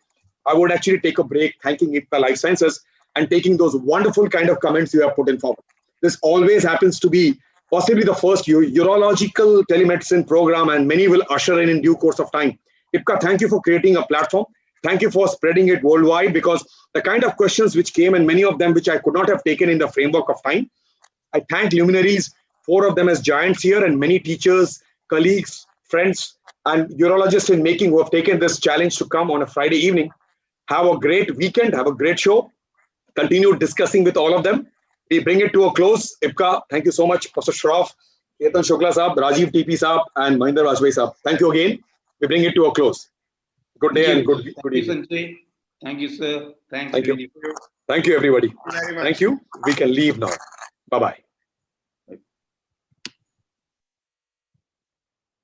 I would actually take a break, thanking IPCA Life Sciences and taking those wonderful kind of comments you have put in forward. This always happens to be possibly the first urological telemedicine program, and many will usher in due course of time. IPCA, thank you for creating a platform. thank you for spreading it worldwide, because the kind of questions which came, and many of them which I could not have taken in the framework of time. I thank luminaries, 4 of them as giants here, and many teachers, colleagues, friends, and urologists in making who have taken this challenge to come on a Friday evening. Have a great weekend. Have a great show. Continue discussing with all of them. We bring it to a close. IPCA, thank you so much, Professor Shroff, Ketan Shukla Saab, Rajiv TP Saab, and Mahinder Vajpayee Saab. Thank you again. We bring it to a close. Good day and good evening. Sanjay. Thank you, sir. Thanks. Thank you. Thank you, everybody. Very much. Thank you. We can leave now. Bye-bye.